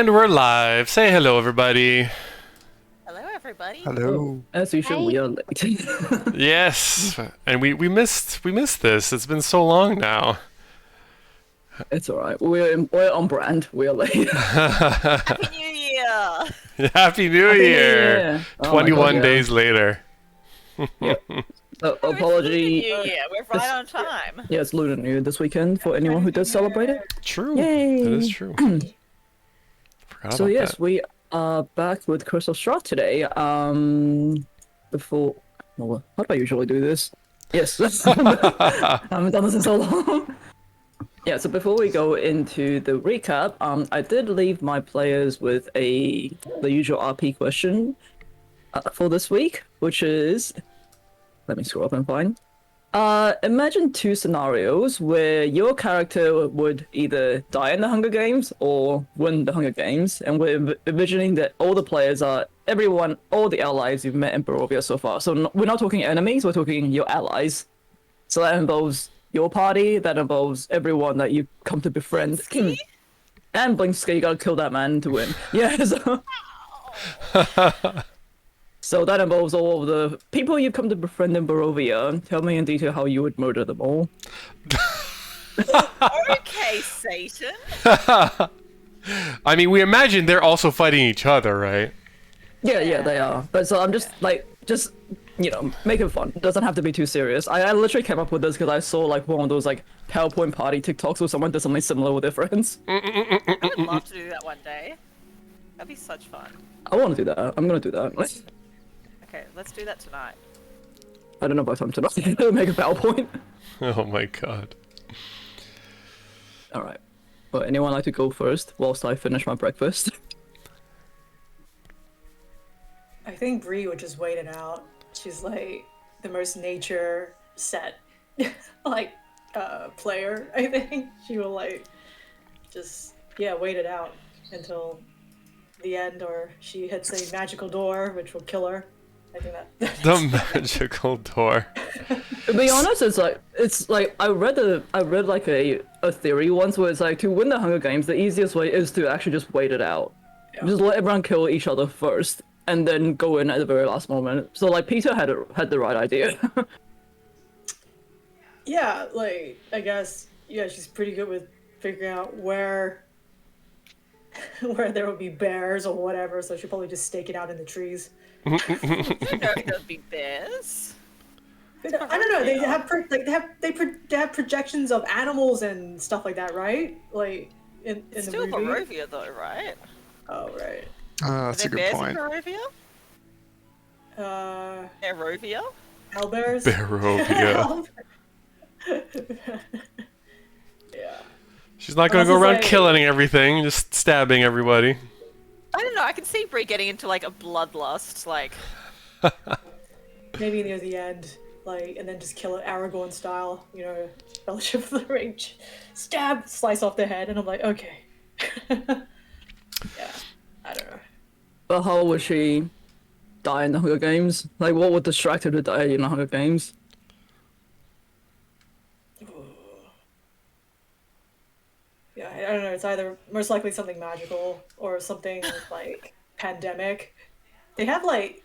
And we're live. Say hello, everybody. Hello, everybody. Hello. As usual, we are late. Yes, and we missed this. It's been so long now. It's alright. We're on brand. We're late. Happy New Year! Happy New Happy New Year! Year. Oh my 21 God, yeah. days later. Yep. So, Oh, it's apology. Lunar New Year. We're right on time. Yeah, it's Lunar New Year this weekend for anyone who does celebrate it. True. Yay. That is true. Forgot So about yes, that. we are back with Curse of Strahd today. Before, well, how do I usually do this? Yes, I haven't done this in so long. Yeah, so before we go into the recap, I did leave my players with the usual RP question for this week, which is, let me scroll up and find. Imagine two scenarios where your character would either die in the Hunger Games or win the Hunger Games, and we're envisioning that all the players are everyone, all the allies you've met in Barovia so far. So we're not talking enemies, we're talking your allies. So that involves your party, that involves everyone that you come to befriend. And Blinkski, you gotta kill that man to win. Yeah, so that involves all of the people you come to befriend in Barovia. Tell me in detail how you would murder them all. Okay, Satan. I mean, we imagine they're also fighting each other, right? Yeah, they are. But so I'm just make it fun. It doesn't have to be too serious. I literally came up with this because I saw like one of those like PowerPoint party TikToks where someone did something similar with their friends. I would love to do that one day. That'd be such fun. I want to do that. I'm gonna do that. Okay, let's do that tonight. I don't know about time tonight. Make a PowerPoint. Oh my god. All right. Well, anyone like to go first whilst I finish my breakfast? I think Bree would just wait it out. She's like the most nature set like player. I think she will like just wait it out until the end, or she hits a magical door which will kill her. I think that The magical door. To be honest, it's like I read like a theory once where it's like to win the Hunger Games, the easiest way is to actually just wait it out. Yeah. Just let everyone kill each other first, and then go in at the very last moment. So like Peter had the right idea. Yeah, like I guess she's pretty good with figuring out where there would be bears or whatever, so she'll probably just stake it out in the trees. I don't know if there'll be bears. I don't know. They have projections of animals and stuff like that, right? Like in It's the still movie. Barovia, though, right? Oh right. That's Are a there good bears point. in Barovia? Barovia? Owlbears. Barovia. Yeah. She's not gonna Unless go it's around like- killing everything, just stabbing everybody. I don't know. I can see Brie getting into like a bloodlust, like. Maybe near the end, like, and then just kill it Aragorn style, Fellowship of the Ring, stab, slice off their head, and I'm like, okay. Yeah, I don't know. But how would she die in the Hunger Games? Like, what would distract her to die in the Hunger Games? Yeah, I don't know. It's either most likely something magical or something like pandemic. They had like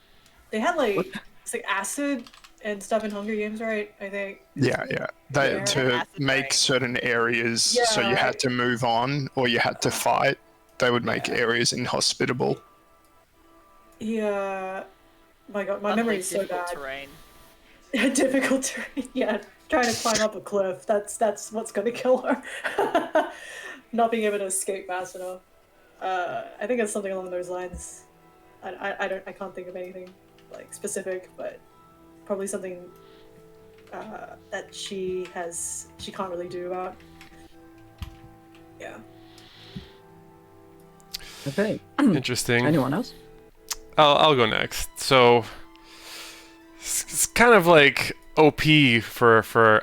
it's like acid and stuff in Hunger Games, right? I think. Yeah. They, Yeah. to Acid make rain. certain areas so you Yeah. had to move on or you had to fight, they would make areas inhospitable. Yeah. My God, my utterly memory is so difficult bad. terrain. Difficult terrain. Yeah, trying to climb up a cliff. That's what's gonna kill her. Not being able to escape fast enough. I think it's something along those lines. I can't think of anything like specific, but probably something that she can't really do about. Yeah. Okay. Interesting. Anyone else? I'll go next. So it's kind of like OP for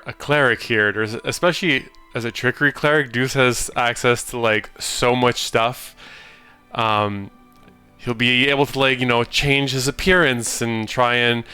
a cleric here. There's especially as a trickery cleric, Deuce has access to like so much stuff. he'll be able to, like, change his appearance and try and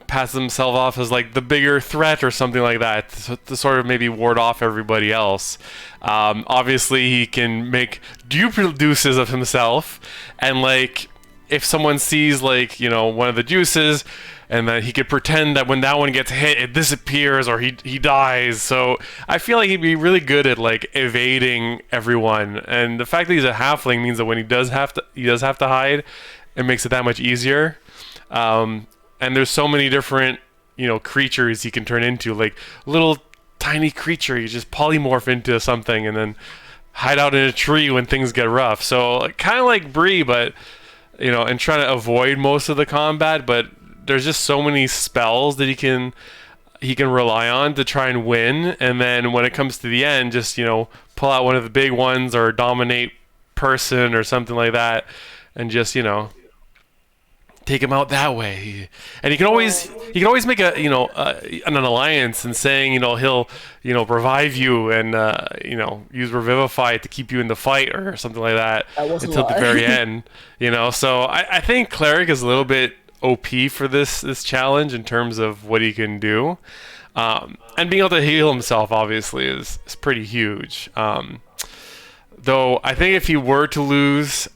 pass himself off as like the bigger threat or something like that, to sort of maybe ward off everybody else. Obviously he can make dupe deuces of himself, and like if someone sees like one of the juices, and then he could pretend that when that one gets hit, it disappears or he dies. So I feel like he'd be really good at like evading everyone. And the fact that he's a halfling means that when he does have to hide, it makes it that much easier. And there's so many different creatures he can turn into, like little tiny creature. You just polymorph into something and then hide out in a tree when things get rough. So kind of like Bree, but and trying to avoid most of the combat, but there's just so many spells that he can rely on to try and win. And then when it comes to the end, just pull out one of the big ones or dominate person or something like that, and just take him out that way. And he can always make an alliance and saying he'll revive you and use revivify to keep you in the fight or something like that until the very end. So I think cleric is a little bit OP for this challenge in terms of what he can do, and being able to heal himself obviously is pretty huge. Though I think if he were to lose,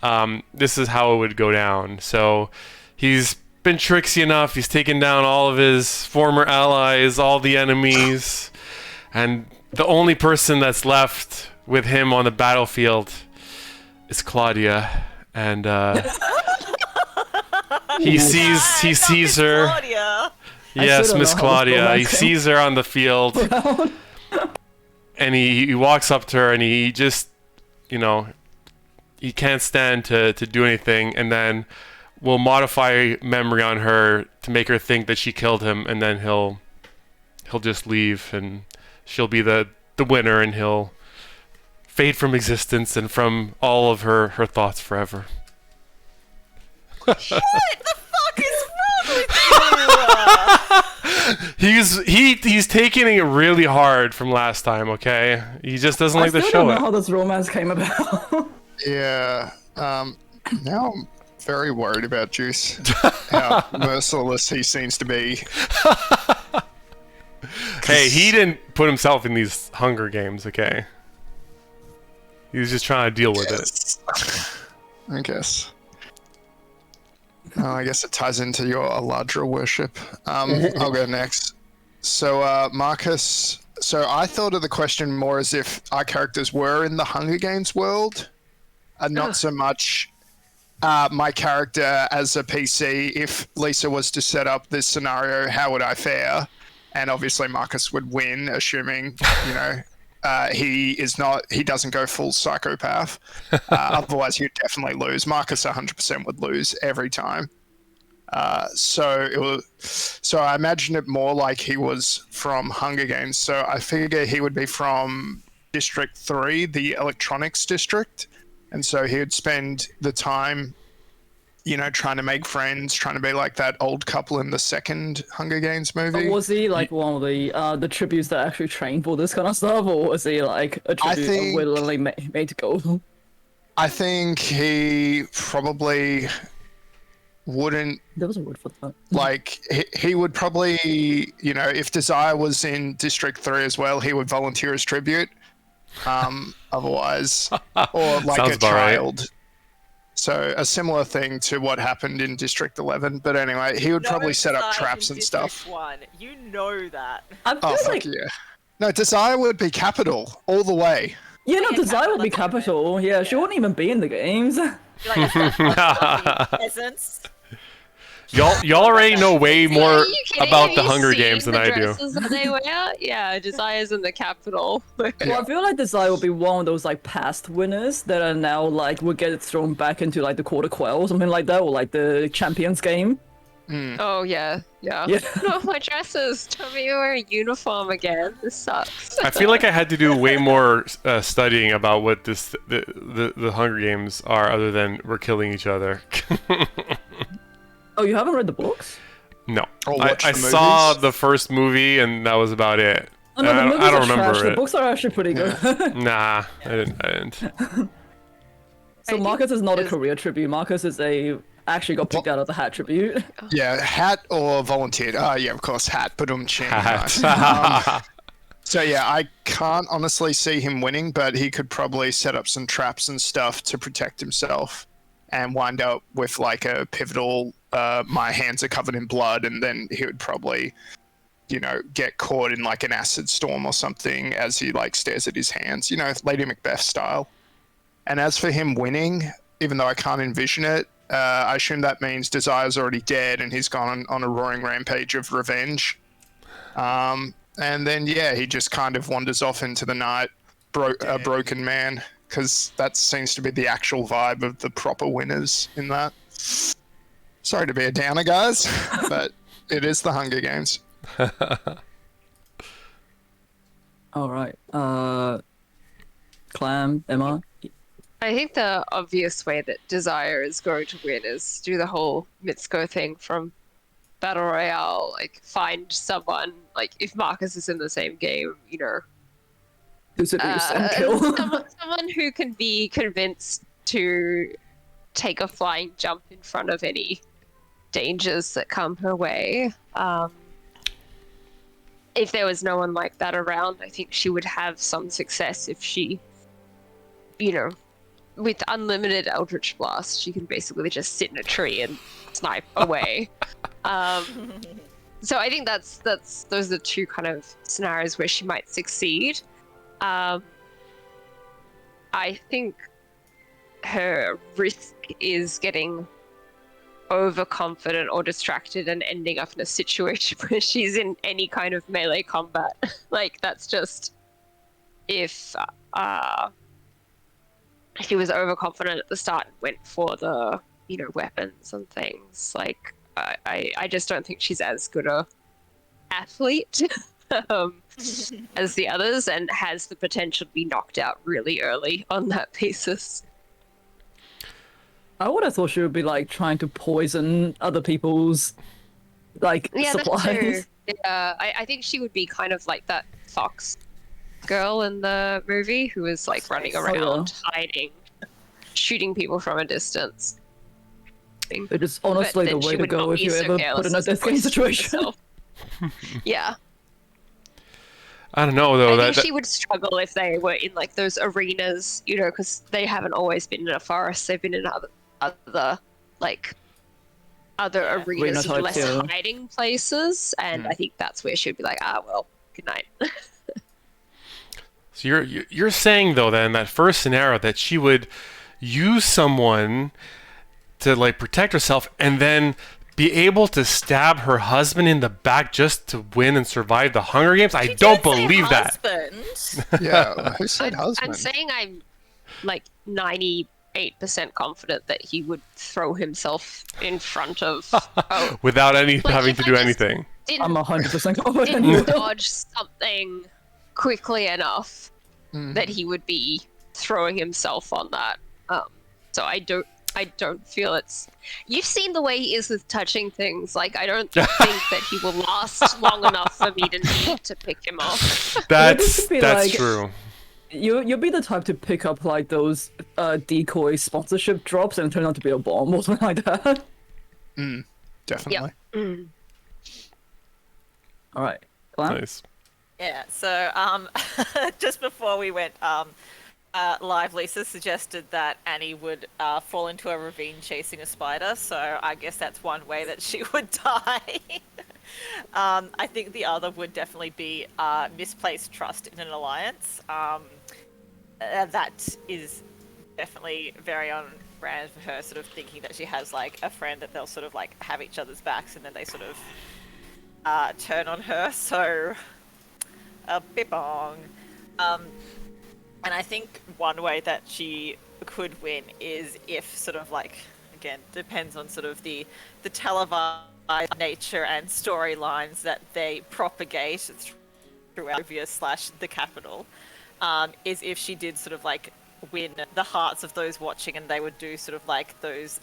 this is how it would go down. So he's been tricksy enough. He's taken down all of his former allies, all the enemies, and the only person that's left with him on the battlefield is Claudia. And he sees her. Claudia. Yes, Miss Claudia. He sees her on the field, and he walks up to her, and he just, he can't stand to do anything, and then will modify memory on her to make her think that she killed him, and then he'll just leave, and she'll be the winner, and he'll fade from existence and from all of her thoughts forever. What the fuck is wrong with you? He's taking it really hard from last time. Okay, he just doesn't like to I show don't it. know how this romance came about. Yeah. Now I'm very worried about Juice. How merciless he seems to be. Hey, he didn't put himself in these Hunger Games. Okay, he was just trying to deal with it. I guess. I guess it ties into your Aladra worship. I'll go next. So, Marcus, so I thought of the question more as if our characters were in the Hunger Games world, and not so much my character as a PC. If Lisa was to set up this scenario, how would I fare? And obviously Marcus would win, assuming, he doesn't go full psychopath. Otherwise he'd definitely lose. Marcus 100% would lose every time. So I imagine it more like he was from Hunger Games. So I figure he would be from District 3, the electronics district. And so he would spend the time, trying to make friends, trying to be like that old couple in the second Hunger Games movie. Was he like one of the tributes that actually trained for this kind of stuff, or was he like a tribute willingly made to go? I think he probably wouldn't. There was a word for that. Like he would probably, if Desire was in District 3 as well, he would volunteer as tribute. Otherwise, or like Sounds a about right. child. So a similar thing to what happened in District 11. But anyway, he would probably set up traps and stuff. You know that. I feel Fuck like yeah. No, Desire would be capital all the way. Desire would be capital. Yeah, she wouldn't even be in the games. Like, peasants. Y'all already know way more about the Hunger Have you Games seen than the I do. dresses that they wear? Yeah, Desire's in the capital. Well, I feel like Desire would be one of those like past winners that are now like would get thrown back into like the Quarter Quell or something like that, or like the Champions game. Oh yeah. No, my dresses. Tell me you're wearing a uniform again. This sucks. I feel like I had to do way more studying about what the Hunger Games are, other than we're killing each other. Oh, you haven't read the books? No, Or I watch the saw movies? the first movie and that was about it. Oh, no, the I movies don't are remember trash. it. The books are actually pretty good. Nah, I didn't. So Marcus is not a career tribute. Marcus is actually got picked out of the hat tribute. Yeah, hat or volunteered. Oh, yeah, of course, hat. But Hat. nice. So yeah, I can't honestly see him winning, but he could probably set up some traps and stuff to protect himself, and wind up with like a pivotal. My hands are covered in blood, and then he would probably, get caught in like an acid storm or something as he like stares at his hands. Lady Macbeth style. And as for him winning, even though I can't envision it, I assume that means Desire's already dead and he's gone on a roaring rampage of revenge. And then, yeah, he just kind of wanders off into the night, a broken man, because that seems to be the actual vibe of the proper winners in that. Sorry to be a downer, guys, but it is the Hunger Games. All right. Clam, Emma. I think the obvious way that Desire is going to win is do the whole Mitsuko thing from Battle Royale, like find someone, like if Marcus is in the same game, Who seduce and kill. someone who can be convinced to take a flying jump in front of any dangers that come her way. If there was no one like that around, I think she would have some success if she, with unlimited Eldritch Blast, she can basically just sit in a tree and snipe away. So I think those are the two kind of scenarios where she might succeed. I think her risk is getting overconfident or distracted and ending up in a situation where she's in any kind of melee combat. Like that's just if she was overconfident at the start and went for the weapons and things. Like I just don't think she's as good a athlete as the others, and has the potential to be knocked out really early on that basis. I would have thought she would be like trying to poison other people's supplies. That too. Yeah, I think she would be kind of like that fox girl in the movie who was like running around, hiding, shooting people from a distance. It is honestly the way to go if you ever put in a death situation. Yeah. I don't know though. I think she would struggle if they were in like those arenas, because they haven't always been in a forest. They've been in other arenas with less hiding places, and I think that's where she'd be like, well, good night. So you're saying though that in that first scenario that she would use someone to like protect herself and then be able to stab her husband in the back just to win and survive the Hunger Games? I don't believe that. Yeah, who said husband? I'm saying I'm like 98% confident that he would throw himself in front of without having to do anything. I'm 100% confident. Didn't dodge something quickly enough that he would be throwing himself on that. So I don't feel it's. You've seen the way he is with touching things. Like I don't think that he will last long enough for me to need to pick him off. That's true. You'll be the type to pick up like those decoy sponsorship drops and turn out to be a bomb or something like that. Definitely. Yep. All right. Clam? Nice. Yeah, so just before we went live, Lisa suggested that Annie would fall into a ravine chasing a spider, so I guess that's one way that she would die. I think the other would definitely be misplaced trust in an alliance. That is definitely very on brand for her, sort of thinking that she has like a friend that they'll sort of like have each other's backs and then they sort of turn on her, so a bipong. And I think one way that she could win is if sort of like, again, depends on sort of the televised nature and storylines that they propagate throughout Barovia / the capital, is if she did sort of like win the hearts of those watching and they would do sort of like those,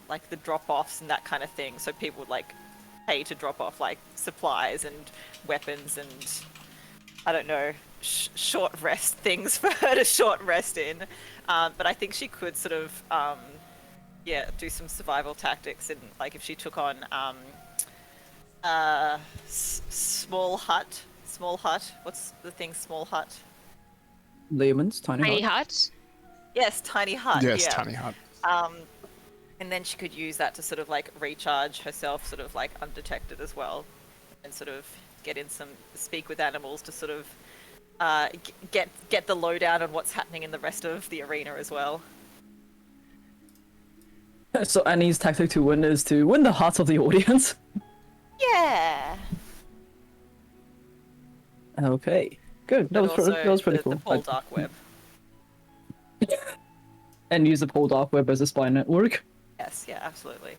like the drop-offs and that kind of thing. So people would like pay to drop off like supplies and weapons and, I don't know, short rest things for her to short rest in. But I think she could sort of, do some survival tactics, and like if she took on small hut. What's the thing? Small hut. Layman's tiny Tiny hut. hut. Yes, tiny hut. Yes, yeah. tiny hut. And then she could use that to sort of like recharge herself, sort of like undetected as well, and sort of speak with animals to sort of get the lowdown on what's happening in the rest of the arena as well. So Annie's tactic to win is to win the hearts of the audience. Yeah. Okay, good. That was pretty cool. The pole dark web. And use the pole dark web as a spy network. Yes, yeah, absolutely.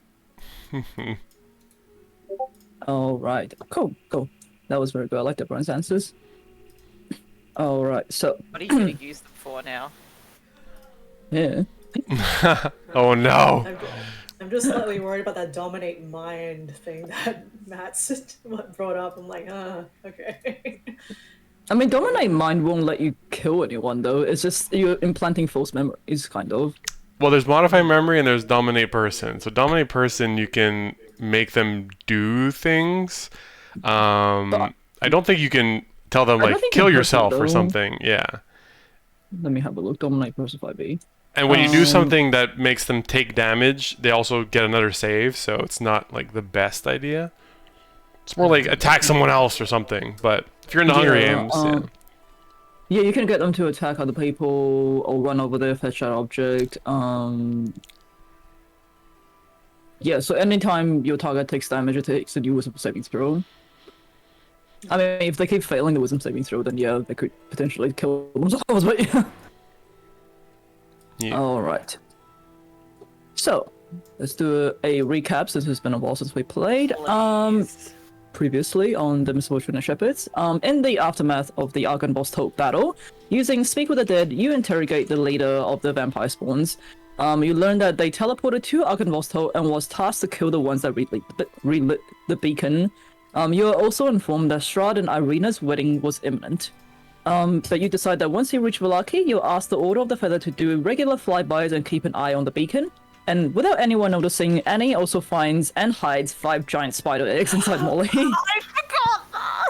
All right, cool. That was very good. I like everyone's answers. All right, so What are you going to use them for now? yeah. Oh no. I'm just slightly worried about that dominate mind thing that Matt brought up. I'm like, okay. I mean, dominate mind won't let you kill anyone though. It's just you're implanting false memories, kind of. Well, there's modify memory and there's dominate person. So dominate person, you can make them do things. I don't think you can tell them like kill yourself or something. Yeah. Let me have a look. Dominate person 5e. And when you do something that makes them take damage, they also get another save. So it's not like the best idea. It's more like attack someone else or something. But if you're in the Hunger Games, yeah, you can get them to attack other people or run over there, fetch that object. Yeah, so anytime your target takes damage, it takes a new wisdom saving throw. I mean, if they keep failing the wisdom saving throw, then yeah, they could potentially kill themselves, but yeah. Alright. So, let's do a recap since it's been a while since we played. Previously on the Mist-Fortunate Shepherds, in the aftermath of the Argon Boss Toad battle, using Speak with the Dead, you interrogate the leader of the vampire spawns. You learn that they teleported to Argon Boss Toad and was tasked to kill the ones that relit the beacon. You are also informed that Strahd and Irina's wedding was imminent. But you decide that once you reach Vallaki, you'll ask the Order of the Feather to do regular flybys and keep an eye on the beacon. And without anyone noticing, Annie also finds and hides 5 giant spider eggs inside Molly. I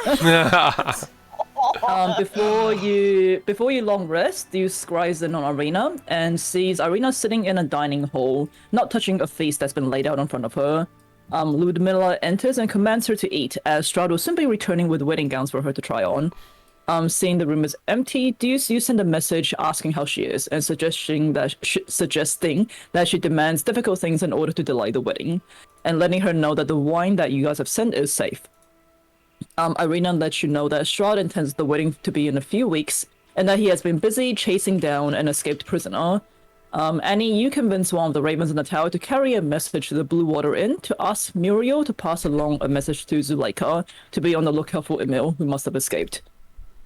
forgot that! Before you long rest, you scries in on Irina and sees Irina sitting in a dining hall, not touching a feast that's been laid out in front of her. Ludmilla enters and commands her to eat, as Strahd was simply returning with wedding gowns for her to try on. Seeing the room is empty, you send a message asking how she is, and suggesting that she demands difficult things in order to delay the wedding, and letting her know that the wine that you guys have sent is safe. Irina lets you know that Strahd intends the wedding to be in a few weeks, and that he has been busy chasing down an escaped prisoner. Annie, you convince one of the ravens in the tower to carry a message to the Blue Water Inn to ask Muriel to pass along a message to Zuleika to be on the lookout for Emil, who must have escaped.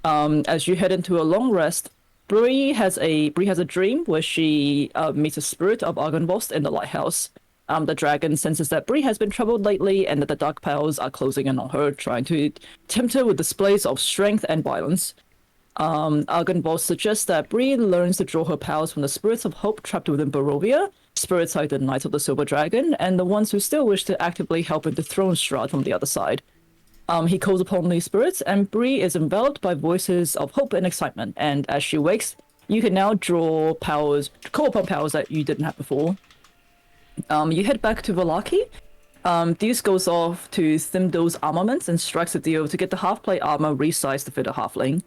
As you head into a long rest, Bree has a dream where she meets a spirit of Argonvost in the lighthouse. The dragon senses that Bree has been troubled lately and that the dark powers are closing in on her, trying to tempt her with displays of strength and violence. Argonvost suggests that Bree learns to draw her powers from the spirits of hope trapped within Barovia, spirits like the Knights of the Silver Dragon, and the ones who still wish to actively help him dethrone Strahd from the other side. He calls upon these spirits, and Bree is enveloped by voices of hope and excitement, and as she wakes, you can now call upon powers that you didn't have before. You head back to Vallaki. Deuce goes off to Thimdall's armaments and strikes a deal to get the half-plate armor resized to fit a halfling.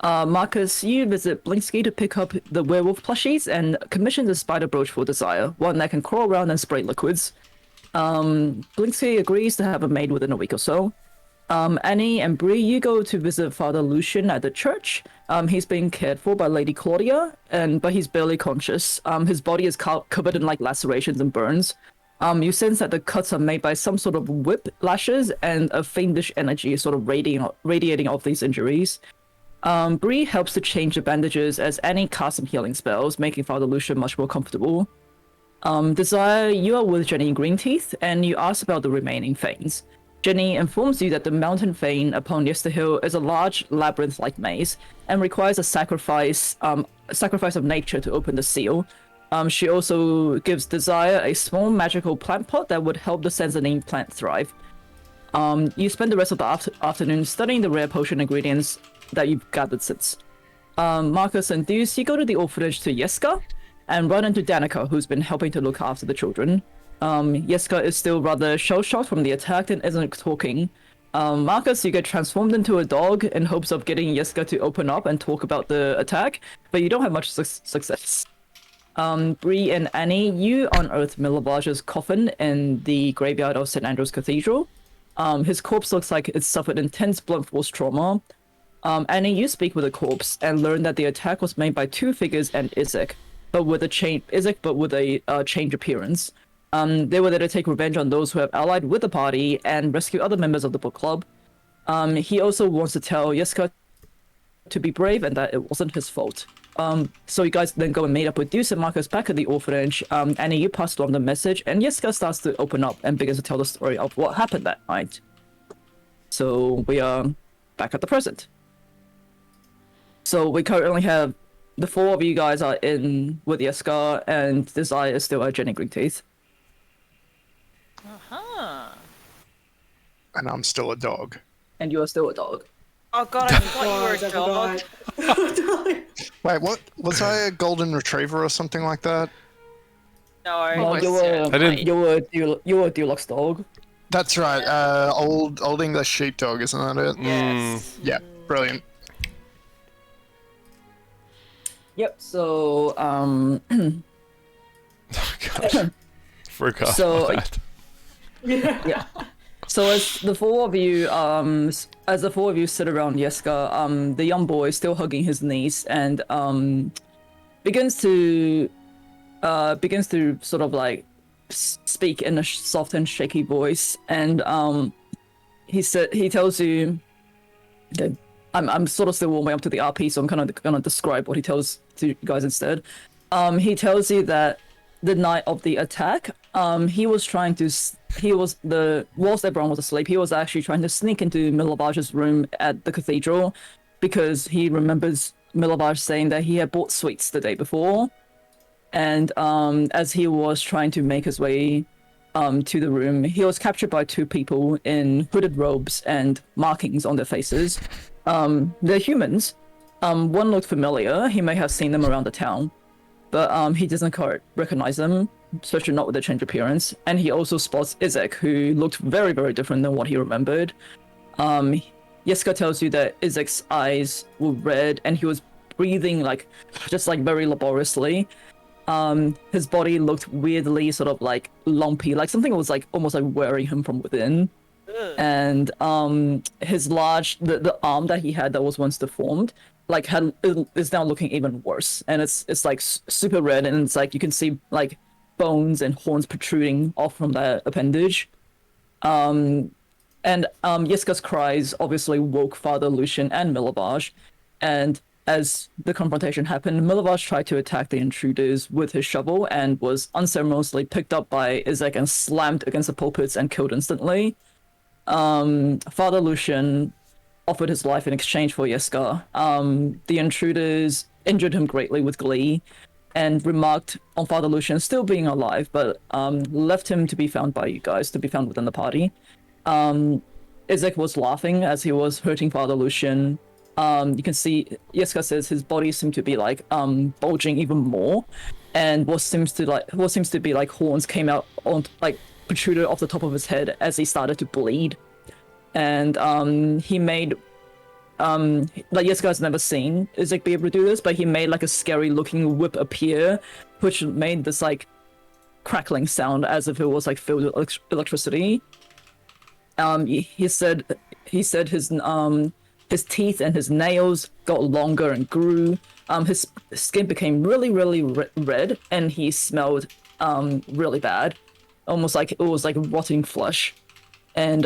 Marcus, you visit Blinksky to pick up the werewolf plushies and commissions a spider brooch for Desire, one that can crawl around and spray liquids. Blinksky agrees to have it made within a week or so. Annie and Bree, you go to visit Father Lucian at the church. He's being cared for by Lady Claudia, but he's barely conscious. His body is covered in like lacerations and burns. You sense that the cuts are made by some sort of whip lashes, and a fiendish energy is sort of radiating off these injuries. Bree helps to change the bandages as Annie casts some healing spells, making Father Lucian much more comfortable. Desire, you are with Jenny Greenteeth, and you ask about the remaining things. Jenny informs you that the mountain vein upon Yesterhill is a large labyrinth-like maze and requires a sacrifice of nature to open the seal. She also gives Desire a small magical plant pot that would help the Senzanin plant thrive. You spend the rest of the afternoon studying the rare potion ingredients that you've gathered since. Marcus and Deuce, you go to the orphanage to Yeska and run into Danica, who's been helping to look after the children. Yeska is still rather shell-shocked from the attack and isn't talking. Marcus, you get transformed into a dog in hopes of getting Yeska to open up and talk about the attack, but you don't have much success. Bree and Annie, you unearth Milovage's coffin in the graveyard of St. Andrew's Cathedral. His corpse looks like it's suffered intense blunt force trauma. Annie, you speak with the corpse and learn that the attack was made by two figures and Isaac, but with a change appearance. They were there to take revenge on those who have allied with the party and rescue other members of the book club. He also wants to tell Yeska to be brave and that it wasn't his fault. So you guys then go and meet up with Deuce and Marcus back at the orphanage. Annie, you passed along the message, and Yeska starts to open up and begins to tell the story of what happened that night. So we are back at the present. So we currently have the four of you guys are in with Yeska, and Desire is still at Jenny Greenteeth. Uh-huh. And I'm still a dog. And you are still a dog. Oh god, I forgot you were a dog. Wait, what? Was I a golden retriever or something like that? No. You were a deluxe dog. That's right. Old English sheepdog, isn't that it? Yes. Yeah, brilliant. Yep. So Oh, gosh. Forgot So- about that. yeah. So as the four of you sit around Yeska, the young boy is still hugging his niece and begins to sort of like speak in a soft and shaky voice, and he tells you that I'm sort of still warming up to the RP, so I'm kind of gonna describe what he tells to you guys instead. He tells you that the night of the attack, whilst everyone was asleep, he was actually trying to sneak into Milovage's room at the cathedral because he remembers Milovage saying that he had bought sweets the day before. And as he was trying to make his way to the room, he was captured by two people in hooded robes and markings on their faces. They're humans. One looked familiar. He may have seen them around the town, but he doesn't quite recognize them, especially not with their change appearance. And he also spots Isaac, who looked very, very different than what he remembered. Yeska tells you that Isaac's eyes were red and he was breathing just very laboriously. His body looked weirdly sort of like lumpy, like something was almost wearing him from within. And his the arm that he had that was once deformed is now looking even worse, and it's super red, and it's you can see bones and horns protruding off from that appendage. And Yeska's cries obviously woke Father Lucian and Milovage, and as the confrontation happened, Milovage tried to attack the intruders with his shovel and was unceremoniously picked up by Isaac and slammed against the pulpits and killed instantly. Father Lucian offered his life in exchange for Yeska. The intruders injured him greatly with glee and remarked on Father Lucian still being alive, but left him to be found by you guys, to be found within the party. Isaac was laughing as he was hurting Father Lucian. You can see Yeska says his body seemed to be bulging even more, and what seems to be horns came out on protruded off the top of his head as he started to bleed. And he made Yeska has never seen Isaac be able to do this, but he made a scary looking whip appear, which made this crackling sound as if it was filled with electricity. He said his teeth and his nails got longer and grew. His skin became really, really red, and he smelled really bad, almost like it was rotting flesh. And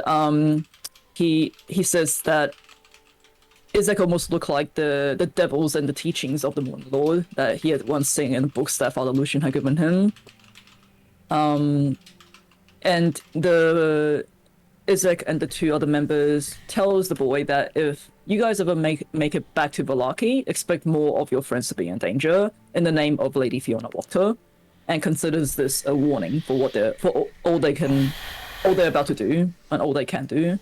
he says that Isaac almost looked like the devils and the teachings of the Moon Lord that he had once seen in the books that Father Lucian had given him. And Isaac and the two other members tells the boy that if you guys ever make it back to Vallaki, expect more of your friends to be in danger in the name of Lady Fiona Wachter, and considers this a warning for all they're about to do and all they can do.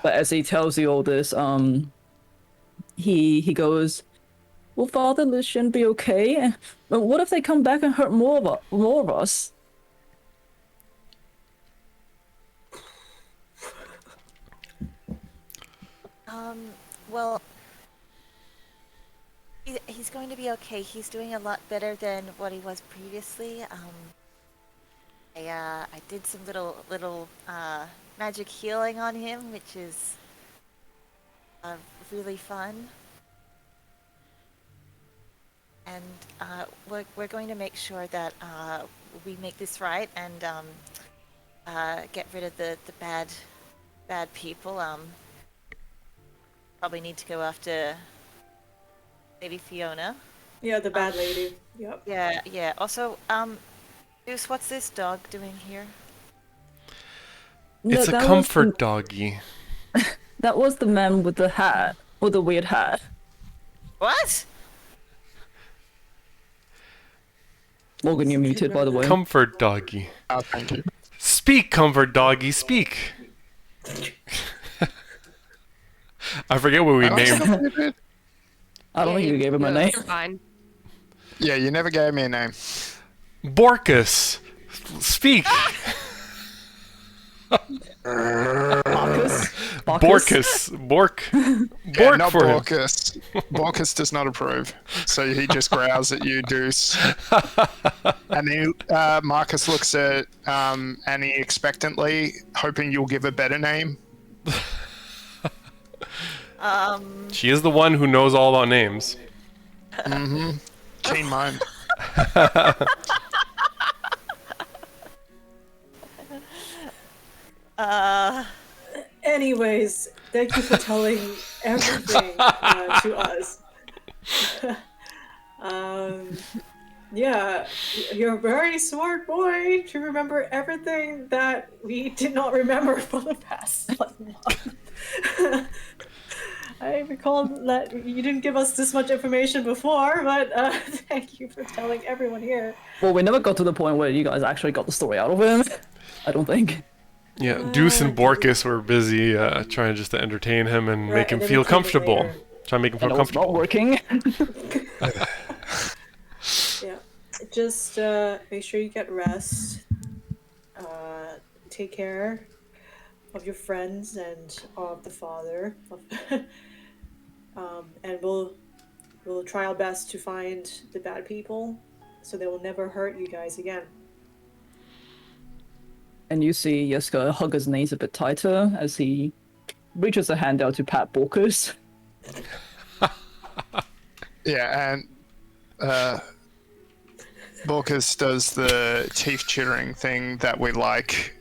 But as he tells you all this, he goes, "Will Father Lucian be okay? But what if they come back and hurt more of us?" Well, he's going to be okay. He's doing a lot better than what he was previously. I did some little magic healing on him, which is really fun. And we're going to make sure that we make this right and get rid of the bad people. Probably need to go after Lady Fiona. Yeah, the bad lady. Yep. Yeah. Also, Deuce, what's this dog doing here? It's a comfort doggy. That was the man with the hat, or the weird hat. What? Morgan, you're muted, by the way. Comfort doggy. Oh, thank you. Speak, comfort doggy, speak. I forget what we named. I don't think you gave him a name. You're fine. Yeah, you never gave me a name. Borkus. Speak. Marcus? Bork. Yeah, not for him. Borkus. Borkus does not approve. So he just growls at you, Deuce. And then Marcus looks at Annie expectantly, hoping you'll give a better name. She is the one who knows all about names. Mm-hmm. Keen mind. Anyways, thank you for telling everything to us. Yeah, you're a very smart boy to remember everything that we did not remember for the past month. I recall that you didn't give us this much information before, but thank you for telling everyone here. Well, we never got to the point where you guys actually got the story out of him. I don't think. Yeah, Deuce and Borkus were busy trying just to entertain him and make him feel comfortable. Try to make him feel comfortable. Not working. Yeah, just make sure you get rest. Take care of your friends and of the father. And we'll try our best to find the bad people, so they will never hurt you guys again. And you see Yeska hug his knees a bit tighter as he reaches a hand out to pat Borkus. Yeah, and Borkus does the teeth chittering thing that we like,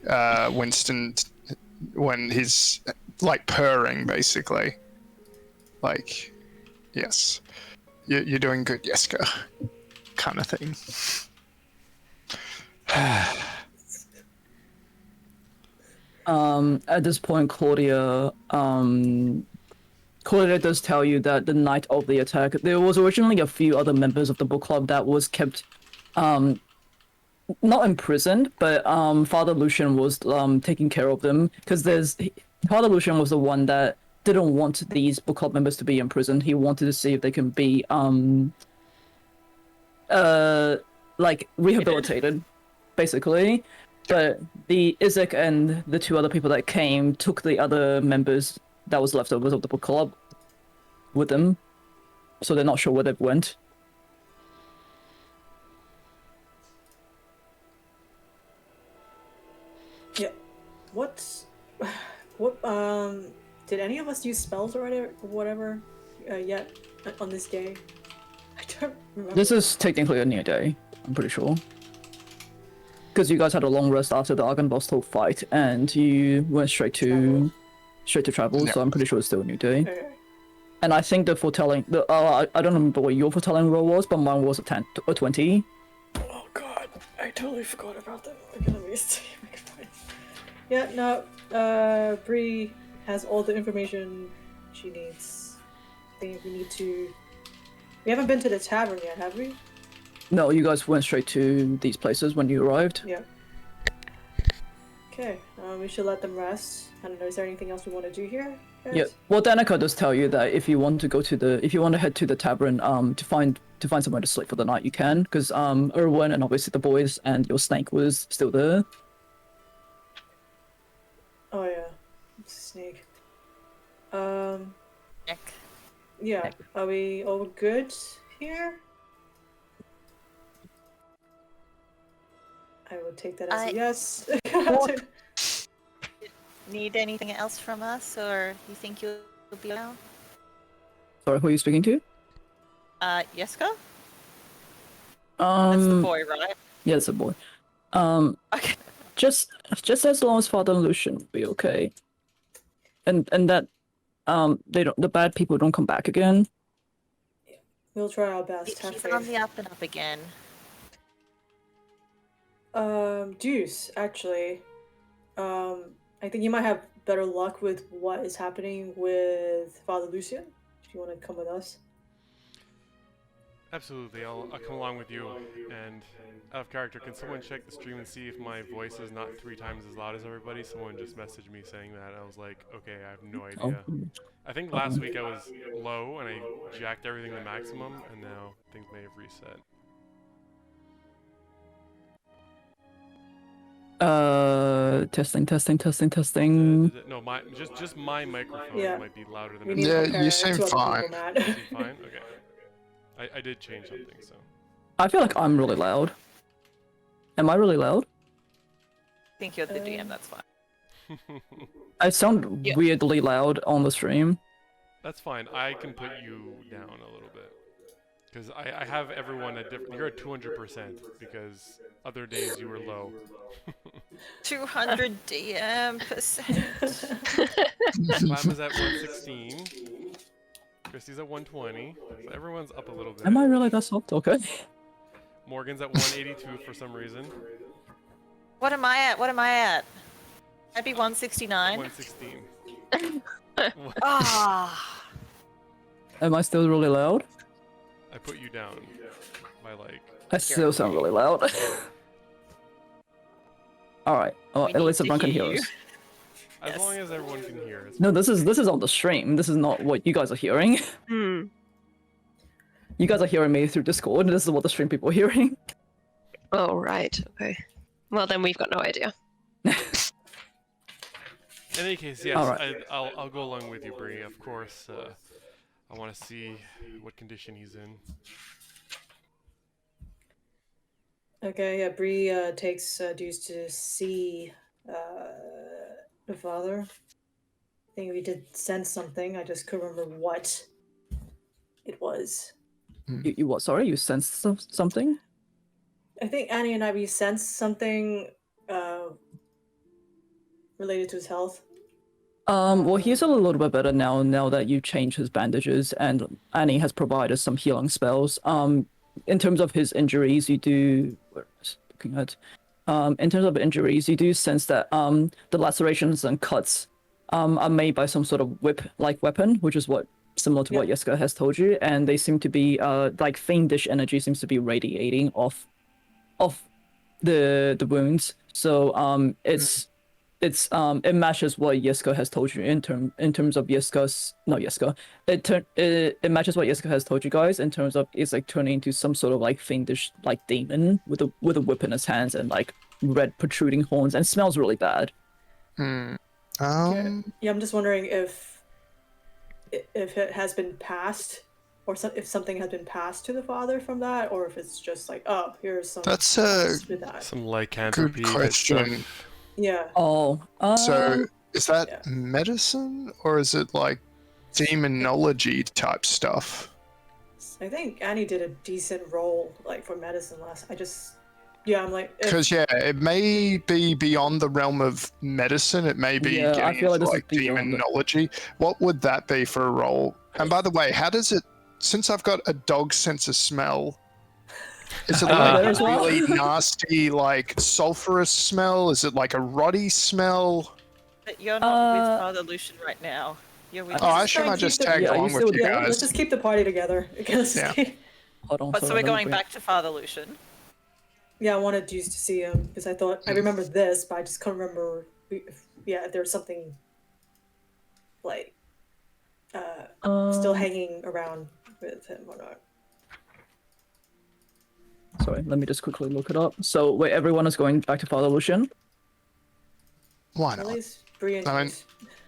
Winston, when he's like purring, basically. Like, yes, you're doing good, Yeska, kind of thing. At this point, Claudia does tell you that the night of the attack, there was originally a few other members of the book club that was kept, not imprisoned, but Father Lucian was taking care of them, because Father Lucian was the one that didn't want these book club members to be imprisoned. He wanted to see if they can be like rehabilitated, basically. But the Isaac and the two other people that came took the other members that was leftovers of the book club with them, so they're not sure where they went. Yeah. What did any of us use spells or whatever yet on this day? I don't remember. This is technically a new day, I'm pretty sure. Because you guys had a long rest after the Argynvostholt fight, and you went straight to travel, so I'm pretty sure it's still a new day. Okay. And I think the foretelling, I don't remember what your foretelling roll was, but mine was a 20. Oh god, I totally forgot about them. Okay, let me see if I can find. Yeah, no. Bree has all the information she needs. I think we need to. We haven't been to the tavern yet, have we? No, you guys went straight to these places when you arrived. Yeah. Okay, we should let them rest. I don't know, is there anything else we want to do here? Guys? Yeah. Well, Danica does tell you that if you want to head to the tavern, to find somewhere to sleep for the night, you can, because Erwin and obviously the boys and your snake was still there. Oh yeah, it's a snake. Nick. Yeah. Are we all good here? I will take that as a yes. Need anything else from us, or you think you'll be around? Sorry, who are you speaking to? Yeska? Um, That's the boy, right? Yeah, it's a boy. Okay. Just as long as Father Lucian will be okay, and that the bad people don't come back again. We'll try our best. Have He's on faith. the up and up again. Deuce, actually. I think you might have better luck with what is happening with Father Lucian. If you want to come with us. Absolutely, I'll come along with you. And out of character, can someone check the stream and see if my voice is not 3 times as loud as everybody? Someone just messaged me saying that. I was like, okay, I have no idea. I think last week I was low and I jacked everything to maximum, and now things may have reset. Testing. No, just my microphone Yeah. might be louder than We need everyone. to Yeah, compare you it seem to other fine. people, Matt. Is he fine? Okay. I did change something, so. I feel like I'm really loud. Am I really loud? I think you're the DM, that's fine. I sound Yeah. weirdly loud on the stream. That's fine. I can put you down a little bit. Because I have everyone at different. You're at 200% because other days you were low. 200 DM percent. Clam is at 116. Christy's at 120. So everyone's up a little bit. Am I really that soft? Okay. Morgan's at 182 for some reason. What am I at? I'd be 169. 116. Ah. Am I still really loud? I put you down by like. I still sound really loud. Alright. Well, We at need least to everyone can hear hear you. us. As Yes. long as everyone can hear. It's No, this is on the stream. This is not what you guys are hearing. Hmm. You guys are hearing me through Discord. This is what the stream people are hearing. Oh, right. Okay. Well, then we've got no idea. In any case, yes, Alright. I'll go along with you, Bree. Of course, I want to see what condition he's in. Okay, yeah, Bree takes Deuce to see the father. I think we did sense something. I just couldn't remember what it was. You what? Sorry, you sensed something? I think Annie and I we sensed something related to his health. Well, he's a little bit better now that you changed his bandages, and Annie has provided some healing spells. In terms of his injuries, you do. Where is it looking at? In terms of injuries, you do sense that the lacerations and cuts are made by some sort of whip-like weapon, which is similar to what Yeska has told you, and they seem to be like fiendish energy seems to be radiating off the wounds. So it matches what Yeska has told you in terms of it matches what Yeska has told you guys in terms of it's like turning into some sort of like fiendish like demon with a whip in his hands and like red protruding horns, and smells really bad. Yeah, I'm just wondering if it has been passed, or if something has been passed to the father from that, or if it's just like, oh, here's some. That's a with that. Some lycanthropy. good question. Yeah. Oh, So is that Yeah. medicine or is it like demonology type stuff? I think Annie did a decent roll like for medicine last. I'm like, if- Because it may be beyond the realm of medicine. It may be Yeah, I getting feel like into this is like beyond it. demonology. What would that be for a roll? And by the way, how does it? Since I've got a dog sense of smell, Is it there like as a well? really nasty, like sulfurous smell? Is it like a ruddy smell? But you're not with Uh, Father Lucian right now. You're with. Oh, I Just assume try I and keep just the- tagged Yeah, are you along still with you there? Yeah, guys. let's just keep the party together. Because Yeah. Hold on. But so sorry, we're let me going bring- back to Father Lucian. yeah, I wanted you to see him because I thought I remember this, but I just couldn't remember. If there was something like still hanging around with him or not. Sorry, let me just quickly look it up. So, wait, everyone is going back to Father Lucian? Why At not? least Brian. I mean,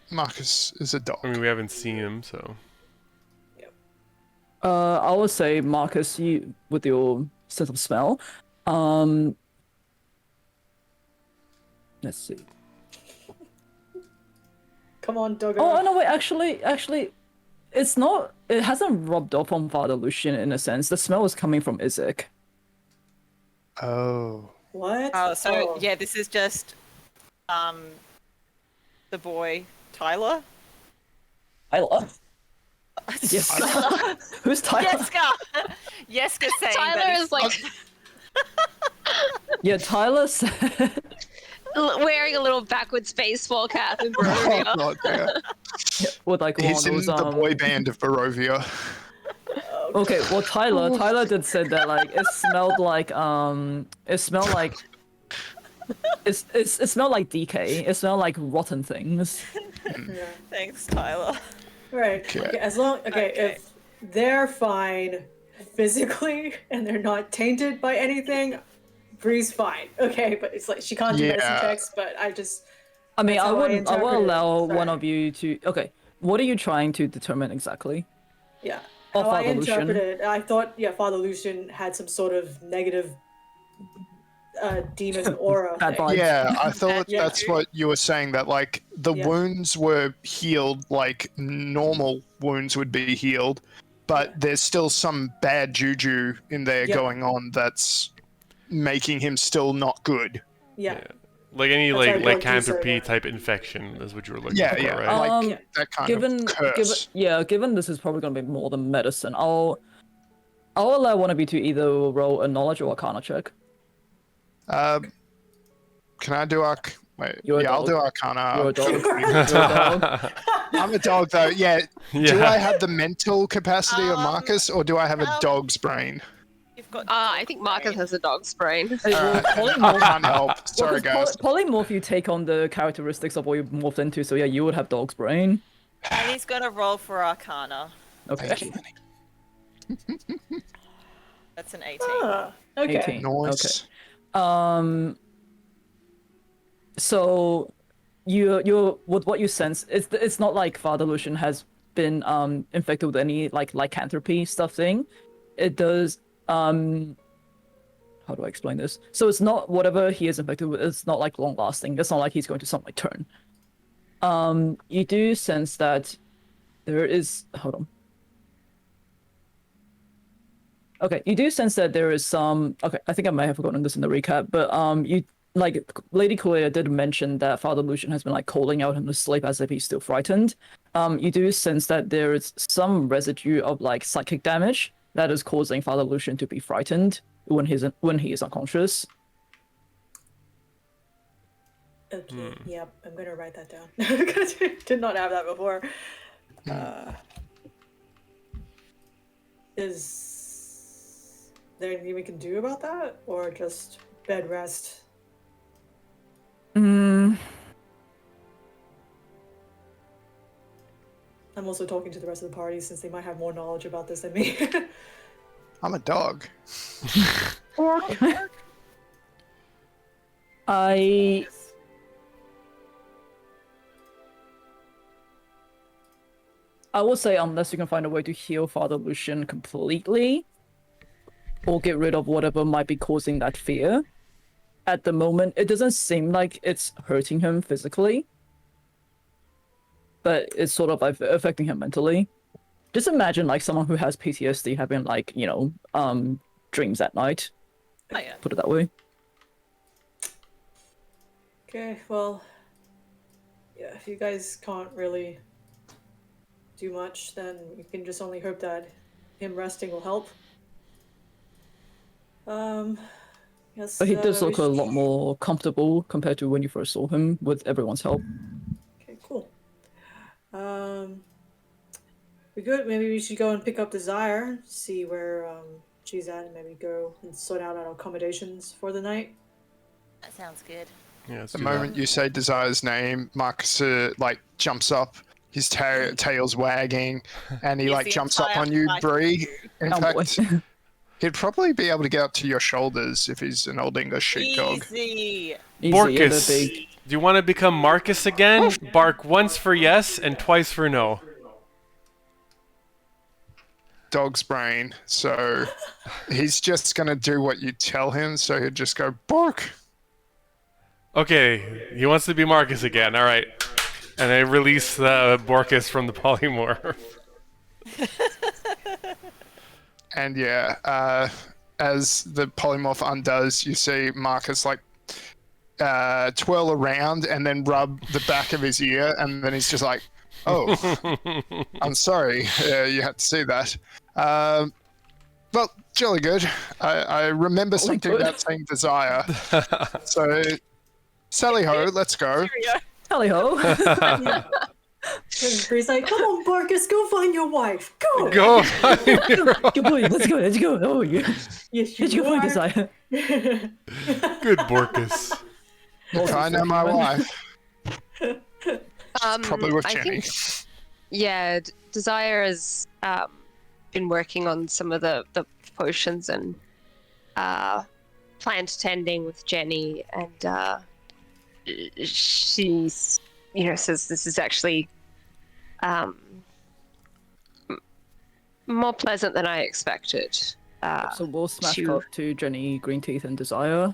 Marcus is a dog. I mean, we haven't seen him, so. I would say, Marcus, you, with your sense of smell, let's see. Come on, Doggo. Oh, no, wait, actually, it's not, it hasn't rubbed off on Father Lucian in a sense. The smell is coming from Isaac. Oh. What? Oh, so yeah, this is just the boy Tyler. Tyler? Yes. Who's Tyler? Yeska. Yeska saying Tyler that is like Yeah, Tyler said... wearing a little backwards baseball cap in Oh, Barovia. God, yeah. with like one of He's in those, the boy band of Barovia. Okay, well, Tyler did said that like it smelled like it smelled like it smelled like decay. It smelled like rotten things. Yeah. Thanks, Tyler. Right. Okay. Okay. As long. Okay. If they're fine physically and they're not tainted by anything, Bree's fine. Okay, but it's like she can't do medicine Yeah. checks. But I mean, That's I how I would interpret it. allow one Sorry. of you to. Okay, what are you trying to determine exactly? yeah. Or How I Father Lucian. interpreted it, I thought Father Lucian had some sort of negative demon aura. Bad thing. vibes. Yeah, I thought Yeah. that's what you were saying, that like the Yeah. wounds were healed like normal wounds would be healed, but there's still some bad juju in there Yeah. going on that's making him still not good. Yeah. Like any That's how like blood lycanthropy juicer, type infection is what you were looking Yeah, for, yeah, right? like Yeah. that kind Given of curse. given this is probably gonna be more than medicine, I'll allow one of you to either roll a knowledge or arcana check. Can I do arc? Wait, You're a yeah, I'll dog. do Arcana. You're a dog. You're You're a dog. I'm a dog though. Yeah. Do Yeah. I have the mental capacity of Marcus, or do I have a dog's brain? You've got. I think Marcus has a dog's brain. Hey, well, I polymorph. can't help. Sorry, Well, 'cause guys. polymorph, you take on the characteristics of what you morphed into. So yeah, you would have dog's brain. And he's gonna roll for Arcana. Okay. Thank you, Lenny. That's an 18. Ah, okay. 18. Nice. So you're with what you sense, it's not like Father Lucian has been infected with any like lycanthropy stuff thing. It does how do I explain this? So it's not whatever he is infected with, it's not like long lasting. It's not like he's going to suddenly turn. You do sense that there is hold on. Okay, you do sense that there is some. Okay, I think I might have forgotten this in the recap, but you like Lady Kulia did mention that Father Lucian has been like calling out him to sleep as if he's still frightened. You do sense that there is some residue of like psychic damage that is causing Father Lucian to be frightened when he is unconscious. Okay. Yep. I'm gonna write that down. Did not have that before. Is there anything we can do about that, or just bed rest? I'm also talking to the rest of the party since they might have more knowledge about this than me. I'm a dog. I would say unless you can find a way to heal Father Lucian completely, or get rid of whatever might be causing that fear. At the moment, it doesn't seem like it's hurting him physically, but it's sort of like affecting him mentally. Just imagine like someone who has PTSD having like, dreams at night. Oh, yeah. Put it that way. Okay, well, yeah, if you guys can't really do much, then we can just only hope that him resting will help. Yes. But he does we look a lot more comfortable compared to when you first saw him with everyone's help. Okay, cool. We good. Maybe we should go and pick up Desire, see where she's at, and maybe go and sort out our accommodations for the night. That sounds good. Yeah, let's The do moment you say Desire's name, Marcus like jumps up, his tail's wagging, and he Yes, like the jumps up entire on you, fight Bree. In Oh boy. fact, he'd probably be able to get up to your shoulders if he's an old English sheepdog. Easy. Easy, Borkus, they're big. do you want to become Marcus again? Bark once for yes and twice for no. Dog's brain, so he's just gonna do what you tell him. So he'd just go bark. Okay, he wants to be Marcus again. All right, and I release the Borkus from the polymorph. And as the polymorph undoes, you see Marcus like twirl around and then rub the back of his ear, and then he's just like, "Oh, I'm sorry, you had to see that." Well, jolly good. I remember something good. about saying desire. So, Sally ho, let's go. Tally ho! And Bree's like, "Come on, Barkus, go find your wife. Go." Go. Good boy, let's go, let's go. Oh, yeah. Yes, Let's you go find are. Desire. Good Borkus. If I know my wife, probably with I Jenny. think, yeah, Desire has been working on some of the potions and plant tending with Jenny, and she's, says this is actually more pleasant than I expected. So we'll smash to- cut to Jenny, Green Teeth, and Desire.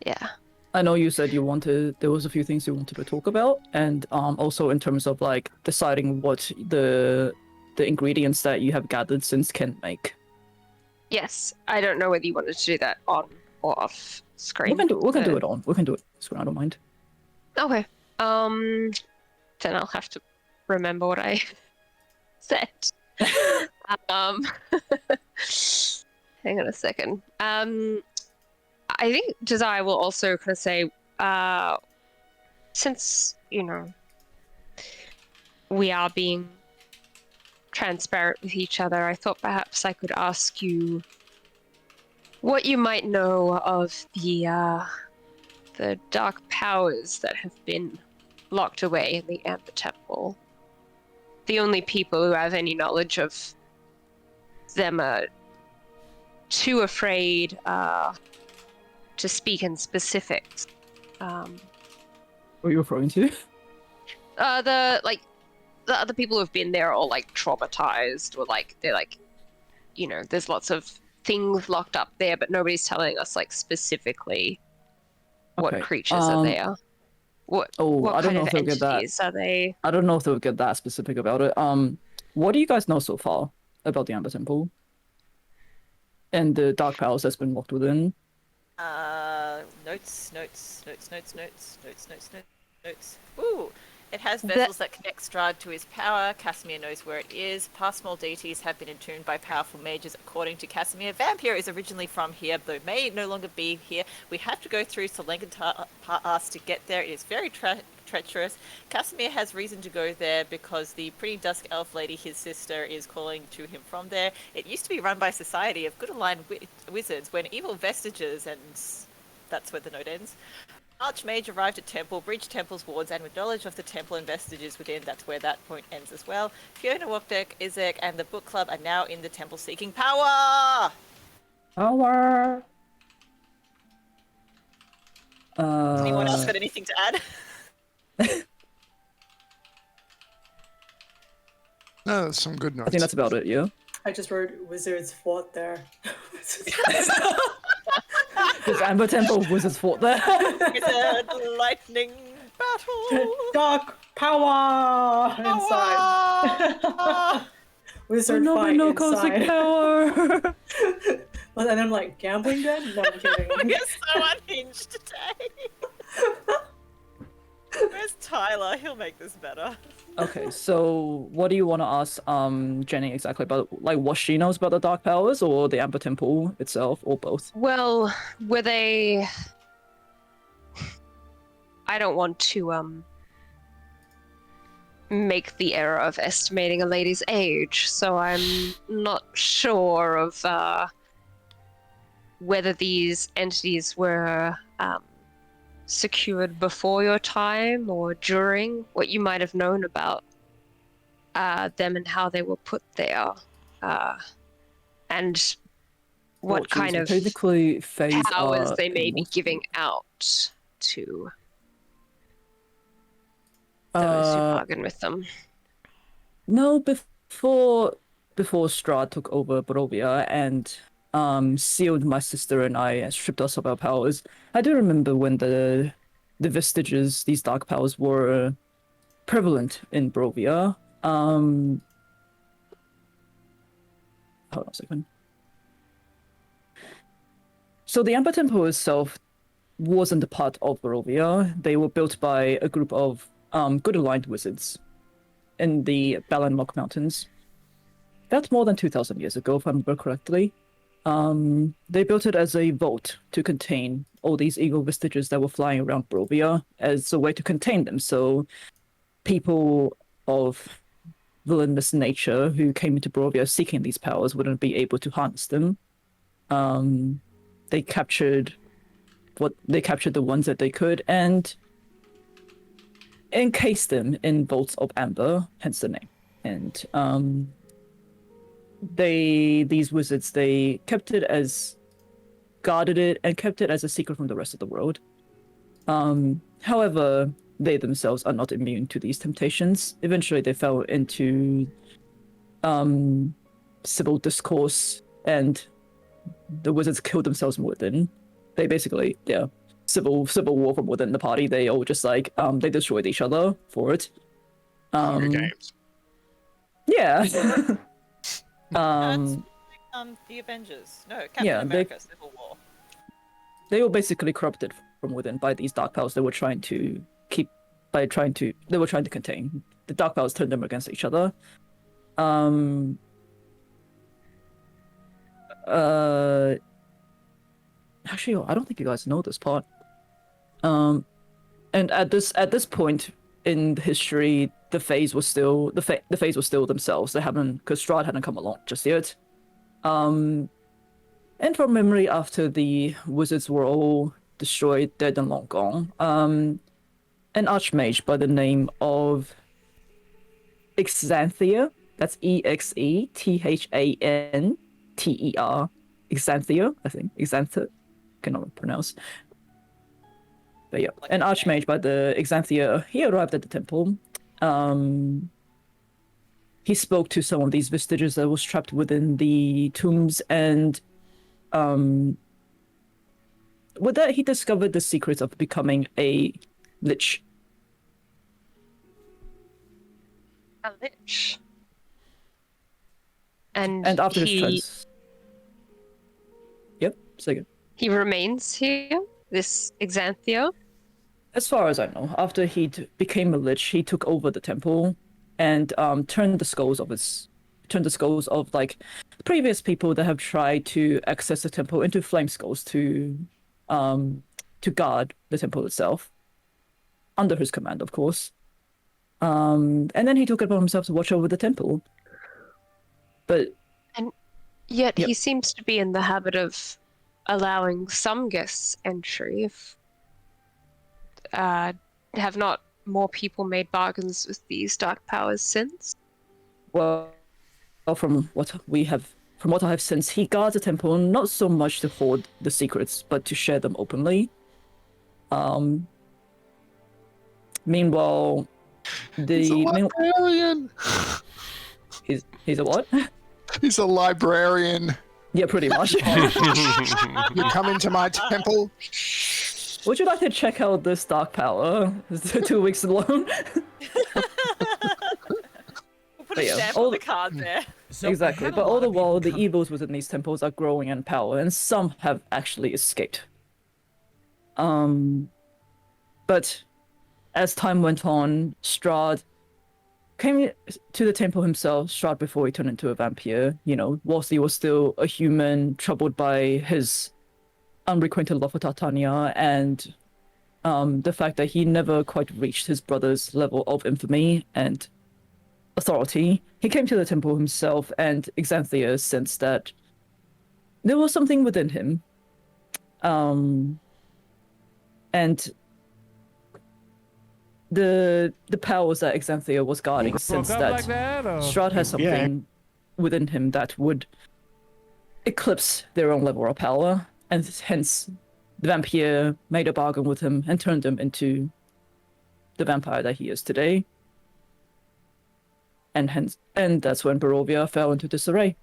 Yeah. I know you said there was a few things you wanted to talk about, and also in terms of like deciding what the ingredients that you have gathered since can make. Yes, I don't know whether you wanted to do that on or off screen. We can do it on. We can do it. So I don't mind. Okay. Then I'll have to remember what I said. Hang on a second. I think Desire will also kind of say, since, we are being transparent with each other, I thought perhaps I could ask you what you might know of the dark powers that have been locked away in the Amber Temple. The only people who have any knowledge of them are too afraid to speak in specifics. What are you referring to? The other people who've been there are all like traumatized, or like they're like, there's lots of things locked up there, but nobody's telling us like specifically what Okay, creatures are there. What I don't kind know of if they'll get that. entities are they? I don't know if they'll get that specific about it. What do you guys know so far about the Amber Temple and the dark powers that's been locked within? Notes. Ooh, it has vessels that connect Strahd to his power. Casimir knows where it is. Past small deities have been entombed by powerful mages. According to Casimir, Vampire is originally from here, though may no longer be here. We have to go through Selengentar Pass to get there. It is very treacherous. Casimir has reason to go there because the pretty dusk elf lady, his sister, is calling to him from there. It used to be run by a society of good aligned wizards when evil vestiges, and that's where the note ends. Archmage arrived at Temple, breached Temple's wards, and with knowledge of the Temple and vestiges within, that's where that point ends as well. Fiona, Wopdek, Izek, and the book club are now in the Temple seeking power! Power! Anyone else got anything to add? No, that's some good notes. I think that's about it, yeah? I just wrote wizards fought there. This Amber Temple wizards fought there. It's a lightning battle! Dark power inside. Wizard fight no inside. cosmic power. Well, and I'm like, gambling den? No, I'm kidding. We're so unhinged today. Where's Tyler? He'll make this better. Okay, so what do you want to ask Jenny exactly about, like, what she knows about the Dark Powers, or the Amber Temple itself, or both? Well, were they? I don't want to make the error of estimating a lady's age, so I'm not sure of whether these entities were secured before your time or during, what you might have known about them and how they were put there, and what kind of technically phase powers are they may be immortal. giving out to those who bargain with them. No, before Strahd took over Barovia and sealed my sister and I and stripped us of our powers. I do remember when the vestiges, these dark powers, were prevalent in Barovia. Hold on a second. So the Amber Temple itself wasn't a part of Barovia. They were built by a group of good aligned wizards in the Balanmok Mountains. That's more than 2,000 years ago, if I remember correctly. They built it as a vault to contain all these evil vestiges that were flying around Barovia as a way to contain them. So people of villainous nature who came into Barovia seeking these powers wouldn't be able to harness them. They captured the ones that they could and encased them in vaults of amber, hence the name. And these wizards, they guarded it and kept it as a secret from the rest of the world. However, they themselves are not immune to these temptations. Eventually they fell into civil discourse, and the wizards killed themselves from within. They basically, civil war from within the party. They all just like they destroyed each other for it. Hunger Games. Yeah. That's the Avengers. No, Captain America Civil War. They were basically corrupted from within by these dark powers they were trying to contain. The dark powers turned them against each other. Actually, I don't think you guys know this part. And at this point in history, the phase was still themselves. They haven't, because Strahd hadn't come along just yet. And from memory, after the wizards were all destroyed, dead and long gone, an archmage by the name of Exanthia, that's Exethanter, Exanthia, I think, Exanther, cannot pronounce. But yeah, an archmage by the Exanthia, he arrived at the temple. He spoke to some of these vestiges that was trapped within the tombs, and with that, he discovered the secret of becoming a lich. A lich. And after his Yep, second. He remains here, this Exanthia? As far as I know, after he became a lich, he took over the temple and turned the skulls of like previous people that have tried to access the temple into flame skulls to guard the temple itself, under his command, of course. And then he took it upon himself to watch over the temple. But yet he seems to be in the habit of allowing some guests entry. If have not more people made bargains with these dark powers since? Well, from what I have sensed, he guards the temple not so much to hoard the secrets, but to share them openly. Meanwhile, he's a librarian. He's a what? He's a librarian. Yeah, pretty much. You come into my temple. Would you like to check out this dark power? 2 weeks alone. We'll put a stamp on the card there. So exactly, but all the while, the evils within these temples are growing in power, and some have actually escaped. But as time went on, Strahd, came to the temple himself, Strahd, before he turned into a vampire, whilst he was still a human, troubled by his unrequited love for Tartania and the fact that he never quite reached his brother's level of infamy and authority. He came to the temple himself, and Xanthia sensed that there was something within him. And the powers that Xanthia was guarding sensed that Strahd has something within him that would eclipse their own level of power, and hence the vampire made a bargain with him and turned him into the vampire that he is today. And that's when Barovia fell into disarray.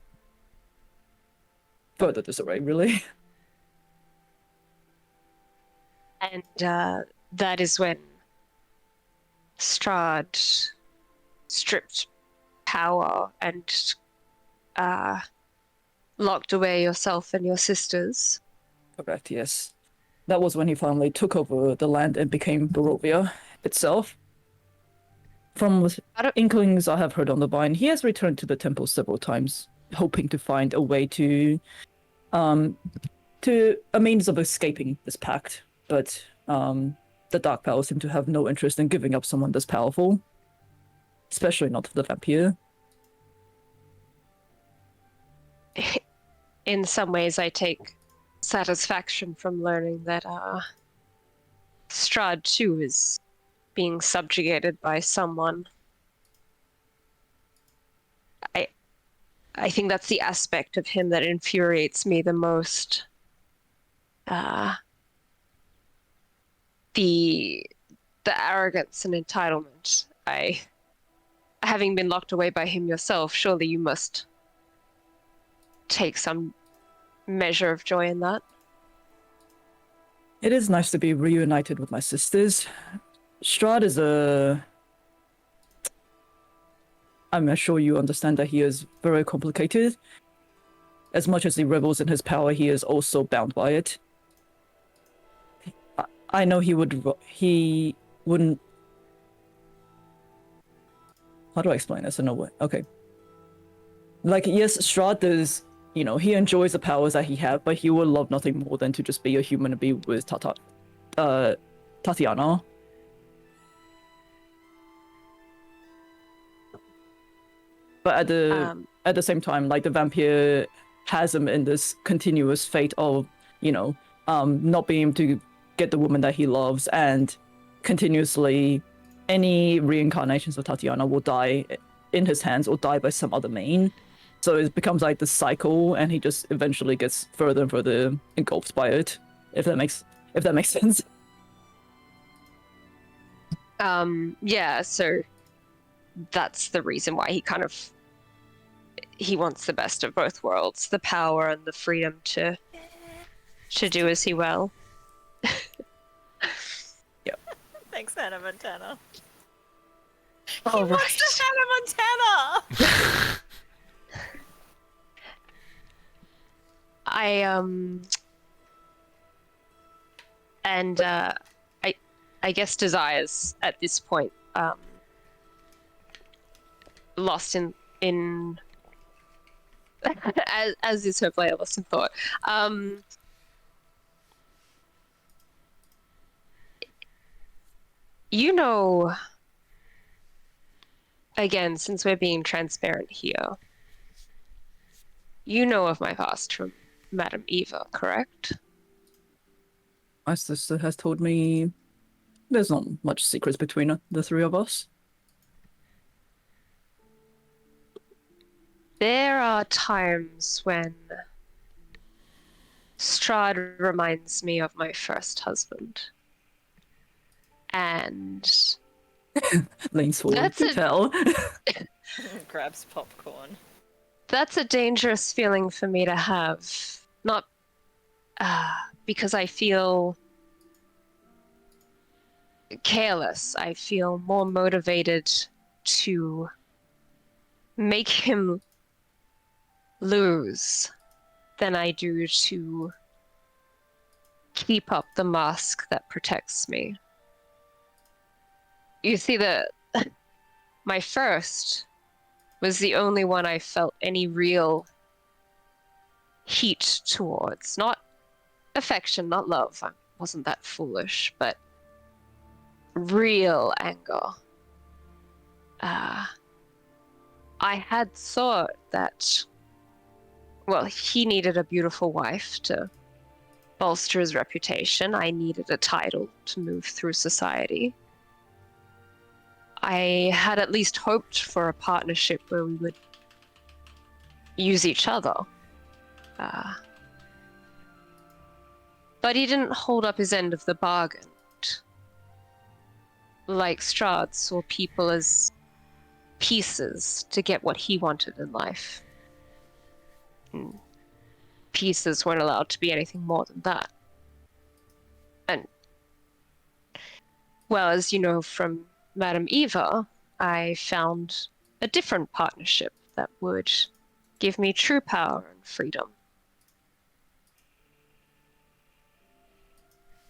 Further disarray, really. And that is when Strahd stripped power and locked away yourself and your sisters. Correct, yes. That was when he finally took over the land and became Barovia itself. From inklings I have heard on the vine, he has returned to the temple several times, hoping to find a way to a means of escaping this pact. But the Dark Powers seem to have no interest in giving up someone this powerful, especially not the vampire. In some ways, I take satisfaction from learning that Strahd too is being subjugated by someone. I think that's the aspect of him that infuriates me the most. The arrogance and entitlement. Having been locked away by him yourself, surely you must take some measure of joy in that. It is nice to be reunited with my sisters. Strahd is I'm sure you understand that he is very complicated. As much as he revels in his power, he is also bound by it. I know he wouldn't... How do I explain this in a way? Okay. Yes, Strahd is, he enjoys the powers that he has, but he would love nothing more than to just be a human and be with Tatiana. But at the same time, the vampire has him in this continuous fate of, not being able to get the woman that he loves, and continuously any reincarnations of Tatiana will die in his hands or die by some other main. So it becomes like this cycle, and he just eventually gets further and further engulfed by it. If that makes sense. Yeah, so that's the reason why he wants the best of both worlds, the power and the freedom to do as he will. Yep. Thanks, Hannah Montana. All He right. wants to Hannah Montana! I guess desires at this point lost in as is her player lost in thought. Again, since we're being transparent here, you know of my past from Madame Eva, correct? My sister has told me there's not much secrets between the three of us. There are times when Strahd reminds me of my first husband. And Leans forward That's to a- tell. Grabs popcorn. that's a dangerous feeling for me to have. Not because I feel careless. I feel more motivated to make him lose than I do to keep up the mask that protects me. You see, the my first was the only one I felt any real heat towards. Not affection, not love. I wasn't that foolish, but real anger. I had thought that, well, he needed a beautiful wife to bolster his reputation. I needed a title to move through society. I had at least hoped for a partnership where we would use each other. But he didn't hold up his end of the bargain. Like Strahd saw people as pieces to get what he wanted in life. Pieces weren't allowed to be anything more than that. And, well, as you know from Madame Eva, I found a different partnership that would give me true power and freedom.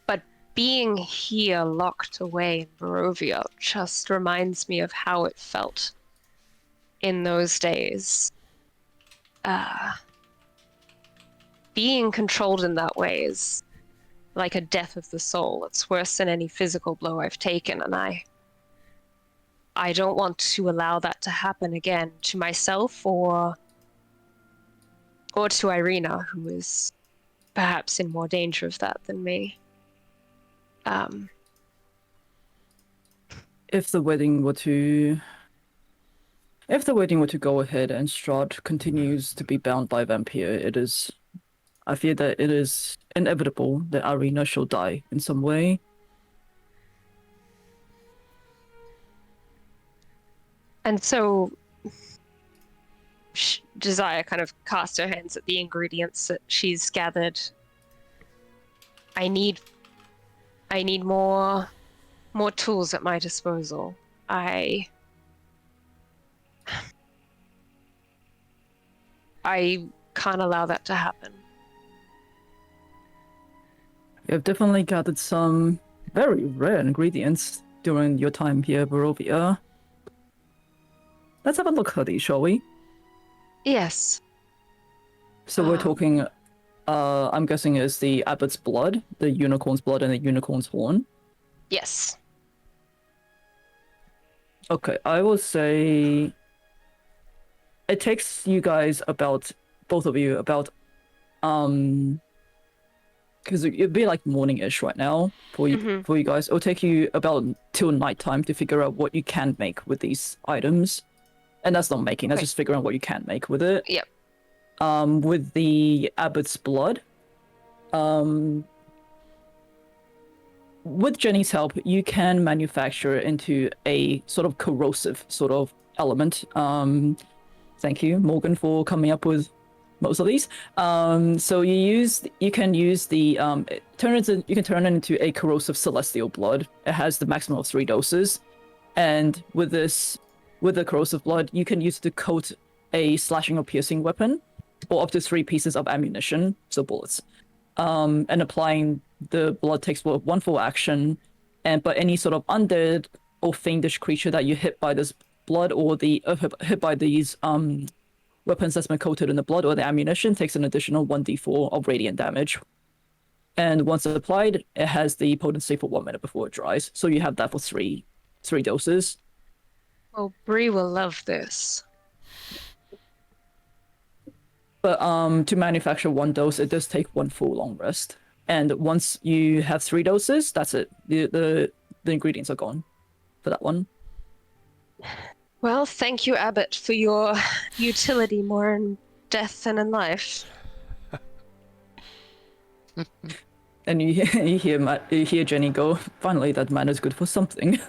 But being here locked away in Barovia just reminds me of how it felt in those days. Being controlled in that way is like a death of the soul. It's worse than any physical blow I've taken, and I don't want to allow that to happen again to myself or to Irina, who is perhaps in more danger of that than me. If the wedding were to go ahead and Strahd continues to be bound by Vampire, I fear that it is inevitable that Irina shall die in some way. And so Desire kind of casts her hands at the ingredients that she's gathered. I need more tools at my disposal. I can't allow that to happen. You have definitely gathered some very rare ingredients during your time here at Barovia. Let's have a look at these, shall we? Yes. So we're talking, I'm guessing is the abbot's blood, the unicorn's blood, and the unicorn's horn. Yes. Okay, I will say it takes you guys about, both of you, about, because it'd be like morning-ish right now for you, for you guys. It'll take you about till nighttime to figure out what you can make with these items. And that's not making, that's just figuring out what you can make with it. Yep. With the abbot's blood, with Jenny's help, you can manufacture it into a sort of corrosive sort of element. Thank you, Morgan, for coming up with most of these. So you can turn it into a corrosive celestial blood. It has the maximum of 3 doses, and with the corrosive blood, you can use it to coat a slashing or piercing weapon, or up to 3 pieces of ammunition, so bullets. And applying the blood takes 1 full action, but any sort of undead or fiendish creature that you hit by this blood or hit by these weapons that's been coated in the blood or the ammunition takes an additional 1d4 of radiant damage. And once it's applied, it has the potency for 1 minute before it dries. So you have that for 3 doses. Oh, Bree will love this. But to manufacture 1 dose, it does take 1 full long rest. And once you have 3 doses, that's it. The ingredients are gone for that one. Well, thank you, Abbott, for your utility more in death than in life. And you hear Jenny go, finally, that man is good for something.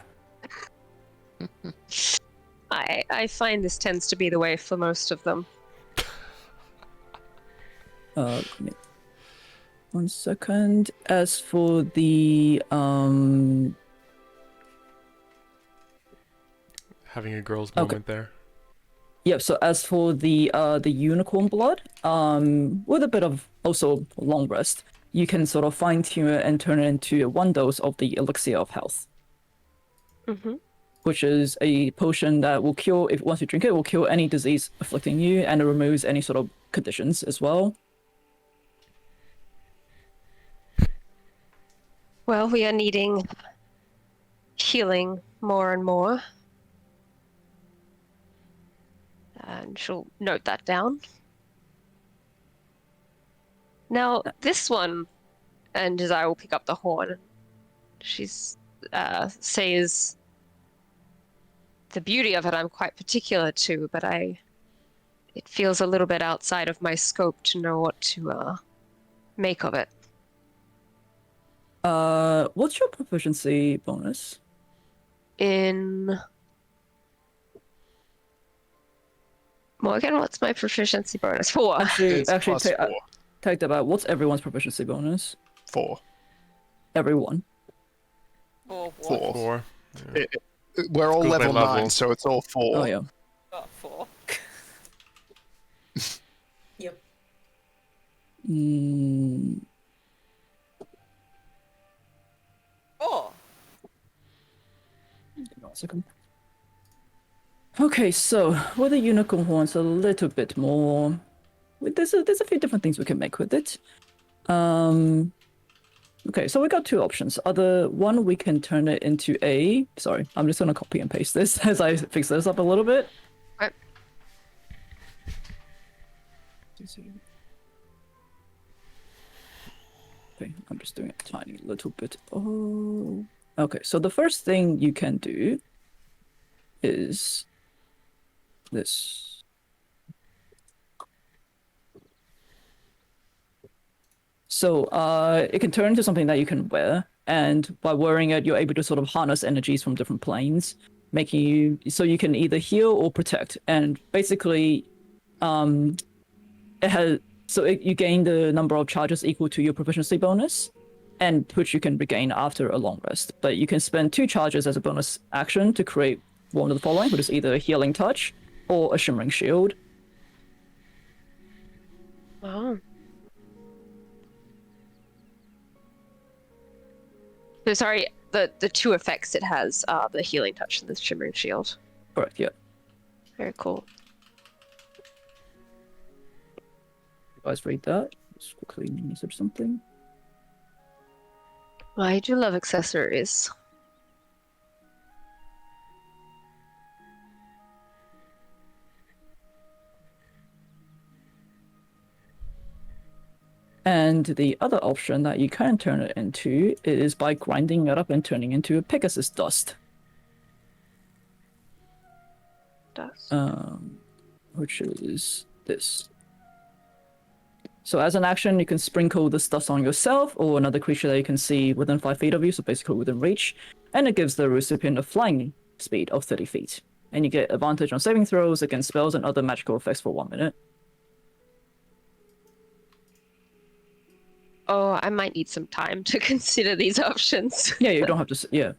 I find this tends to be the way for most of them. Give me 1 second. As for the Having a girl's moment there. yeah, so as for the unicorn blood, with a bit of also long rest, you can sort of fine tune it and turn it into 1 dose of the elixir of health. which is a potion that will cure, if once you drink it, will cure any disease afflicting you, and it removes any sort of conditions as well. Well, we are needing healing more and more. And she'll note that down. Now, this one, and as I will pick up the horn, she's says the beauty of it I'm quite particular to, but it feels a little bit outside of my scope to know what to make of it. What's your proficiency bonus? In Morgan, what's my proficiency bonus? 4. Actually, It's plus take 4. take that back. What's everyone's proficiency bonus? 4. Everyone. Or what? 4. 4. We're all Goes by level level. 9, so it's all 4. Oh yeah. Oh, 4. Yep. Mm, 4. give me 1 second. Okay, so with the unicorn horns, a little bit more. There's a few different things we can make with it. Okay, so we got 2 options. Other one, we can turn it into a. Sorry, I'm just gonna copy and paste this as I fix this up a little bit. Right. Okay, I'm just doing a tiny little bit. Oh, okay. So the first thing you can do is this. So it can turn into something that you can wear, and by wearing it, you're able to sort of harness energies from different planes, making you so you can either heal or protect. And basically, you gain the number of charges equal to your proficiency bonus, and which you can regain after a long rest. But you can spend 2 charges as a bonus action to create one of the following, which is either a healing touch or a shimmering shield. Oh. So sorry, the 2 effects it has are the healing touch and the shimmering shield. Correct. Yeah. Very cool. You guys read that? Just quickly message something. I do love accessories. And the other option that you can turn it into is by grinding it up and turning into a Pegasus dust. Does. Which is this. So as an action, you can sprinkle this dust on yourself or another creature that you can see within 5 feet of you, so basically within reach, and it gives the recipient a flying speed of 30 feet. And you get advantage on saving throws against spells and other magical effects for 1 minute. Oh, I might need some time to consider these options. Yeah, you don't have to. Yeah,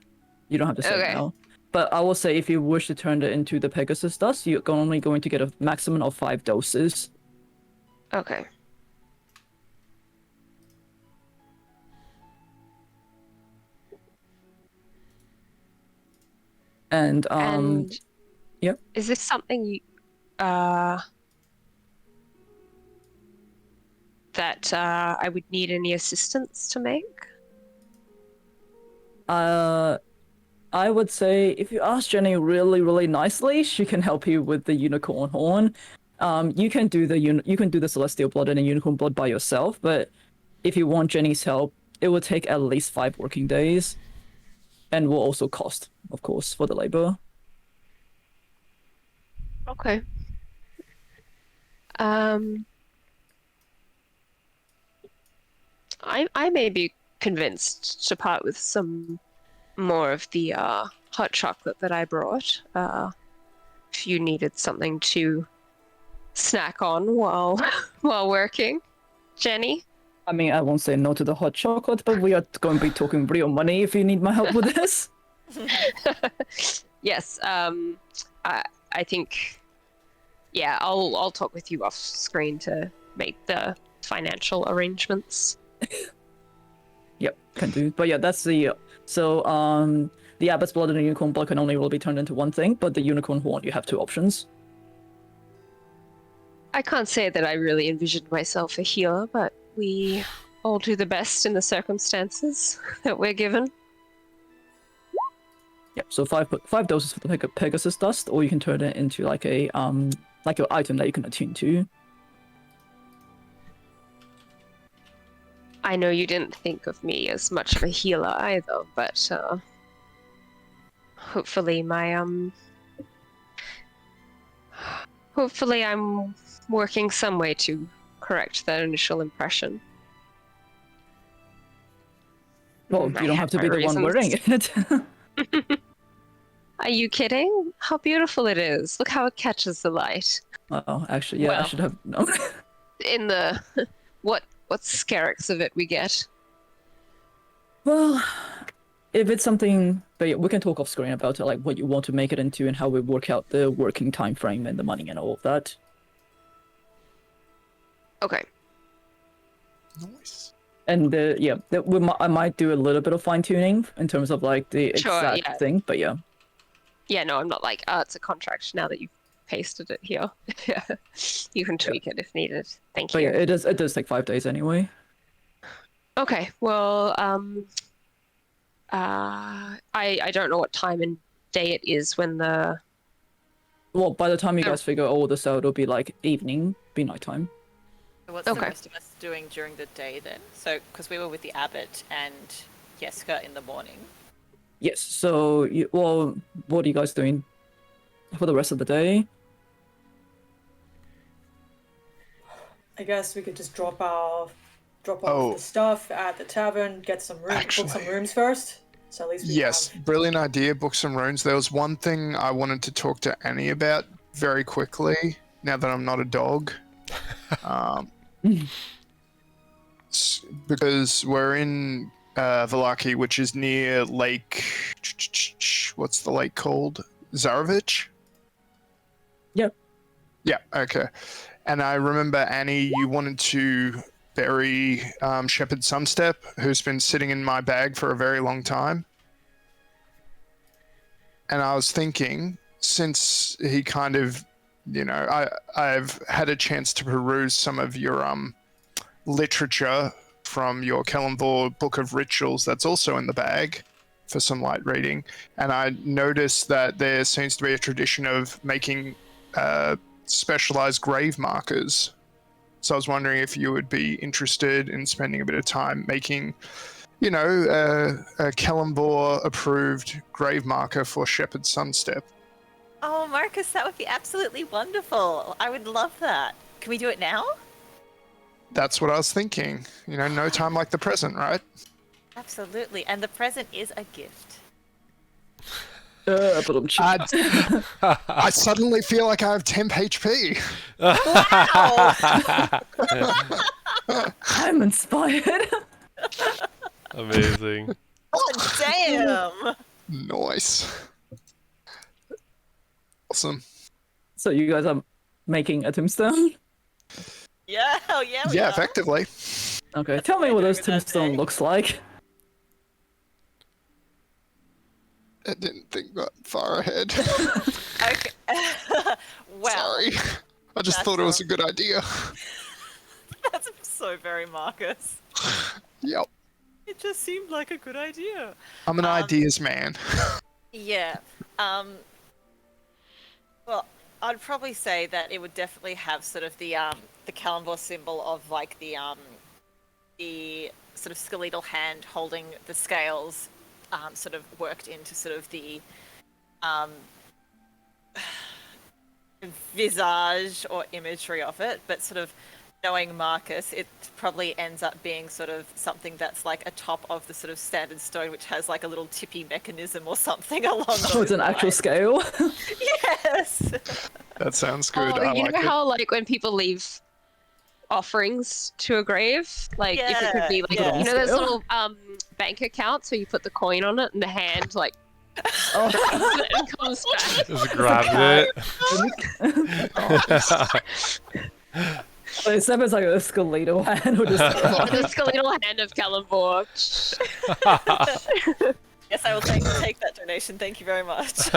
you don't have to say Okay. now. But I will say, if you wish to turn it into the Pegasus dust, you're only going to get a maximum of 5 doses. Okay. And And yep. Is this something you that I would need any assistance to make? I would say if you ask Jenny really, really nicely, she can help you with the unicorn horn. You can do the celestial blood and the unicorn blood by yourself, but if you want Jenny's help, it will take at least 5 working days, and will also cost, of course, for the labor. Okay. I may be convinced to part with some more of the hot chocolate that I brought. If you needed something to snack on while working, Jenny. I mean, I won't say no to the hot chocolate, but we are going to be talking real money if you need my help with this. Yes. I think. Yeah, I'll talk with you off screen to make the financial arrangements. Yep, can do. But yeah, that's the so the Abbot's Blood and the Unicorn Blood can only really be turned into one thing, but the Unicorn Horn, you have 2 options. I can't say that I really envisioned myself a healer, but we all do the best in the circumstances that we're given. Yep, so 5 doses for the Pegasus Dust, or you can turn it into like a like your item that you can attune to. I know you didn't think of me as much of a healer either, but hopefully I'm working some way to correct that initial impression. Well, I you don't have to be the one wearing it. Are you kidding? How beautiful it is. Look how it catches the light. Oh, actually, yeah, I Well. should have known. In the what scarix of it we get. Well, if it's something, but yeah, we can talk off screen about it, like what you want to make it into and how we work out the working time frame and the money and all of that. Okay. Nice. And I might do a little bit of fine tuning in terms of like the Sure, exact yeah. thing, but yeah. Yeah, no, I'm not like, it's a contract now that you've pasted it here. Yeah. You can tweak it if needed. Thank But you. yeah, it does take 5 days anyway. Okay, well, I don't know what time and day it is when the... Well, by the time you Oh. guys figure all this out, it'll be like evening, be nighttime. So what's Okay. the rest of us doing during the day then? So, because we were with the abbot and Jeska in the morning. Yes, so, what are you guys doing for the rest of the day? I guess we could just drop off Oh. the stuff at the tavern, get some rooms, book some Actually. rooms first. So at least we Yes, have... brilliant idea. Book some runes. There was one thing I wanted to talk to Annie about very quickly. Now that I'm not a dog, because we're in Valaki, which is near Lake. What's the lake called? Zarovich. Yep. Yeah. Okay. And I remember Annie, you wanted to bury Shepherd Sunstep, who's been sitting in my bag for a very long time. And I was thinking, since he kind of, I've had a chance to peruse some of your literature from your Kellenvor Book of Rituals that's also in the bag for some light reading. And I noticed that there seems to be a tradition of making specialized grave markers. So I was wondering if you would be interested in spending a bit of time making, a Kellenvor approved grave marker for Shepherd Sunstep. Oh, Marcus, that would be absolutely wonderful. I would love that. Can we do it now? That's what I was thinking. No time like the present, right? Absolutely. And the present is a gift. But I suddenly feel like I have temp HP. I'm inspired. Amazing. Oh, damn! Nice. Awesome. So you guys are making a tombstone? Yeah, hell yeah. we Yeah, are. effectively. Okay, tell me what this Remember that tombstone day. looks like. I didn't think that far ahead. Okay. Well, Sorry. I just that's thought it was all. a good idea. that's so very Marcus. Yep. It just seemed like a good idea. I'm an ideas man. Yeah. Well, I'd probably say that it would definitely have sort of the Kellenvor symbol of like the sort of skeletal hand holding the scales, sort of worked into sort of the visage or imagery of it, but sort of knowing Marcus, it probably ends up being sort of something that's like atop of the sort of standard stone, which has like a little tippy mechanism or something along those Oh, it's an actual lines. scale. Yes. That sounds good. Oh, I you like know it. how like when people leave offerings to a grave, like if it could be like Yeah, you know those yeah. little bank accounts where you put the coin on it and the hand like Oh, and comes back. Just grabbed it. except it's like a skeletal hand or just The skeletal hand of Kellenvor. Yes, I will take that donation. Thank you very much.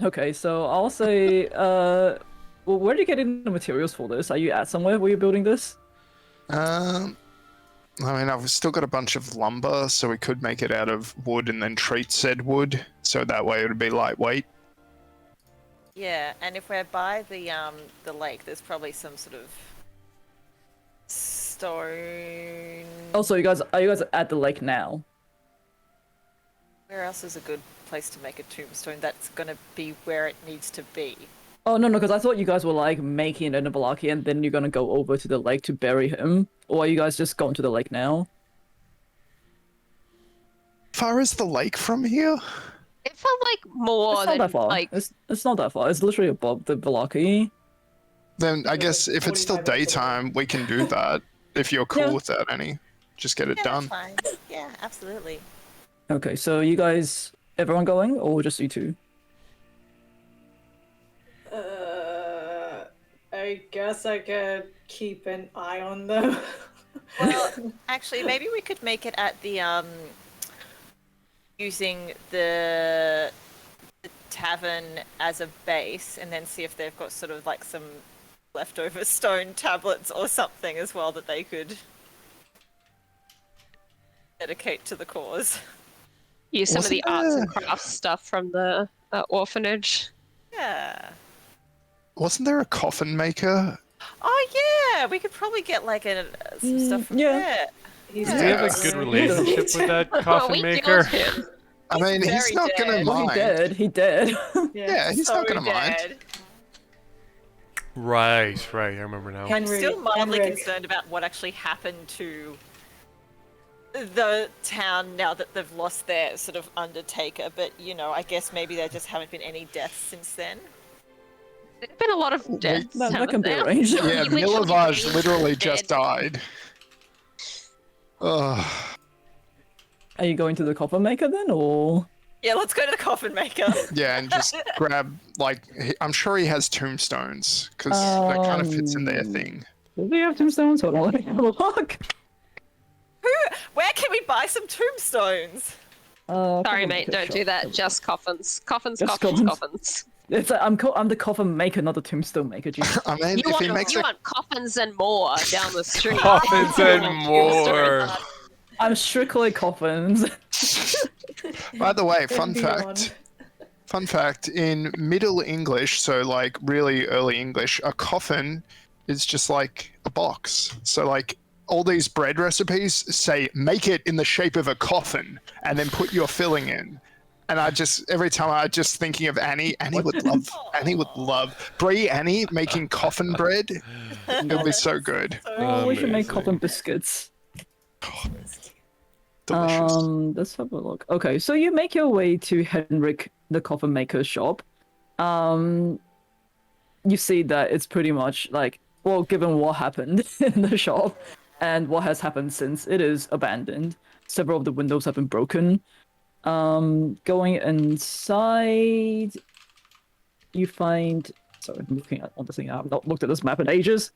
Okay, so I'll say, well, where are you getting the materials for this? Are you at somewhere where you're building this? I mean, I've still got a bunch of lumber, so we could make it out of wood and then treat said wood, so that way it would be lightweight. Yeah, and if we're by the lake, there's probably some sort of stone. Also, are you guys at the lake now? Where else is a good place to make a tombstone that's gonna be where it needs to be? Oh, no, because I thought you guys were like making it in a Balaki and then you're gonna go over to the lake to bury him. Or are you guys just going to the lake now? Far is the lake from here? It felt like more It's not than that far. like It's not that far. It's literally above the Balaki. Then I Yeah, guess like if it's still 45 minutes away. daytime, we can do that. If you're cool Yeah. with that, Annie. Just get it Yeah, done. that's fine. Yeah, absolutely. Okay, so you guys, everyone going, or just you two? I guess I could keep an eye on them. Well, actually, maybe we could make it at the using the tavern as a base, and then see if they've got sort of like some leftover stone tablets or something as well that they could dedicate to the cause. use some of the Wasn't arts and there- crafts stuff from the orphanage. Yeah. Wasn't there a coffin maker? Oh yeah, we could probably get like some stuff from yeah. there. He's Do we have a Yeah. good relationship with that coffin we maker? killed him. I mean, he's very not gonna dead. Well, mind. he did. Yeah, he's So not gonna mind. dead. Right, I remember now. I'm Henry- still mildly Henrik. concerned about what actually happened to the town now that they've lost their sort of undertaker, but you know, I guess maybe there just haven't been any deaths since then. There's been a lot of deaths. That haven't can be there? arranged. Yeah, Literally Milovage literally dead. just died. Ugh. Are you going to the copper maker then, or? Yeah, let's go to the coffin maker. Yeah, and just grab, like, I'm sure he has tombstones, because that kind of fits in their thing. Do they have tombstones? Hold on, let me have a look. Where can we buy some tombstones? Sorry, Copper mate, maker don't shop. do that. Just coffins. Coffins, Just coffins, coffins. coffins. It's like, I'm the coffin maker, not the tombstone maker. Jesus. I mean, You if he want, makes you it... want coffins and more down the street. Coffins and more. I'm strictly coffins. By the way, fun And beyond. fact, in Middle English, so like really early English, a coffin is just like a box. So like all these bread recipes say make it in the shape of a coffin and then put your filling in. And I just, every time I just thinking of Annie would love Brie, Annie making coffin bread. It would be so good. Oh, we should make Amazing. coffin biscuits. Delicious. Let's have a look. Okay, so you make your way to Henrik, the coffin maker's shop. You see that it's pretty much like, well, given what happened in the shop and what has happened since, it is abandoned. Several of the windows have been broken. Going inside, you find. Sorry, I'm looking at on the thing. I've not looked at this map in ages.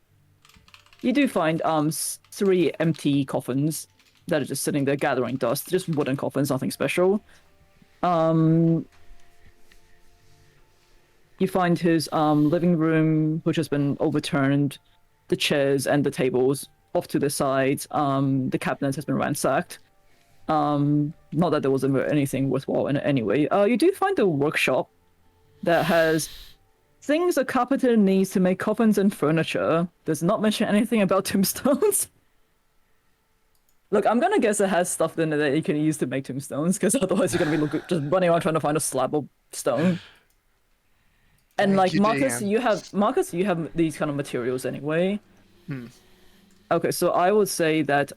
You do find 3 empty coffins that are just sitting there gathering dust. Just wooden coffins, nothing special. You find his living room, which has been overturned. The chairs and the tables off to the sides. The cabinet has been ransacked. Not that there wasn't anything worthwhile in it anyway. You do find a workshop that has things a carpenter needs to make coffins and furniture. Does not mention anything about tombstones. Look, I'm gonna guess it has stuff in it that you can use to make tombstones, because otherwise you're gonna be just running around trying to find a slab of stone. And Thank like you, Marcus, DM. you have these kind of materials anyway. Okay, so I would say that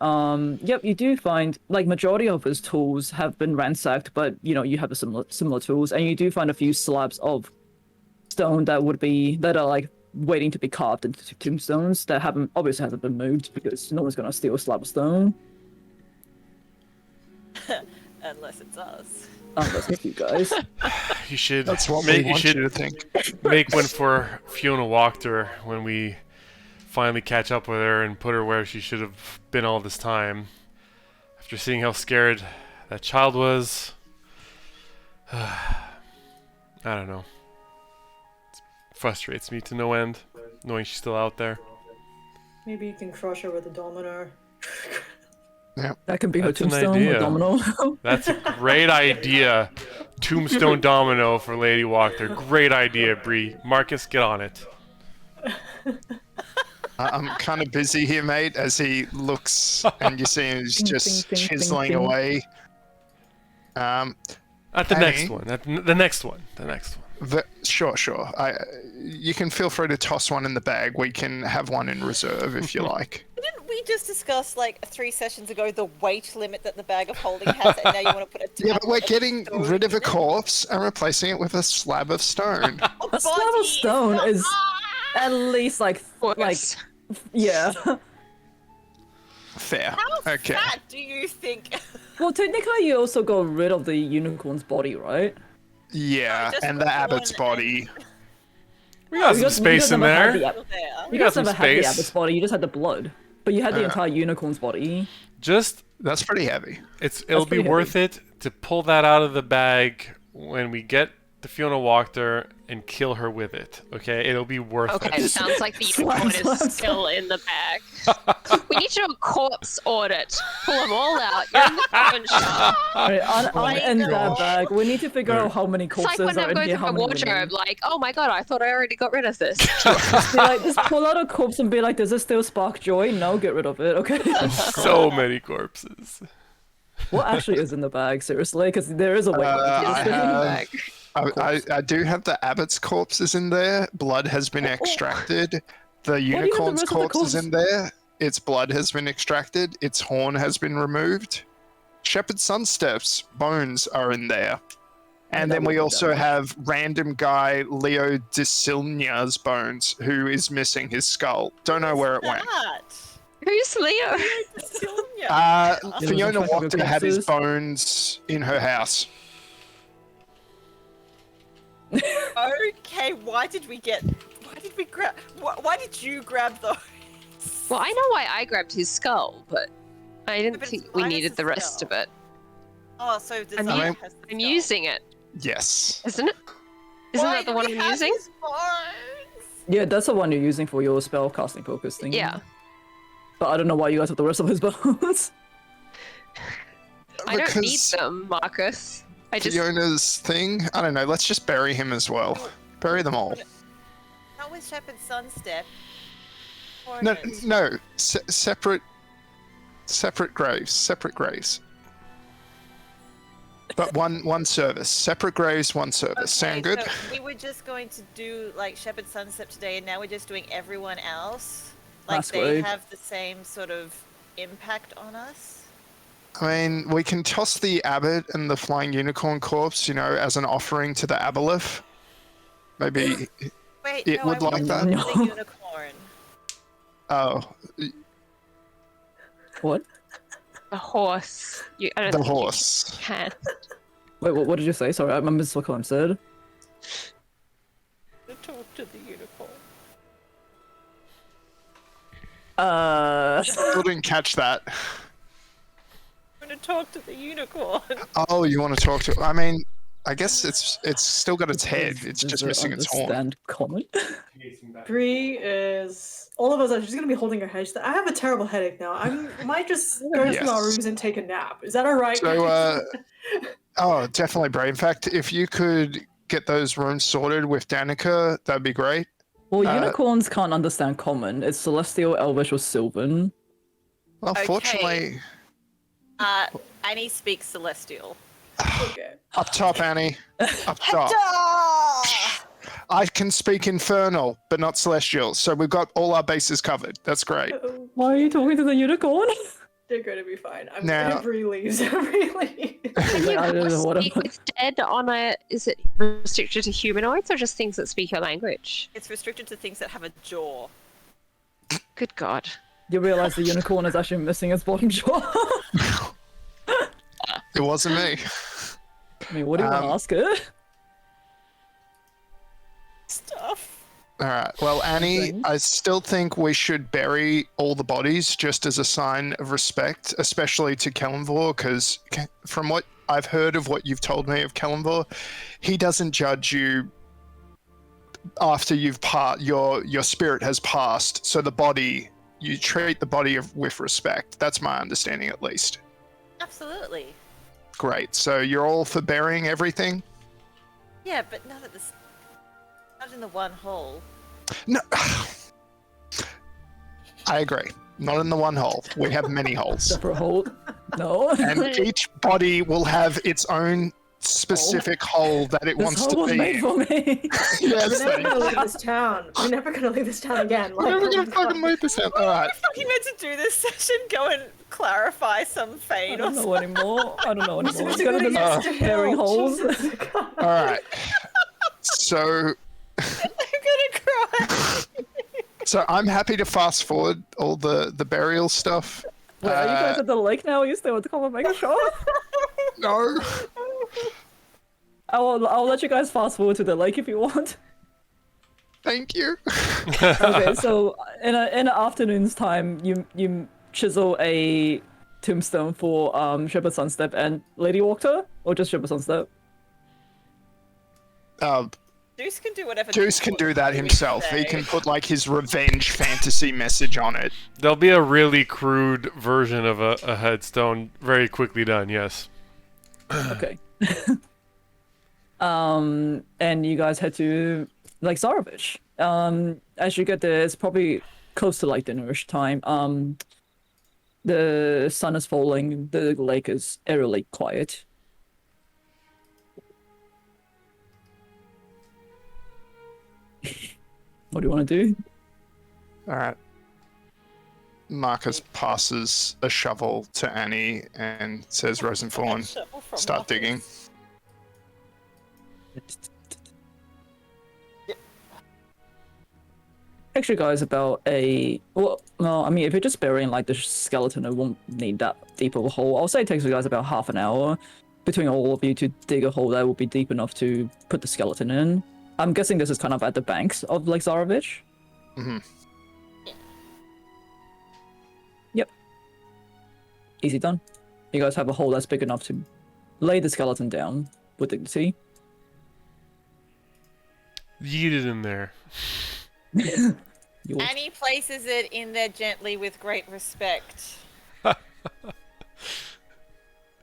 yep, you do find like majority of his tools have been ransacked, but you know you have the similar tools, and you do find a few slabs of stone that are like waiting to be carved into tombstones that obviously hasn't been moved because no one's gonna steal a slab of stone Unless it's us. unless it's you guys. You should That's what make, we want you you should to think. make one for Fiona Wachter when we finally catch up with her and put her where she should have been all this time. After seeing how scared that child was, I don't know. It frustrates me to no end, knowing she's still out there. Maybe you can crush her with a domino. That can be her That's an tombstone idea. or domino. That's a great idea. Tombstone domino for Lady Walker. Great idea, Bree. Marcus, get on it. I'm kind of busy here, mate, as he looks and you see him he's Ding, just ding, ding, chiseling ding, ding. away. At the Hey. next one. The next one. The next one. Sure. You can feel free to toss one in the bag. We can have one in reserve if you like. Didn't we just discuss like 3 sessions ago the weight limit that the bag of holding has, and now you want to put a Yeah, but we're tablet of getting stone rid of a in it? corpse and replacing it with a slab of stone. A slab Body of stone not- is at least like Worse. yeah. Fair. How Okay. fat do you think? Well, technically, you also got rid of the unicorn's body, right? Yeah, just and the put abbot's one body. We got You some guys- space you in guys never had there. the Still there. You got guys some never had the space. abbot's body. You just had the blood, but you had the entire unicorn's body. Just That's pretty heavy. it'll be pretty worth it to pull that out of the bag when we get to Fiona Wachter and kill her with it. Okay, it'll be worth Okay, it. it sounds like the Slap, unicorn slap, is still in the bag. We need to do a corpse audit. Pull them all out. You're in the coffin shop. Right, in that gosh. bag, we need to figure out how many It's like corpses when are I'm in going here. through How my many wardrobe, like, oh my god, I thought I already got rid of this. Be like, just pull out a corpse and be like, does it still spark joy? No, get rid of it. Okay. So many corpses. What actually is in the bag? Seriously, because there is a way. I to have- I do have the abbot's corpses in there. Blood has been extracted. The you have the unicorn's rest of the corpse is corpse? in there. Its blood has been extracted. Its horn has been removed. Shepherd Sunstep's bones are in there. And That then we wouldn't be also that much. have random guy Leo Disilnia's bones, who is missing his skull. Don't know where it went. That. Who's Leo? Sonia. Fiona was tracking Wachter had his corpses. bones in her house. Okay, why did we grab? Why did you grab those? Well, I know why I grabbed his skull, but I didn't But it's think we minus needed the the rest skull. of it. Oh, so I'm, design u- has the I'm skull. using it, Yes. isn't it? Isn't Why that the do one we I'm have using? his bones? Yeah, that's the one you're using for your spell casting focus thing. Yeah. But I don't know why you guys have the rest of his bones. I don't need Because them, Marcus. I just Fiona's thing, I don't know, let's just bury him as well. Bury them all. Not with Shepherd Sunstep. No, Hornet. no, separate graves. But one service. Separate graves, one service. Sound good? So we were just going to do like Shepherd Sunstep today, and now we're just doing everyone else. Like That's they weird. have the same sort of impact on us. I mean, we can toss the abbot and the flying unicorn corpse, as an offering to the aboleth. Maybe. Wait, It no, would I like want that. the No. unicorn. Oh, What? the horse. I don't the think you horse. can. Wait, what did you say? Sorry, I missed what Clem said. To talk to the unicorn. Still didn't catch that. I'm going to talk to the unicorn. Oh, you want to talk to? I mean, I guess it's still got its head. It's Does just it missing its horn. understand common? Bree is all of us are just gonna be holding her head. She's like, I have a terrible headache now. I might just go to Yes. our rooms and take a nap. Is that all right? So, oh, definitely, Bray. In fact, if you could get those rooms sorted with Danica, that'd be great. Well, unicorns can't understand common. It's celestial, elvish, or sylvan. Well, Okay. fortunately, Annie speaks Celestial. Okay. up top, Annie. Up top. Ah! I can speak Infernal, but not Celestial, so we've got all our bases covered. That's great. Uh-oh. Why are you talking to the unicorn? They're gonna be fine. I'm Now- gonna Bree leaves. Bree leaves. Can you I don't know what speak I'm- with dead on a? Is it restricted to humanoids or just things that speak your language? It's restricted to things that have a jaw. Good God. You realize the unicorn is actually missing its bottom jaw. It wasn't me. I mean, what do you want to ask her? Stuff. All right. Well, Annie, thing. I still think we should bury all the bodies just as a sign of respect, especially to Kellenvor, because from what I've heard of what you've told me of Kellenvor, he doesn't judge you after your spirit has passed. So the body, you treat the body with respect. That's my understanding, at least. Absolutely. Great. So you're all for burying everything? Yeah, but not in the one hole. No. I agree. Not in the one hole. We have many holes. Separate hold. No. And each body will have its own specific hole that it This wants hole to was be made in. for me. Yes, We're never gonna leave this town. We're never gonna leave this town again. we're never gonna fucking leave this out. All right. We're fucking meant to do this session. Go and clarify some I fane or don't know something. anymore. I don't know anymore. It's We're gonna gonna be get to burying hell. holes. Jesus, God. All right. So, I'm gonna cry. so I'm happy to fast forward all the burial stuff. Wait, are you guys at the lake now? Are you still at the Common Mega Shop? No. I'll let you guys fast forward to the lake if you want. Thank you. Okay, so in the afternoon's time, you chisel a tombstone for Shepherd Sunstep and Lady Walker, or just Shepherd Sunstep? Deuce can do whatever. Deuce can do that we himself. He say. can put like his revenge fantasy message on it. There'll be a really crude version of a headstone very quickly done, yes. Okay. And you guys head to like Zarovich. As you get there, it's probably close to like dinnerish time. The sun is falling. The lake is eerily quiet. What do you want to do? All right. Marcus passes a shovel to Annie and says, Rosenthorn, Shovel from start Marcus. digging. Takes you guys about well, I mean, if you're just burying like the skeleton, it won't need that deep of a hole. I'll say it takes you guys about half an hour between all of you to dig a hole that will be deep enough to put the skeleton in. I'm guessing this is kind of at the banks of Lake Zarovich. Mm-hmm. Yep. Easy done. You guys have a hole that's big enough to lay the skeleton down with dignity. Yeet it in there. You'll- Annie places it in there gently with great respect.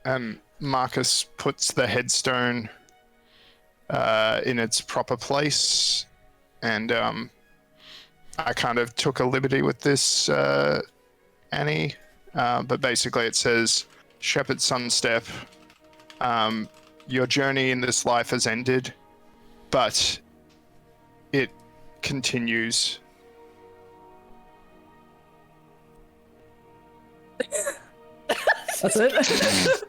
And Marcus puts the headstone in its proper place. And I kind of took a liberty with this, Annie. But basically it says, Shepherd Sunstep, your journey in this life has ended, but it continues. That's it.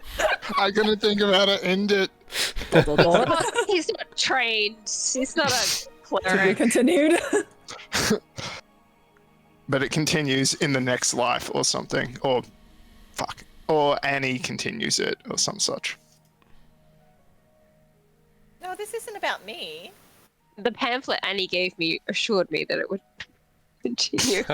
I'm gonna think of how to end it. Dot, dot, dot. He's not trained. He's not a To be cleric. continued. But it continues in the next life or something. Or fuck. Or Annie continues it or some such. No, this isn't about me. The pamphlet Annie gave me assured me that it would continue.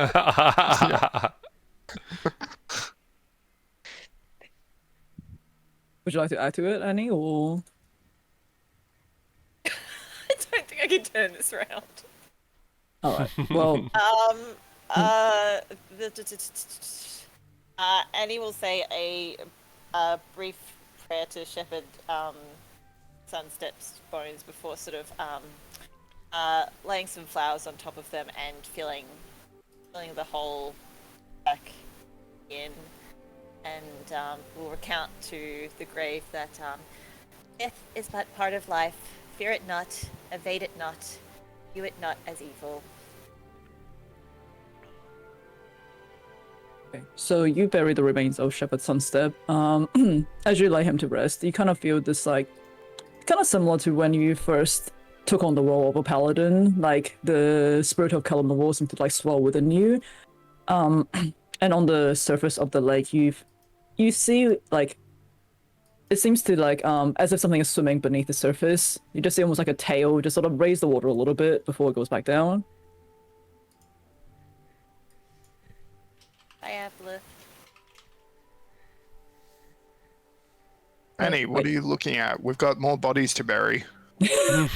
Would you like to add to it, Annie, or? I don't think I can turn this around. Alright, well, Annie will say a brief prayer to Shepherd Sunstep's bones before sort of laying some flowers on top of them and filling the hole back in. And we'll recount to the grave that death is but part of life. Fear it not, evade it not, view it not as evil. okay. So you bury the remains of Shepherd Sunstep. As you lay him to rest, you kind of feel this like, kind of similar to when you first took on the role of a paladin. Like the spirit of Kalimdor seemed to like swell within you. And on the surface of the lake, you see like it seems to like as if something is swimming beneath the surface. You just see almost like a tail just sort of raise the water a little bit before it goes back down. Ablith. Annie, what are you looking at? We've got more bodies to bury. Okay.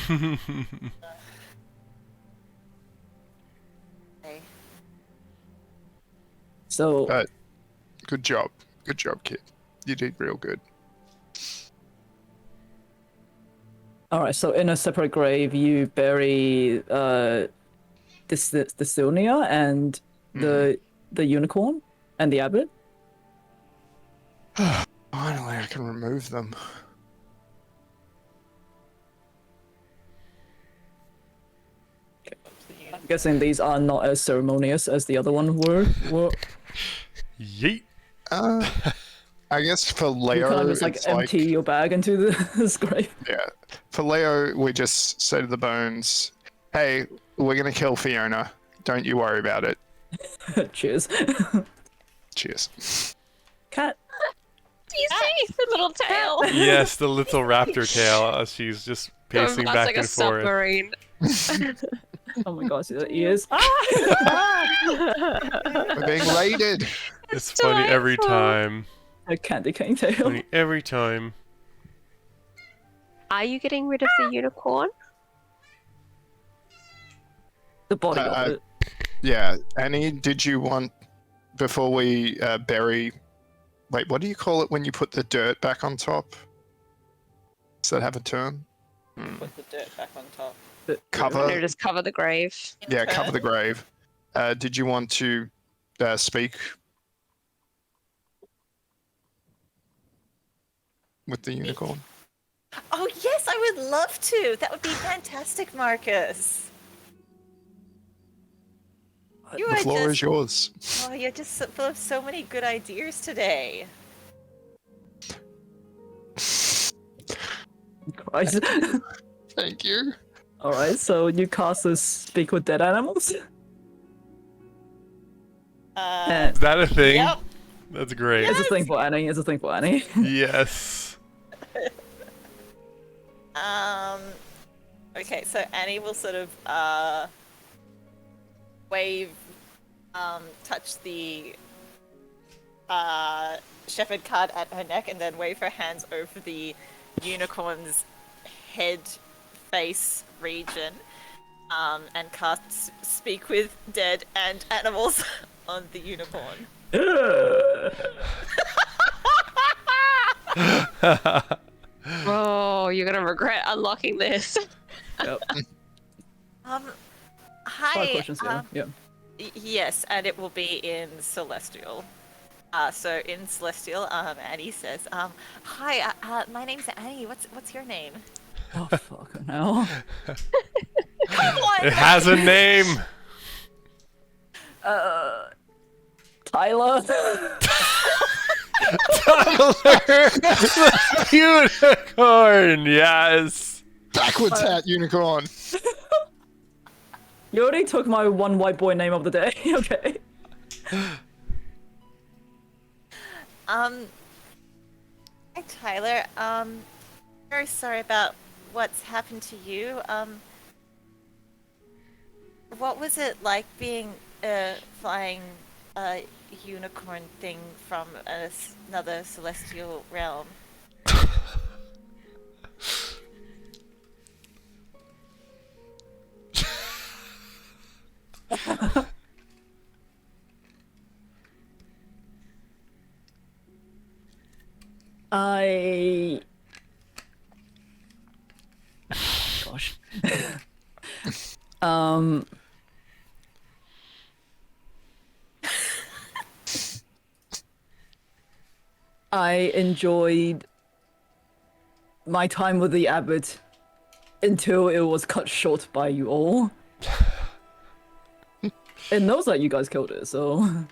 So, But good job. Good job, kid. You did real good. alright, so in a separate grave, you bury the Silnia and the unicorn and the abbot. Finally, I can remove them. I'm guessing these are not as ceremonious as the other one were. Yeet. I guess for You Leo, kind of just like it's empty your bag into this grave. yeah. For Leo, we just say to the bones, "Hey, we're gonna kill Fiona. Don't you worry about it." Cheers. Cheers. Cat. Do you see the little tail? Yes, the little raptor tail. She's just pacing That's back like a and forth. Oh submarine. my god, see the ears. We're being raided. It's funny every delightful. time. A candy cane tail. Funny every time. Are you getting rid of the unicorn? The body of it. Yeah, Annie, did you want before we bury? Wait, what do you call it when you put the dirt back on top? Does that have a term? Put the dirt back on top. Cover. Or just cover the grave? Yeah, cover the grave. Did you want to speak with the unicorn? Oh yes, I would love to. That would be fantastic, Marcus. You The are floor just, is yours. oh, you're just full of so many good ideas today. Christ. Thank you. Alright, so you cast this speak with dead animals? Is that a thing? Yep. That's great. It's a thing for Annie, it's a thing for Annie. Yes. Okay, so Annie will sort of wave, touch the shepherd card at her neck, and then wave her hands over the unicorn's head, face region, and cast Speak with Dead and Animals on the unicorn. Oh, you're gonna regret unlocking this. Yep. Hi. 5 questions, yeah. Yeah. Yes, and it will be in Celestial. So in Celestial, Annie says, "Hi, my name's Annie. What's your name?" Oh, fuck, no. It has a name. Tyler? Tyler the unicorn. Yes. Backwards hat unicorn. You already took my one white boy name of the day, okay. Hi Tyler. Very sorry about what's happened to you. What was it like being flying a unicorn thing from another celestial realm? Gosh. I enjoyed my time with the abbot until it was cut short by you all. It knows that you guys killed it, so...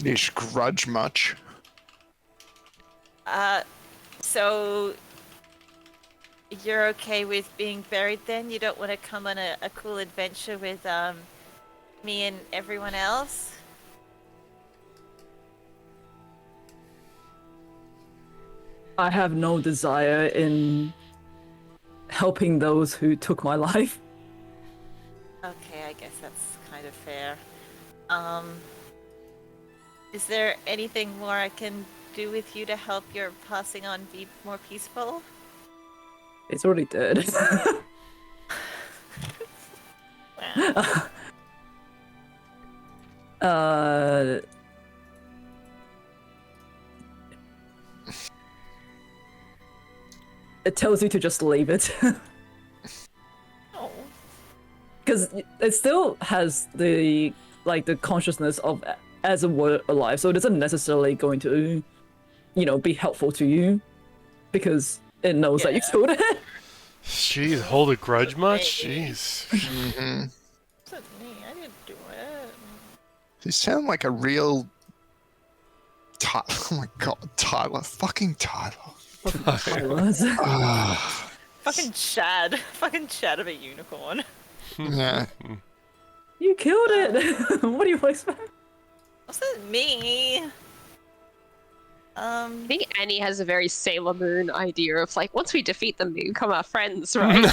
You grudge much? So you're okay with being buried then? You don't want to come on a cool adventure with me and everyone else? I have no desire in helping those who took my life. Okay, I guess that's kind kind of fair. Is there anything more I can do with you to help your passing on be more peaceful? It's already dead. Wow. It tells you to just leave it. Oh. Because it still has the consciousness of as a word alive, so it isn't necessarily going to, be helpful to you, because it knows that you killed it. Jeez, hold a grudge much? Jeez. Mm-hmm. Wasn't me. I didn't do it. You sound like a real. Oh my god, Tyler! Fucking Tyler! Ah, Fucking Chad. Fucking Chad of a unicorn. yeah. You killed it. What do you expect? Wasn't me. I think Annie has a very Sailor Moon idea of like, once we defeat them, we become our friends, right?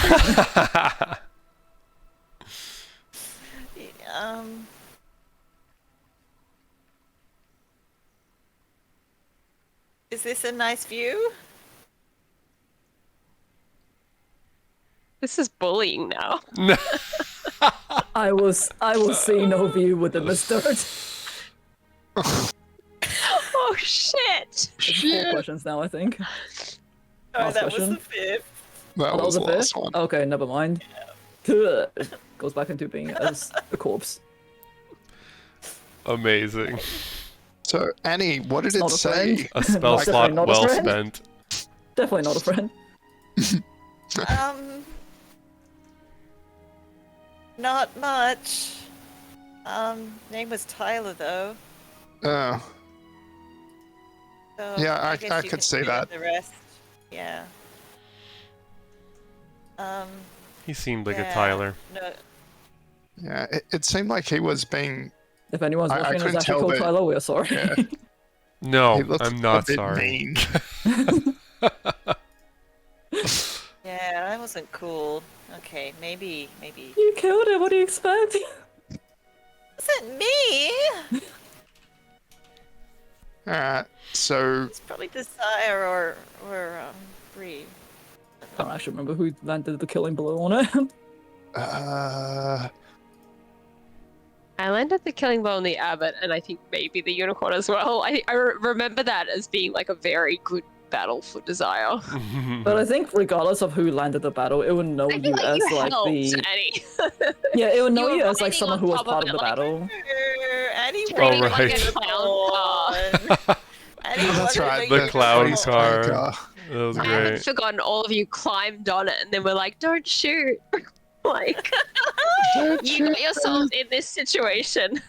Is this a nice view? This is bullying now. I will see no view within this dirt. Oh shit! It's 4 questions now, I think. Oh, Last that question. was the 5th. That was a the bit? last one. Okay, never mind. Goes back into being as a corpse. Amazing. So Annie, what did it Not a say? friend. A spell Definitely slot not a well friend. spent. Definitely not a friend. Not much. Name was Tyler though. Oh, So Yeah, I guess you could can see fill in that. The rest. Yeah. He seemed like a yeah, Tyler. No. yeah. It seemed like he was being. If anyone's I watching and is couldn't actually tell, called but- Tyler, we are sorry. Yeah, No, he looked I'm not a bit sorry. mean. Yeah, that wasn't cool. Okay, maybe. You killed it, what do you expect? Wasn't me. All right. So It's probably Desire or Bree. I don't actually remember who landed the killing blow on it. I landed the killing blow on the abbot, and I think maybe the unicorn as well. I remember that as being like a very good battle for Desire. But I think regardless of who landed the battle, it would know I you feel like as you like helped, the Annie. yeah, it would know were you as like riding someone on who was top of part of it, the like- battle. Annie Oh, wanted right. a unicorn. Annie that's wanted right. a The cloud unicorn. car. That was I haven't great. forgotten all of you climbed on it and then were like, don't shoot. Like, you got yourselves in this situation.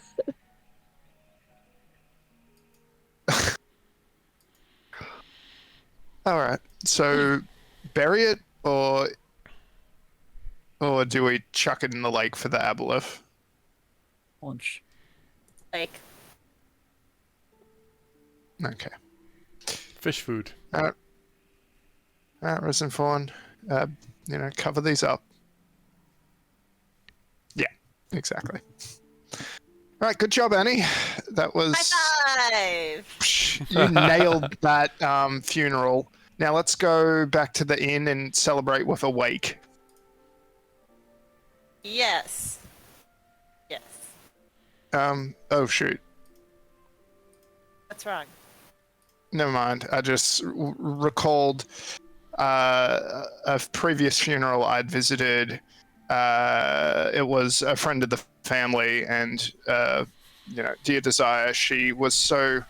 all right. So bury it, or do we chuck it in the lake for the aboleth? Launch. Like, Okay. Fish food. All right, Risen Fawn. Cover these up. Yeah, exactly. All right, good job, Annie. That was high five! you nailed that funeral. Now let's go back to the inn and celebrate with a wake. Yes. Yes. Oh shoot. What's wrong? Never mind. I just recalled a previous funeral I'd visited. It was a friend of the family, and dear Desire, she was so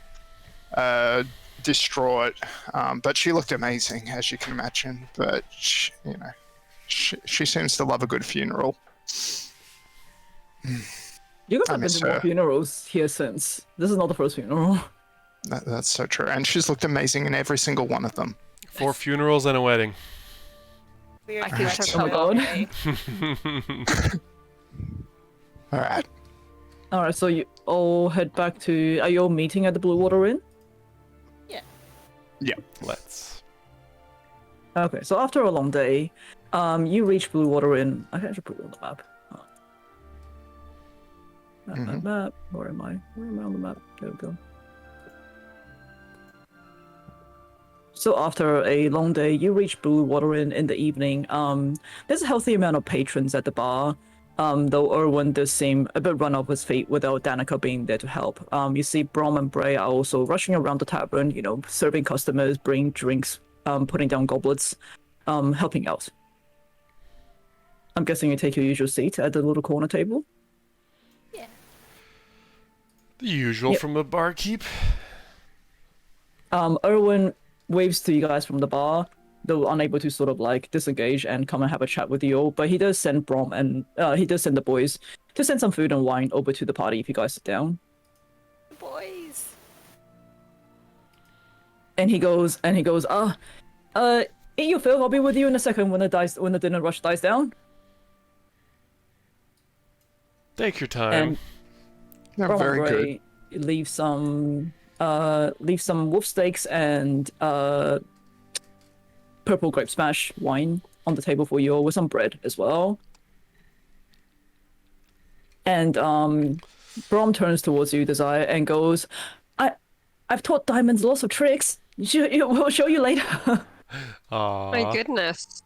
distraught, but she looked amazing, as you can imagine. But she seems to love a good funeral. You guys I have been miss to more her. funerals here since. This is not the first funeral. That's so true, and she's looked amazing in every single one of them. 4 funerals and a wedding. Weird I can question, Oh my God. okay. All right. Alright, so you all head back to... Are you all meeting at the Blue Water Inn? Let's. Okay, so after a long day, you reach Blue Water Inn. I can actually put it on the map. Map. Where am I? Where am I on the map? There we go. So after a long day, you reach Blue Water Inn in the evening. There's a healthy amount of patrons at the bar. Though Erwin does seem a bit run off his feet without Danica being there to help. You see Brom and Bray are also rushing around the tavern, serving customers, bringing drinks, putting down goblets, helping out. I'm guessing you take your usual seat at the little corner table? Yeah. The usual from the barkeep. Erwin waves to you guys from the bar, though unable to sort of like disengage and come and have a chat with you all. But he does send Brom and he does send the boys to send some food and wine over to the party if you guys sit down. Boys. And he goes, eat your fill. I'll be with you in a second when the dinner rush dies down. Take your time. And Yeah, Brom very and good. Bray leave some wolf steaks and purple grape smash wine on the table for you all with some bread as well. And Brom turns towards you, Desire, and goes, I've taught diamonds lots of tricks. We'll show you later. Aww. My goodness.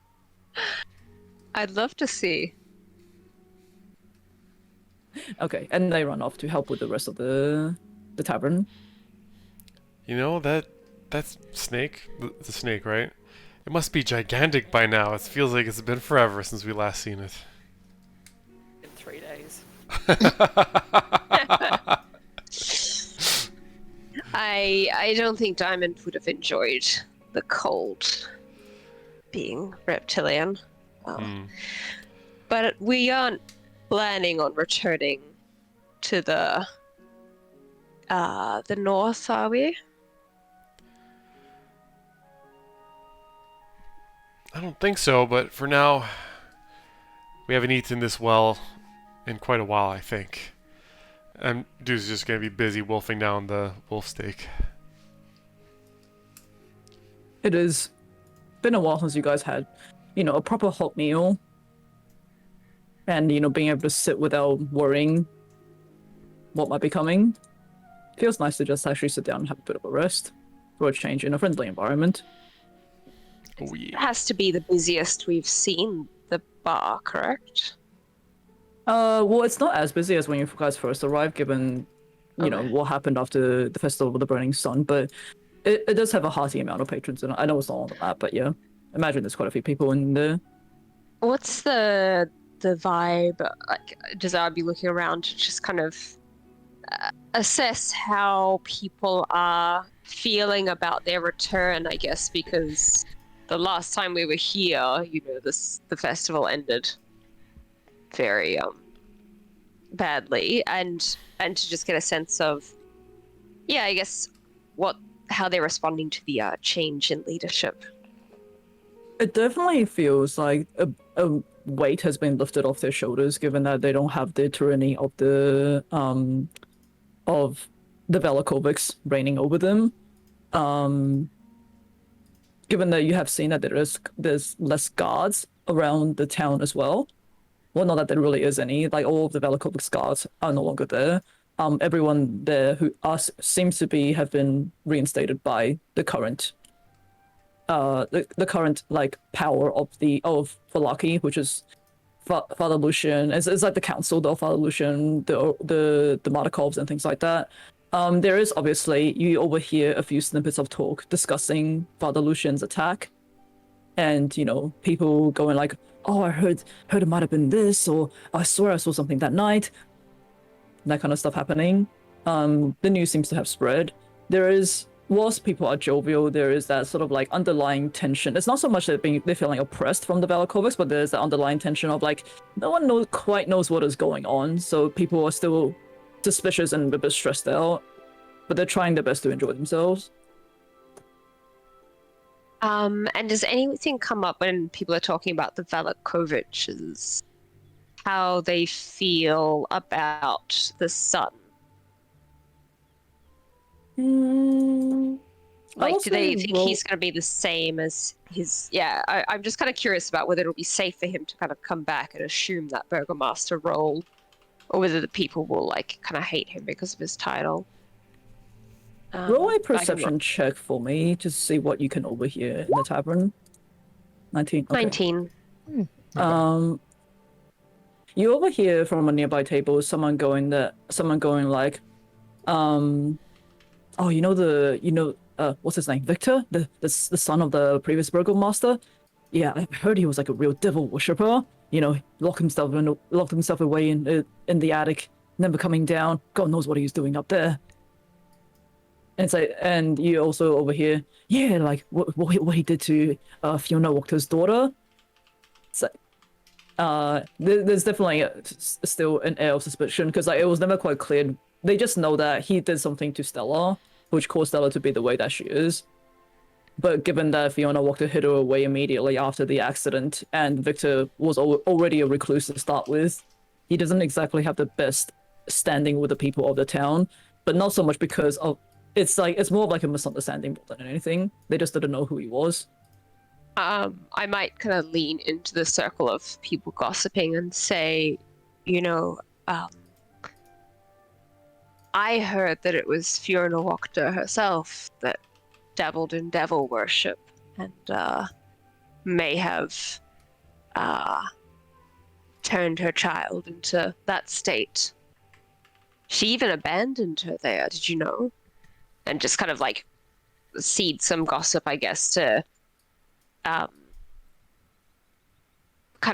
I'd love to see. Okay, and they run off to help with the rest of the tavern. That's snake. The snake, right? It must be gigantic by now. It feels like it's been forever since we last seen it. In 3 days. I don't think Diamond would have enjoyed the cold, being reptilian. But we aren't planning on returning to the north, are we? I don't think so, but for now, we haven't eaten this well in quite a while, I think. And dude's just gonna be busy wolfing down the wolf steak. It has been a while since you guys had, a proper hot meal. And, being able to sit without worrying what might be coming. Feels nice to just actually sit down and have a bit of a rest for a change in a friendly environment. Oh It yeah. has to be the busiest we've seen the bar, correct? Well, it's not as busy as when you guys first arrived, given, Okay. what happened after the Festival of the Burning Sun, but it does have a hearty amount of patrons in it. I know it's not on the map, but yeah. Imagine there's quite a few people in there. What's the vibe? Like, does I be looking around to just kind of assess how people are feeling about their return? I guess because the last time we were here, the festival ended very badly, and to just get a sense of, I guess how they're responding to the change in leadership. It definitely feels like a weight has been lifted off their shoulders, given that they don't have the tyranny of the Velakovics reigning over them. Given that you have seen that there's less guards around the town as well. Well, not that there really is any. Like, all of the Velakovics guards are no longer there. Everyone there who seems to have been reinstated by the current the current like power of Valaki, which is Father Lucian. It's like the council, though, Father Lucian, the Markovs and things like that. There is obviously, you overhear a few snippets of talk discussing Father Lucian's attack, and people going like, "Oh, I heard it might have been this," or "I swear I saw something that night." That kind of stuff happening. The news seems to have spread. Whilst people are jovial, there is that sort of like underlying tension. It's not so much that they're feeling oppressed from the Valakovics, but there's that underlying tension of like, no one quite knows what is going on, so people are still suspicious and a bit stressed out, but they're trying their best to enjoy themselves. And does anything come up when people are talking about the Valakovics, how they feel about the sun? Like, do they think he's going to be the same as his... Yeah, I'm just kind of curious about whether it'll be safe for him to kind of come back and assume that Burgomaster role, or whether the people will like kind of hate him because of his title. Roll a I can perception check for me to see what you can overhear in the tavern. 19. Okay. 19. You overhear from a nearby table someone going like, oh, what's his name? Victor, the son of the previous burgomaster. Yeah, I heard he was like a real devil worshipper. Locked himself away in the attic, never coming down. God knows what he was doing up there. And it's like, and you also overhear, yeah, like what he did to Fiona Walker's daughter. It's like, there's definitely still an air of suspicion because like it was never quite clear. They just know that he did something to Stella, which caused Stella to be the way that she is. But given that Fiona Walker hid her away immediately after the accident, and Victor was already a recluse to start with, he doesn't exactly have the best standing with the people of the town. But not so much because of it's more of like a misunderstanding more than anything. They just didn't know who he was. I might kind of lean into the circle of people gossiping and say, I heard that it was Fiona Wachter herself that dabbled in devil worship and may have turned her child into that state. She even abandoned her there, did you know? And just kind of like seed some gossip, I guess, to kind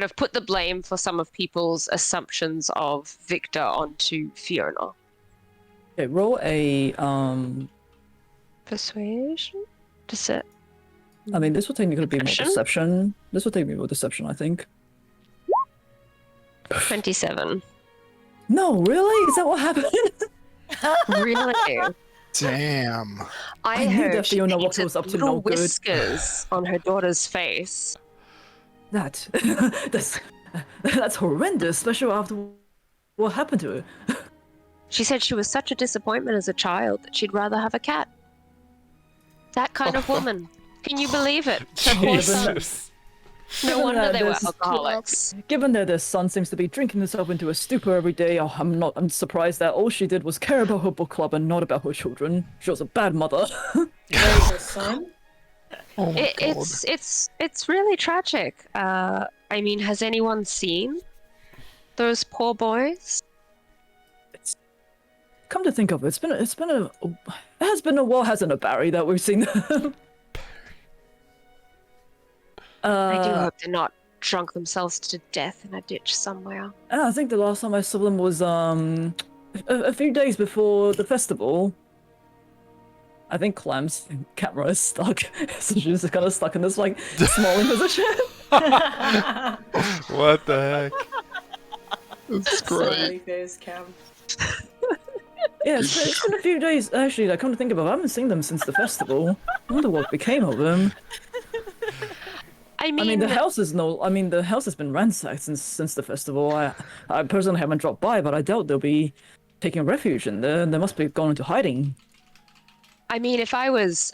of put the blame for some of people's assumptions of Victor onto Fiona. Okay, roll a Persuasion? Deceit? I mean, this will technically be more Deception? deception. This will take me more deception, I think. 27. No, really? Is that what happened? Really? Damn. I knew heard that she Fiona Walker painted was up to little no good. whiskers on her daughter's face. that's horrendous, especially after what happened to her. She said she was such a disappointment as a child that she'd rather have a cat. That kind of woman. Can you believe it? Her poor son. Jesus. No Given wonder that they were there's- alcoholics. Given that their son seems to be drinking himself into a stupor every day, I'm surprised that all she did was care about her book club and not about her children. She was a bad mother. Raise her son. Oh my god. It's really tragic. I mean, has anyone seen those poor boys? Come to think of it, it has been a while, hasn't it, Barry, that we've seen them. I do hope they're not drunk themselves to death in a ditch somewhere. I think the last time I saw them was a few days before the festival. I think Clem's camera is stuck, so she's just kind of stuck in this like smalling position. What the heck? That's great. Smiley face cam. Yeah, it's been a few days. Actually, I come to think of it, I haven't seen them since the festival. I wonder what became of them. I I mean, mean, the house has been ransacked since the festival. I personally haven't dropped by, but I doubt they'll be taking refuge in there. They must be gone into hiding. if I was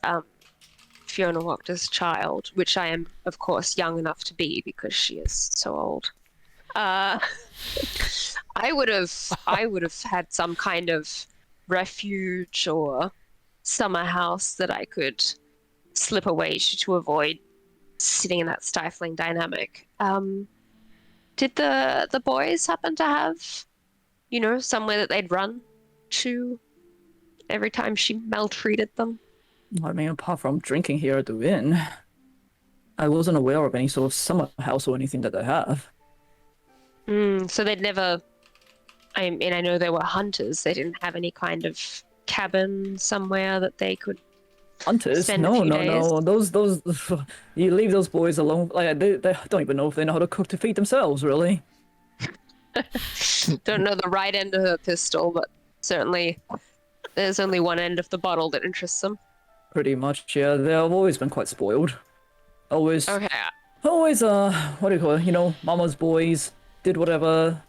Fiona Wachter's child, which I am, of course, young enough to be because she is so old, I would have had some kind of refuge or summer house that I could slip away to avoid sitting in that stifling dynamic. Did the boys happen to have, somewhere that they'd run to every time she maltreated them? I mean, apart from drinking here at the inn, I wasn't aware of any sort of summer house or anything that they have. So they'd never... I mean, I know they were hunters. They didn't have any kind of cabin somewhere that they could... Hunters? Spend a No. few days. Those you leave those boys alone. Like they don't even know if they know how to cook to feed themselves, really. Don't know the right end of her pistol, but certainly there's only one end of the bottle that interests them. Pretty much, yeah. They've always been quite spoiled. Always, Okay. what do you call it? Mama's boys did whatever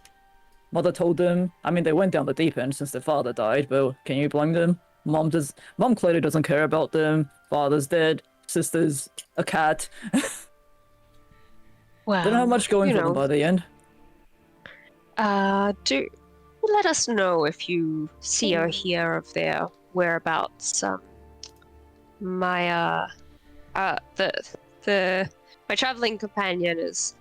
mother told them. I mean, they went down the deep end since their father died, but can you blame them? Mom clearly doesn't care about them. Father's dead. Sister's a cat. Well, They don't have much going for them by the end. let us know if you see or hear of their whereabouts. My my traveling companion is,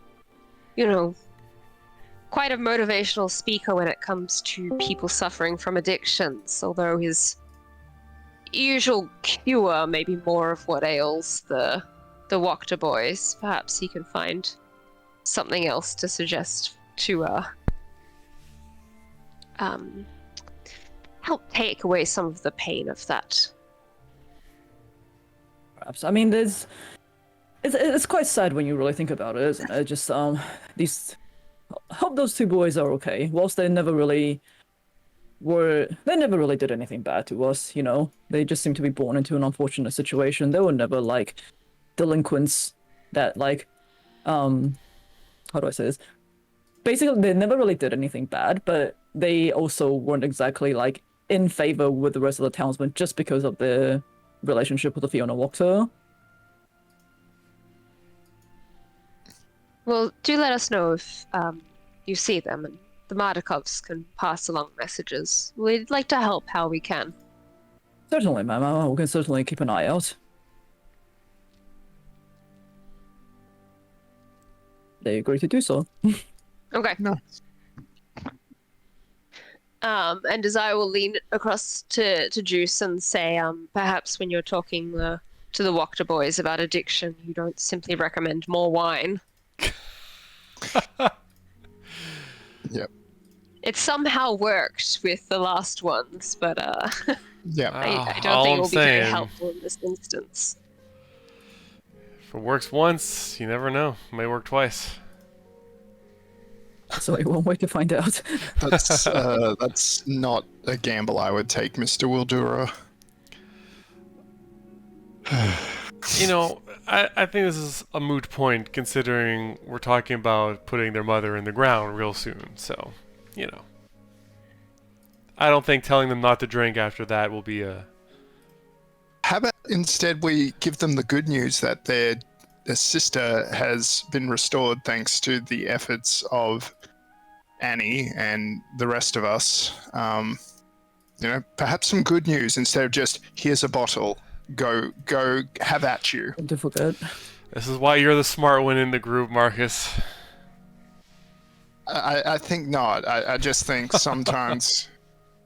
quite a motivational speaker when it comes to people suffering from addictions, although his usual cure may be more of what ails the Wachter boys. Perhaps he can find something else to suggest to help take away some of the pain of that. Perhaps. I mean, it's quite sad when you really think about it, isn't it? Just these. Hope those two boys are okay. Whilst they never really did anything bad to us. They just seem to be born into an unfortunate situation. They were never like delinquents that how do I say this? Basically, they never really did anything bad, but they also weren't exactly in favor with the rest of the townsmen just because of their relationship with the Fiona Wachter. Well, do let us know if you see them, and the Mardikovs can pass along messages. We'd like to help how we can. Certainly, ma'am. We can certainly keep an eye out. They agree to do so. Okay. No. And as I will lean across to Juice and say, perhaps when you're talking to the Wachter boys about addiction, you don't simply recommend more wine. Yep. It somehow worked with the last ones, but Yeah. I don't all think it I'm will be very saying. helpful in this instance. If it works once, you never know. It may work twice. So one way to find out. That's not a gamble I would take, Mr. Wildura. I think this is a moot point considering we're talking about putting their mother in the ground real soon. So, I don't think telling them not to drink after that will be a... How about instead we give them the good news that their sister has been restored thanks to the efforts of Annie and the rest of us. Perhaps some good news instead of just, here's a bottle, go have at you. Don't forget. This is why you're the smart one in the group, Marcus. I think not. I just think sometimes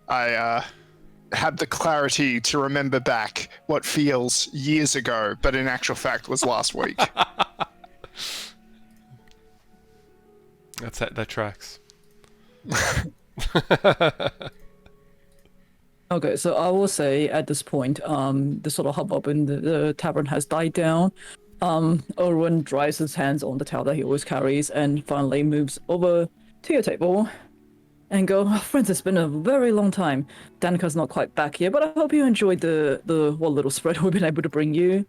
I have the clarity to remember back what feels years ago, but in actual fact was last week. That tracks. Okay, so I will say at this point, the sort of hubbub in the tavern has died down. Erwin dries his hands on the towel that he always carries and finally moves over to your table and go, friends, it's been a very long time. Danika's not quite back here, but I hope you enjoyed the what little spread we've been able to bring you.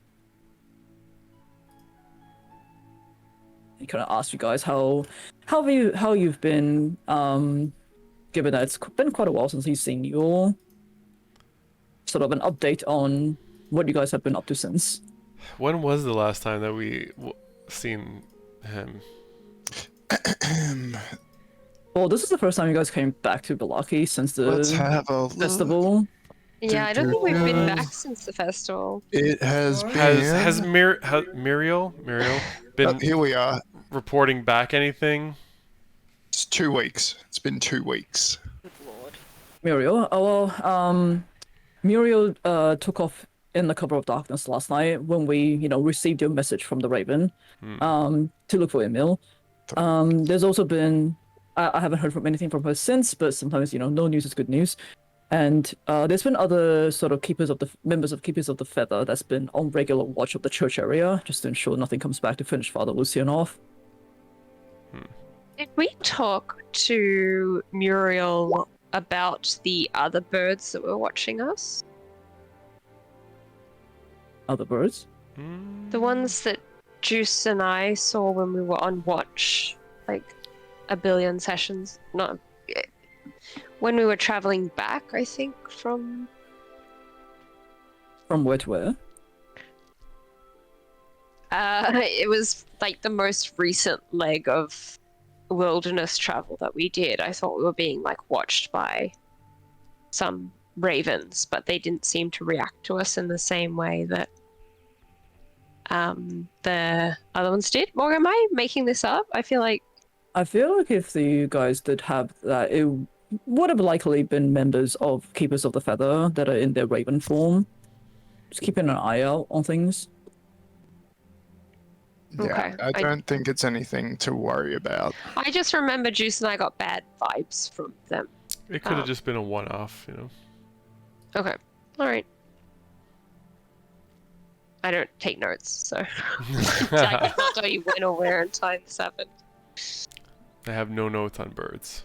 He kind of asked you guys how you've been, given that it's been quite a while since he's seen you all. Sort of an update on what you guys have been up to since. When was the last time that we seen him? Well, this is the first time you guys came back to Balaki since the Let's have a look. festival. Yeah, I don't think we've been back since the festival. It has been... Has Muriel been here we are. reporting back anything? It's 2 weeks. It's been 2 weeks. Good lord. Muriel. Muriel took off in the cover of darkness last night when we, received your message from the Raven to look for Emil. There's also been, I haven't heard from anything from her since, but sometimes, no news is good news. And there's been other sort of members of Keepers of the Feather that's been on regular watch of the church area, just to ensure nothing comes back to finish Father Lucian off. Did we talk to Muriel about the other birds that were watching us? Other birds? The ones that Juice and I saw when we were on watch, like a billion sessions. No, when we were traveling back, I think, from... From where to where? It was like the most recent leg of wilderness travel that we did, I thought we were being like watched by some ravens, but they didn't seem to react to us in the same way that the other ones did. Or am I making this up? I feel like if you guys did have that, it would have likely been members of Keepers of the Feather that are in their raven form. Just keeping an eye out on things. Yeah, Okay, I don't think it's anything to worry about. I just remember Juice and I got bad vibes from them. It could have just been a one-off, you know. Okay, all right. I don't take notes, so I can't tell you when or where in time this happened. I have no notes on birds.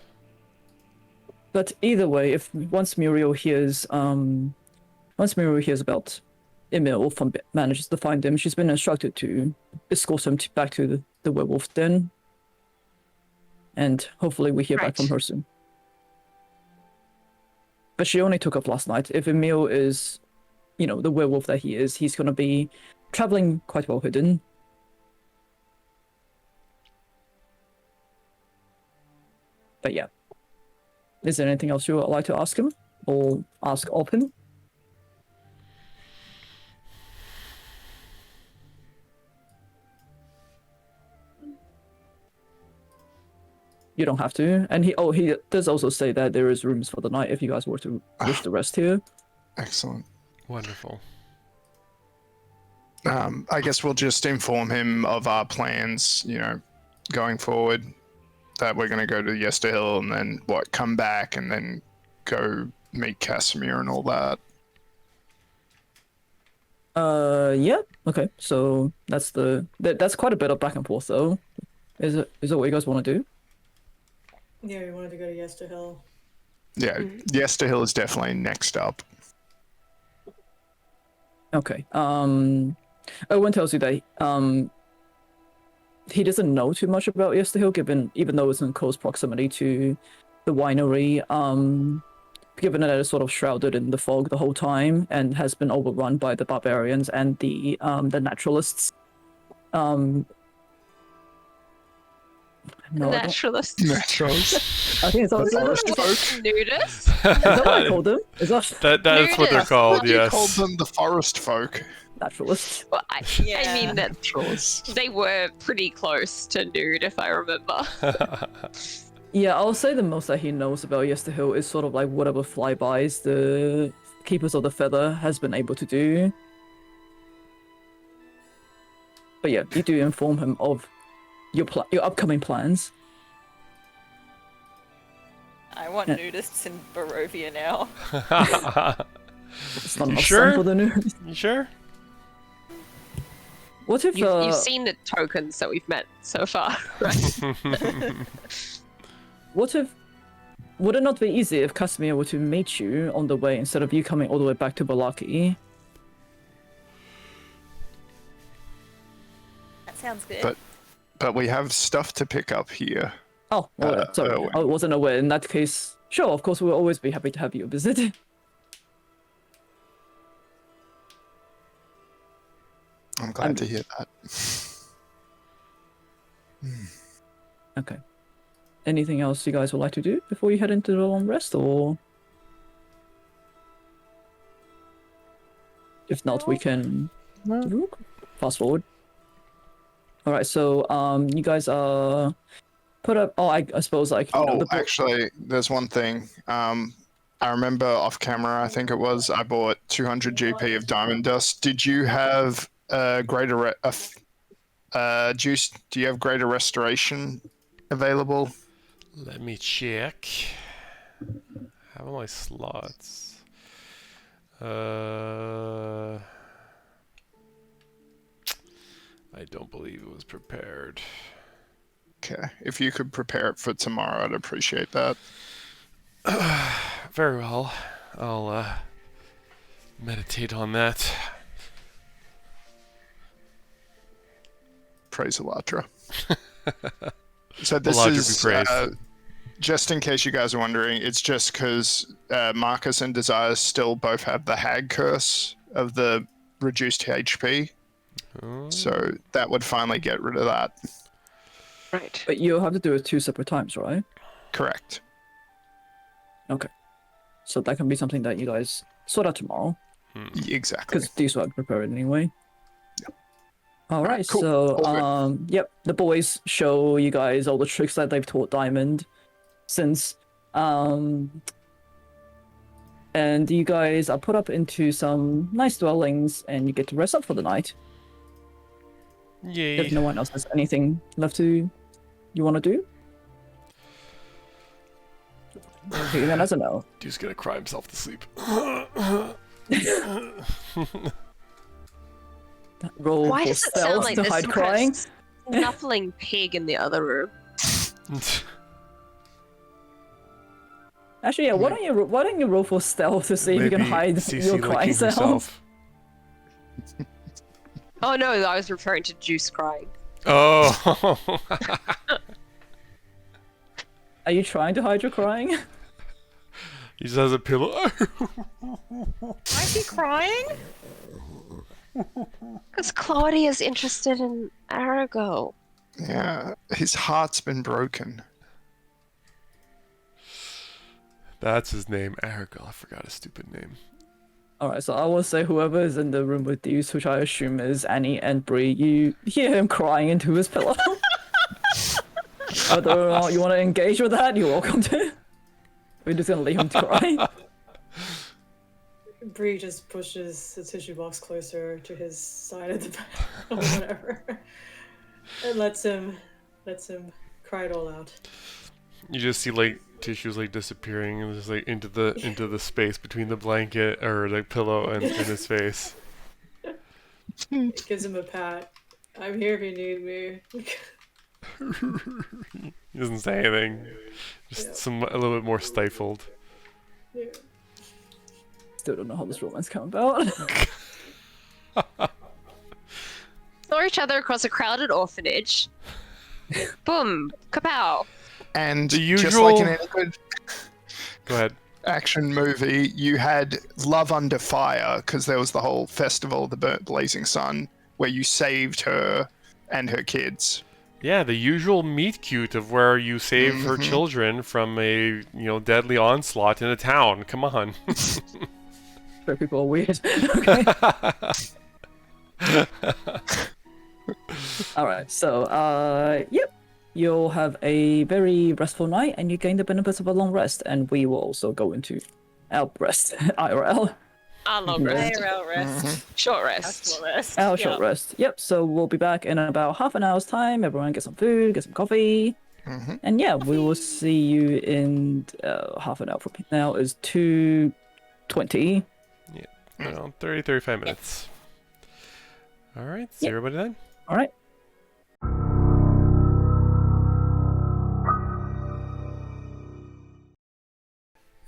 But either way, if once Muriel hears about Emil manages to find him, she's been instructed to escort him back to the werewolf den. And hopefully we hear back from her soon. But she only took off last night. If Emil is, the werewolf that he is, he's going to be traveling quite well hidden. But yeah. Is there anything else you would like to ask him? Or ask of him? You don't have to. And he does also say that there is rooms for the night if you guys were to wish to rest here. Excellent. Wonderful. I guess we'll just inform him of our plans, going forward. That we're going to go to Yester Hill and then, come back and then go meet Casimir and all that. Yeah. Okay. So that's quite a bit of back and forth, though. Is it what you guys want to do? Yeah, we wanted to go to Yester Hill. Yeah, Yester Hill is definitely next up. Okay. Owen tells you that he doesn't know too much about Yester Hill, even though it's in close proximity to the winery. Given that it's sort of shrouded in the fog the whole time and has been overrun by the barbarians and the naturalists. No, Naturalists. Naturals. I think it's forest folk. Nudists. Is that what I called them? Is that That's what they're Nudists. called, You yes. called them the forest folk. naturalists? Well, I mean that Naturals. they were pretty close to nude, if I remember. Yeah, I'll say the most that he knows about Yester Hill is sort of like whatever flybys the Keepers of the Feather has been able to do. But yeah, you do inform him of your upcoming plans. I want nudists in Barovia now. It's not You enough sure? sun for the new. You sure? What if You've seen the tokens that we've met so far, right? What if... Would it not be easy if Casimir were to meet you on the way instead of you coming all the way back to Balaki? That sounds good. But we have stuff to pick up here. Oh, well, sorry. Owen. I wasn't aware. In that case, sure, of course, we'll always be happy to have you visit. I'm glad to hear that. Okay. Anything else you guys would like to do before you head into the long rest, or... If not, we can fast forward. All right, so you guys are put up. Oh, I suppose like. Actually, there's one thing. I remember off camera. I think it was. I bought 200 GP of diamond dust. Did you have greater juice? Do you have greater restoration available? Let me check. How are my slots? I don't believe it was prepared. Okay, if you could prepare it for tomorrow, I'd appreciate that. Very well. I'll meditate on that. Praise Elatra. So this Elatra be is praised. just in case you guys are wondering. It's just because Marcus and Desire still both have the Hag Curse of the reduced HP. Oh. So that would finally get rid of that. Right. But you'll have to do it 2 separate times, right? Correct. Okay. So that can be something that you guys sort out tomorrow. Exactly. Because these were prepared anyway. Alright, cool. so All good. yep, the boys show you guys all the tricks that they've taught Diamond since and you guys are put up into some nice dwellings and you get to rest up for the night. Yay. If no one else has anything left you want to do? Okay, then that's a no. Dude's gonna cry himself to sleep. Roll Why for does it sound stealth like to there's hide some crying. kind of snuffling pig in the other room? Actually, yeah. Why don't you roll for stealth to see if you can Maybe hide CC your licking crying sounds? herself. Oh no, I was referring to Juice crying. Oh. Are you trying to hide your crying? He just has a pillow. Why is he crying? Because Claudia's interested in Arago. Yeah, his heart's been broken. That's his name, Arago. I forgot his stupid name. Alright, so I will say whoever is in the room with you, which I assume is Annie and Bree, you hear him crying into his pillow. Whether or not you want to engage with that, you're welcome to. We're just gonna leave him to cry. Bree just pushes the tissue box closer to his side of the bed or whatever, and lets him cry it all out. You just see like tissues like disappearing and just like into the space between the blanket or the pillow and his face. Gives him a pat. I'm here if you need me. He doesn't say anything. Just a little bit more stifled. Yeah. Still don't know how this romance came about. Saw each other across a crowded orphanage. Boom! Kapow! And The just like in usual- any good Go ahead. action movie, you had Love Under Fire, because there was the whole festival of the Blazing Sun, where you saved her and her kids. Yeah, the usual meet cute of where you save her children from a deadly onslaught in a town. Come on. Sure, people are weird. Okay. Alright, so yep. You'll have a very restful night and you gain the benefits of a long rest, and we will also go into our rest IRL. Our long rest. ARL rest. Short rest. Actual rest. Our short rest. Yep, so we'll be back in about half an hour's time. Everyone get some food, get some coffee. And yeah, we will see you in half an hour from now is 2:20. Around 35 minutes. Alright, see everybody then. Alright.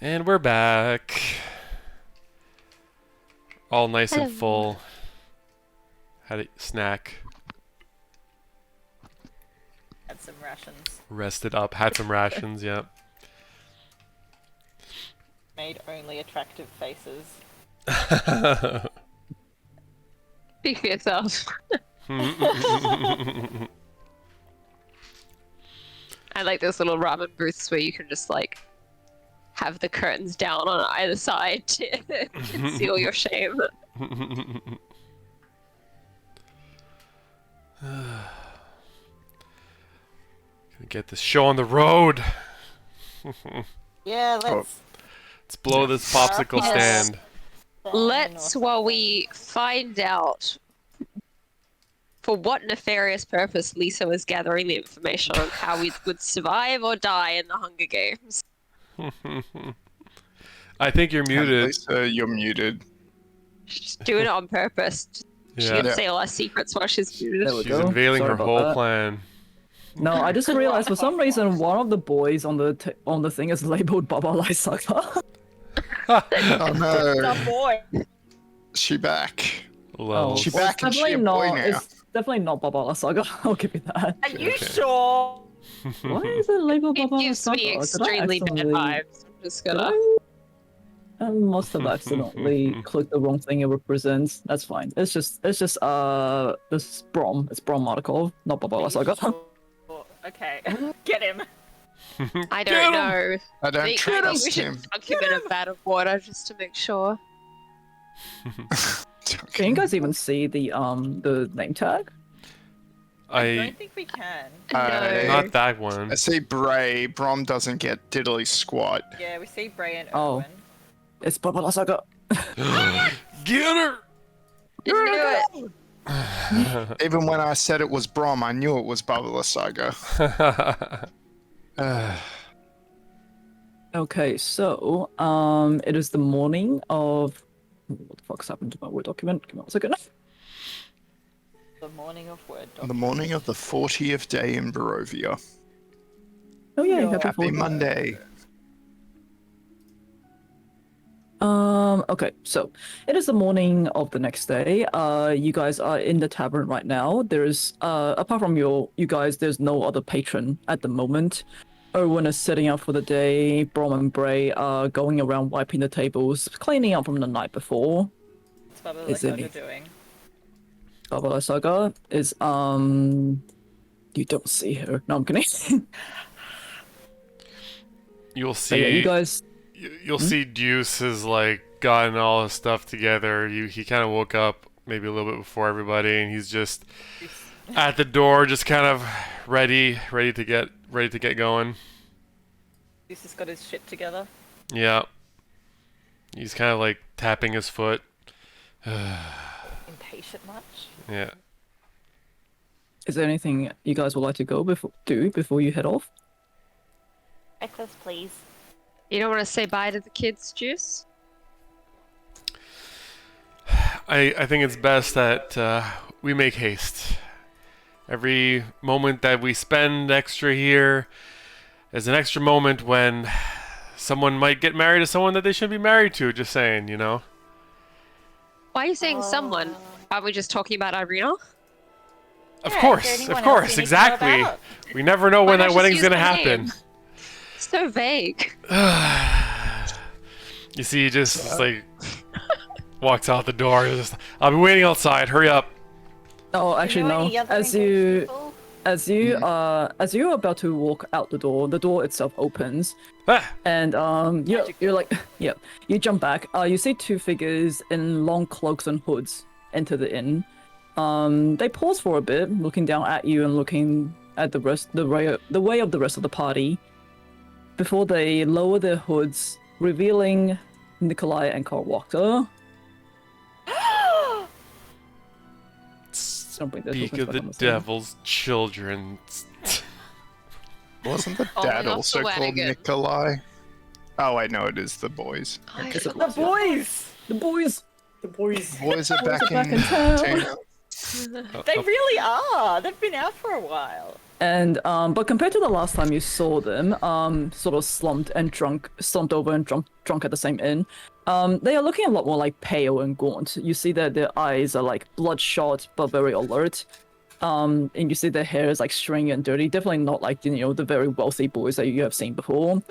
And we're back. All nice and full. Had a snack. Had some rations. Rested up. Had some rations, yeah. Made only attractive faces. Speak for yourself. I like those little ramen booths where you can just like have the curtains down on either side to conceal your shame. Gonna get this show on the road. Yeah, let's. Let's blow this popsicle Yes. stand. Let's, while we find out for what nefarious purpose Lisa was gathering the information on how we would survive or die in the Hunger Games. I think you're muted. Lisa, you're muted. She's doing it on purpose. She Yeah. can say all our secrets while she's muted. There we She's go. unveiling Sorry her about whole that. plan. No, I just realized for some reason one of the boys on the thing is labeled Baba Lysaga. Oh no, The boy. she back. Lol. She Well, back and she a boy now. It's definitely not Baba Lysaga. I'll give you that. Are you Okay. sure? Why is it labeled It Baba gives Lysaga? me Did I extremely bad accidentally- vibes. I'm just did gonna. I must have accidentally clicked the wrong thing it represents. That's fine. It's just this is Brom. It's Brom Markov, not Baba Are you Lysaga. sure? Okay, get him. I don't know. I don't I think we trust should him. dunk him in a vat of water just to make sure. Can you guys even see the name tag? I I don't think we can. Uh, not that one. I see Bray. Brom doesn't get diddly squat. Yeah, we see Bray and Oh. Erwin. It's Barbara Saga. Get her! Didn't do it. Even when I said it was Brom, I knew it was Bubba Saga. Okay, so it is the morning of. What the fuck's happened to my Word document? Give me 1 second. The morning of Word. The morning of the 40th day in Barovia. Oh yeah, No. happy Happy 4th. Monday. Okay, so it is the morning of the next day. You guys are in the tavern right now. There's apart from you guys, there's no other patron at the moment. Erwin is setting up for the day. Brom and Bray are going around wiping the tables, cleaning up from the night before. What's Bubba Is Saga it- doing? Barbara Saga is you don't see her. No, I'm kidding. You'll But see. yeah, you guys. You'll see Deuce has like gotten all his stuff together. He kind of woke up maybe a little bit before everybody, and he's just at the door, just kind of ready to get going. He's just got his shit together. Yeah. He's kind of like tapping his foot. Impatient much? Yeah. Is there anything you guys would like to go before you head off? Breakfast, please. You don't want to say bye to the kids, Juice? I think it's best that we make haste. Every moment that we spend extra here is an extra moment when someone might get married to someone that they shouldn't be married to. Just saying, you know? Why are you saying someone? Aren't we just talking about Irina? Of Yeah, course, is there of anyone else course, we need to know exactly. about? We never know Why when not that just wedding's use gonna my happen. name? So vague. You see, he just like walks out the door. Just, I'll be waiting outside. Hurry up. Oh, actually know no. any other As engaged you people? as you're about to walk out the door itself opens, Ah, and you're like yeah, you jump back. You see two figures in long cloaks and hoods enter the inn. They pause for a bit, looking down at you and looking at the way of the rest of the party, before they lower their hoods, revealing Nikolai and Carl Walker. Don't bring this speak opens of back the on screen. devil's children. Wasn't the Falling dad off also the called wagon. Nikolai? Oh wait, no, it is the boys. Is it The boys! the boys? The boys. Boys are back, back in in town. town. They really are. They've been out for a while. And but compared to the last time you saw them, sort of slumped over and drunk at the same inn, they are looking a lot more like pale and gaunt. You see that their eyes are like bloodshot but very alert. And you see their hair is like stringy and dirty. Definitely not like the very wealthy boys that you have seen before.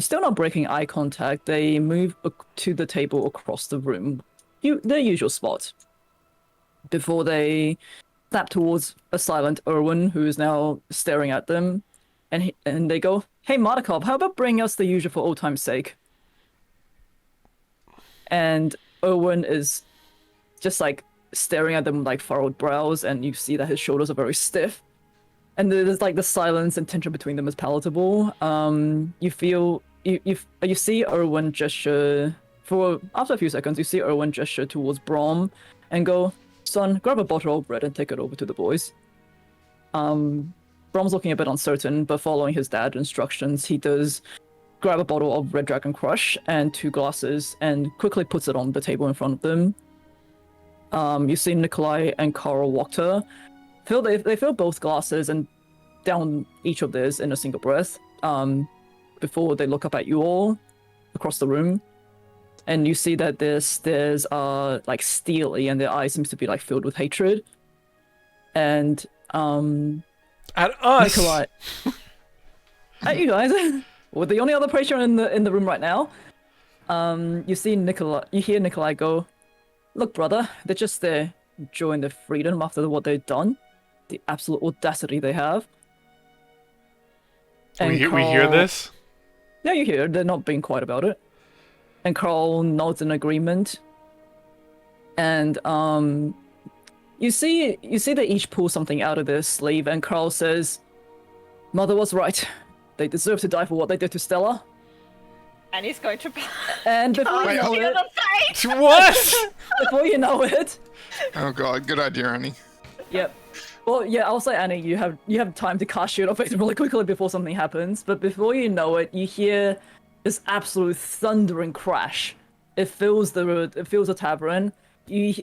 Still not breaking eye contact. They move to the table across the room, their usual spot, before they snap towards a silent Erwin, who is now staring at them, and they go, "Hey, Mardukov, how about bring us the usual for old time's sake?" And Erwin is just like staring at them with like furrowed brows, and you see that his shoulders are very stiff, and there's like the silence and tension between them is palatable. You feel you see Erwin gesture after a few seconds. You see Erwin gesture towards Brom, and go, "Son, grab a bottle of bread and take it over to the boys." Brom's looking a bit uncertain, but following his dad's instructions, he does grab a bottle of Red Dragon Crush and 2 glasses and quickly puts it on the table in front of them. You see Nikolai and Carl Wachter. They fill both glasses and down each of theirs in a single breath, before they look up at you all across the room. And you see that their stares are like steely and their eyes seems to be like filled with hatred. And At us. Nikolai, at you guys, we're the only other patron in the room right now. You hear Nikolai go, "Look, brother, they're just there enjoying their freedom after what they've done. The absolute audacity they have." And We hear Carl- this. Yeah, you hear. They're not being quiet about it. And Carl nods in agreement. And you see they each pull something out of their sleeve, and Carl says, "Mother was right. They deserve to die for what they did to Stella." And he's going to And before you Wait, know hold it, What? before you know it, Oh god, good idea, Annie. yep. Well, yeah, I'll say, Annie, you have time to cast Shield of Faith really quickly before something happens. But before you know it, you hear this absolute thundering crash. It fills the tavern. You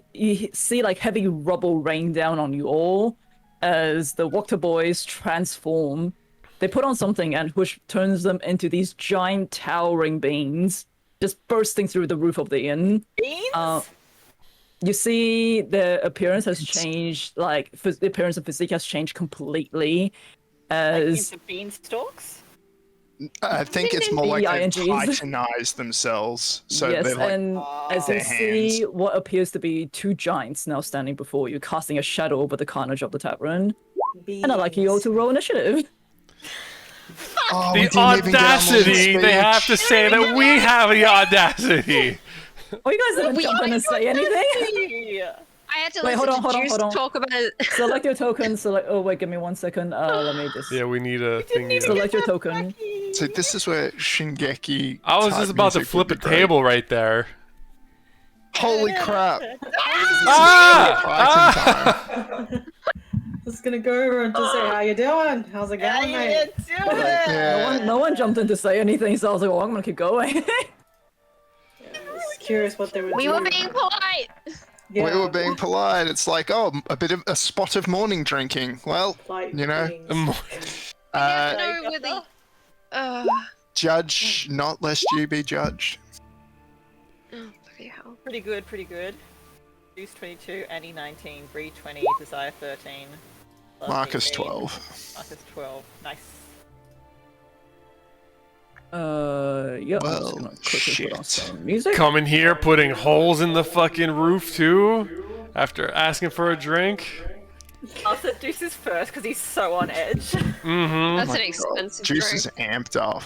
see like heavy rubble rain down on you all as the Water Boys transform. They put on something and which turns them into these giant towering beings, just bursting through the roof of the inn. Beans? You see the appearance has changed, like the appearance and physique has changed completely. As Into beanstalks? I think it's more like they've EINGs. titanized themselves. So yes, they're like, and as you their see hands. what appears to be two giants now standing before you, casting a shadow over the carnage of the tavern. And I'd like you all to roll initiative. oh, we The didn't even get our morning audacity! They have to speech. say that we have the audacity. Oh, you guys didn't jump in and say anything? Yeah. I had to Wait, listen hold on, to Juice hold on. talk about it. Select your token. Select. Oh wait, give me 1 second. Let me just. Yeah, we need a thingy. Select your token. So this is where Shingeki. I was type just about to music flip a would be great. table right there. Holy crap! Ah! Fighting time. Just gonna go over and just say, how you doing? How's it How going, you mate? doing? Yeah. No one jumped in to say anything, so I was like, well, I'm gonna keep going. I was curious what they would We do. were being polite. Yeah, We were being polite. It's like, oh, a spot of morning drinking. Well, like you know, beings. uh, No, really. judge not lest you be judged. Oh, bloody hell. Pretty good, pretty good. Juice 22, Annie 19, Bree 20, Desire 13. Love Marcus 18, 12. Marcus 12. Nice. Yeah. I'm Well, just gonna quickly put on shit. some music. Coming here, putting holes in the fucking roof too, after asking for a drink. Also, Juice is first because he's so on edge. Mm-hmm. That's my an God. expensive Juice drink. is amped up.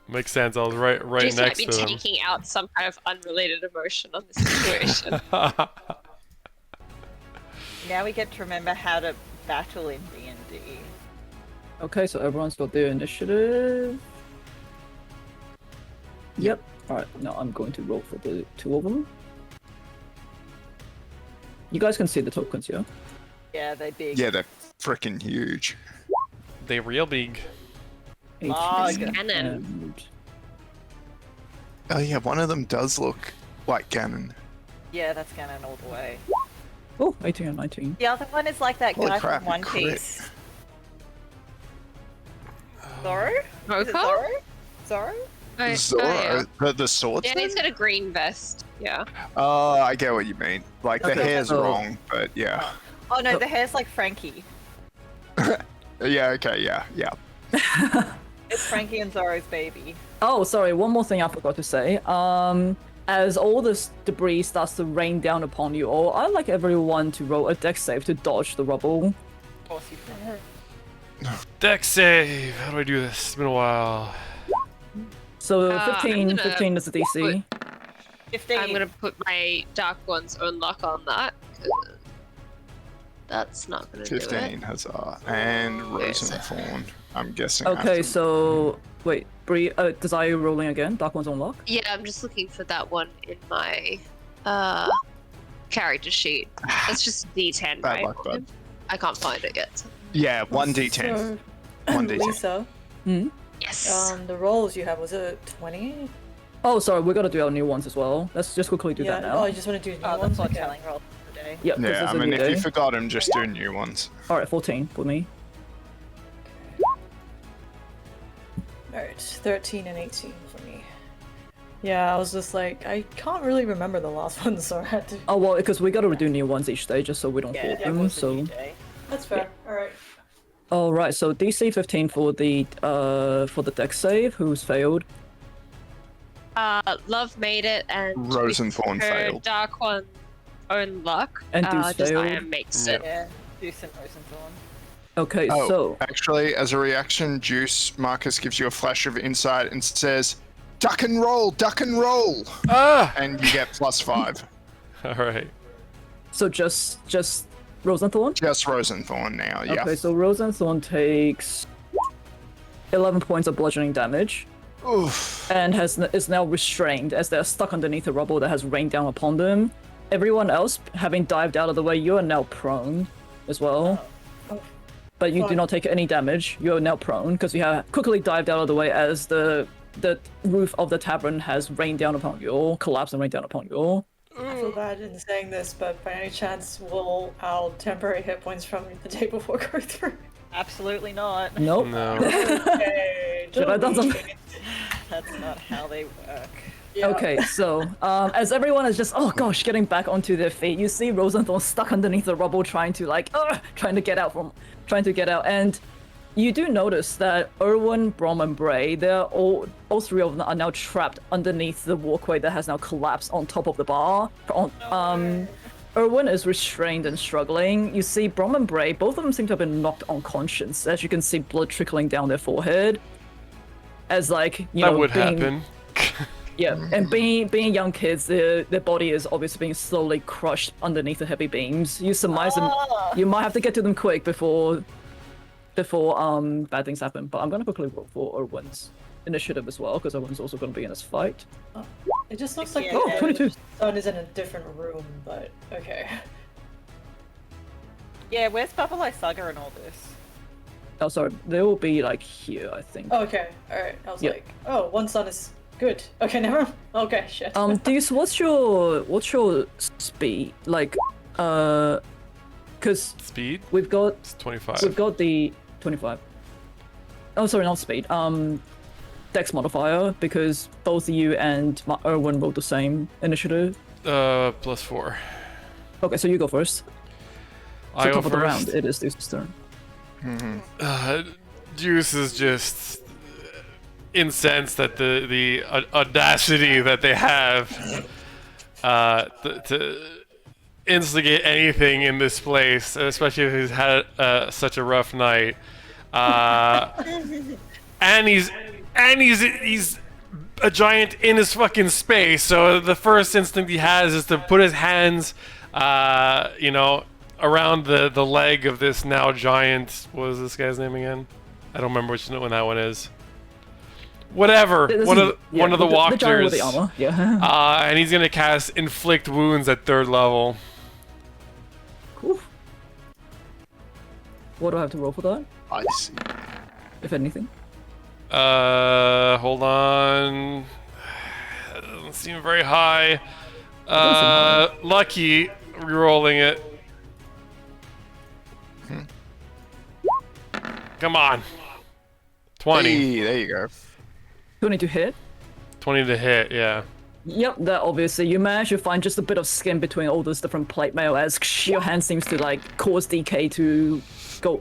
Makes sense. I was right Juice might next be to him. taking out some kind of unrelated emotion on this situation. Now we get to remember how to battle in D&D. Okay, so everyone's got their initiative. Yep. Alright, now I'm going to roll for the two of them. You guys can see the tokens, yeah? Yeah, they big. Yeah, they're freaking huge. They real big. 18 Oh, okay. Cannon. and... Oh yeah, one of them does look like Ganon. Yeah, that's Ganon all the way. Oh, 18 and 19. The other one is like that Holy guy crap, from One a crit. Piece. Zoro? Is it Mocha? Zoro? Zoro? Oh, Zoro, oh, yeah. the sword Yeah, thing? he's got a green vest. Yeah. Oh, I get what you mean. Like the Okay, hair's so- wrong, but yeah. Oh no, the hair's like Frankie. Yeah, okay, yeah. It's Frankie and Zoro's baby. Oh, sorry, one more thing I forgot to say. As all this debris starts to rain down upon you all, I'd like everyone to roll a dex save to dodge the rubble. Of course you can. Dex save. How do I do this? It's been a while. So I'm 15, gonna 15 is the DC. 15. I'm gonna put my Dark One's own luck on that. 'Cause that's not gonna do 15, it. huzzah. And Where is Rose and it? Thorn. I'm guessing. I have Okay, to- so wait, Bree, Desire rolling again. Dark one's on lock. Yeah, I'm just looking for that one in my character sheet. That's just D10, Bad right? luck, bud. I can't find it yet. Yeah, 1d10. So, 1d10. Lisa, Yes. the rolls you have, was it 20? Oh, sorry, we gotta do our new ones as well. Let's just quickly do Yeah, that now. oh, you just want to do new Oh, ones? that's what Okay. telling roll today. Yep, 'cause Yeah, it's I a mean, new if you day. forgot them, just do new ones. Alright, 14 for me. Alright, 13 and 18 for me. Yeah, I was just like, I can't really remember the last one, so I had to. Oh well, because we gotta do new ones each day just so we don't Yeah, forget that them. was a So, new day. That's fair. Alright. alright, so DC 15 for the dex save. Who's failed? Love made it, and Rose with and Thorn her failed. Dark One own luck. And Deuce Desire failed. makes Yeah. it. Yeah, Deuce and Rosenthorn. Okay, Oh, so actually, as a reaction, Juice Marcus gives you a flash of insight and says, duck and roll, Ah! and you get +5. All right. so just Rosenthorn. Just Rosenthorn now, yeah. Okay, so Rosenthorn takes 11 points of bludgeoning damage Oof. and is now restrained as they're stuck underneath the rubble that has rained down upon them. Everyone else, having dived out of the way, you are now prone as well. But you do not take any damage. You are now prone because you have quickly dived out of the way as the roof of the tavern has rained down upon you, or collapsed and rained down upon you. I feel bad in saying this, but by any chance will our temporary hit points from the day before go through? Absolutely not. Nope. No. Okay, Should I done something? That's not how they work. Yeah. Okay, so as everyone is just, oh gosh, getting back onto their feet, you see Rosenthorn stuck underneath the rubble trying to get out, and you do notice that Erwin, Brom, and Bray, they're all three of them are now trapped underneath the walkway that has now collapsed on top of the bar. Erwin is restrained and struggling. You see Brom and Bray, both of them seem to have been knocked unconscious, as you can see blood trickling down their forehead. As That would happen. Yeah, and being young kids, their body is obviously being slowly crushed underneath the heavy beams. You surmise them. You might have to get to them quick before bad things happen. But I'm gonna quickly roll for Erwin's initiative as well, because Erwin's also gonna be in this fight. It just looks like Oh, the 22. sun is in a different room, but okay. Yeah, where's Buffalo Saga and all this? Oh, sorry, they will be here, I think. Okay, alright. I was Yep. like, oh, one sun is good. Okay, never. Okay, shit. What's your speed because Speed? we've got It's 25. the 25. Oh, sorry, not speed. Dex modifier, because both you and Erwin rolled the same initiative. +4. Okay, so you go first. I So go top of the round, first. it is Deuce's turn. Juice is just incensed at the audacity that they have to instigate anything in this place, especially if he's had such a rough night. And he's a giant in his fucking space, so the first instinct he has is to put his hands, around the leg of this now giant. What was this guy's name again? I don't remember which one that one is. Whatever. One of the The giant with walkers. the armor. Yeah. And he's gonna cast Inflict Wounds at 3rd level. Cool. What do I have to roll for that, I see. if anything? Hold on. That doesn't seem very high. Lucky. Rerolling it. Come on. 20. Hey, there you go. 20 to hit. 20 to hit, yeah. Yep, that obviously you manage to find just a bit of skin between all those different plate mail as your hand seems to cause DK to go.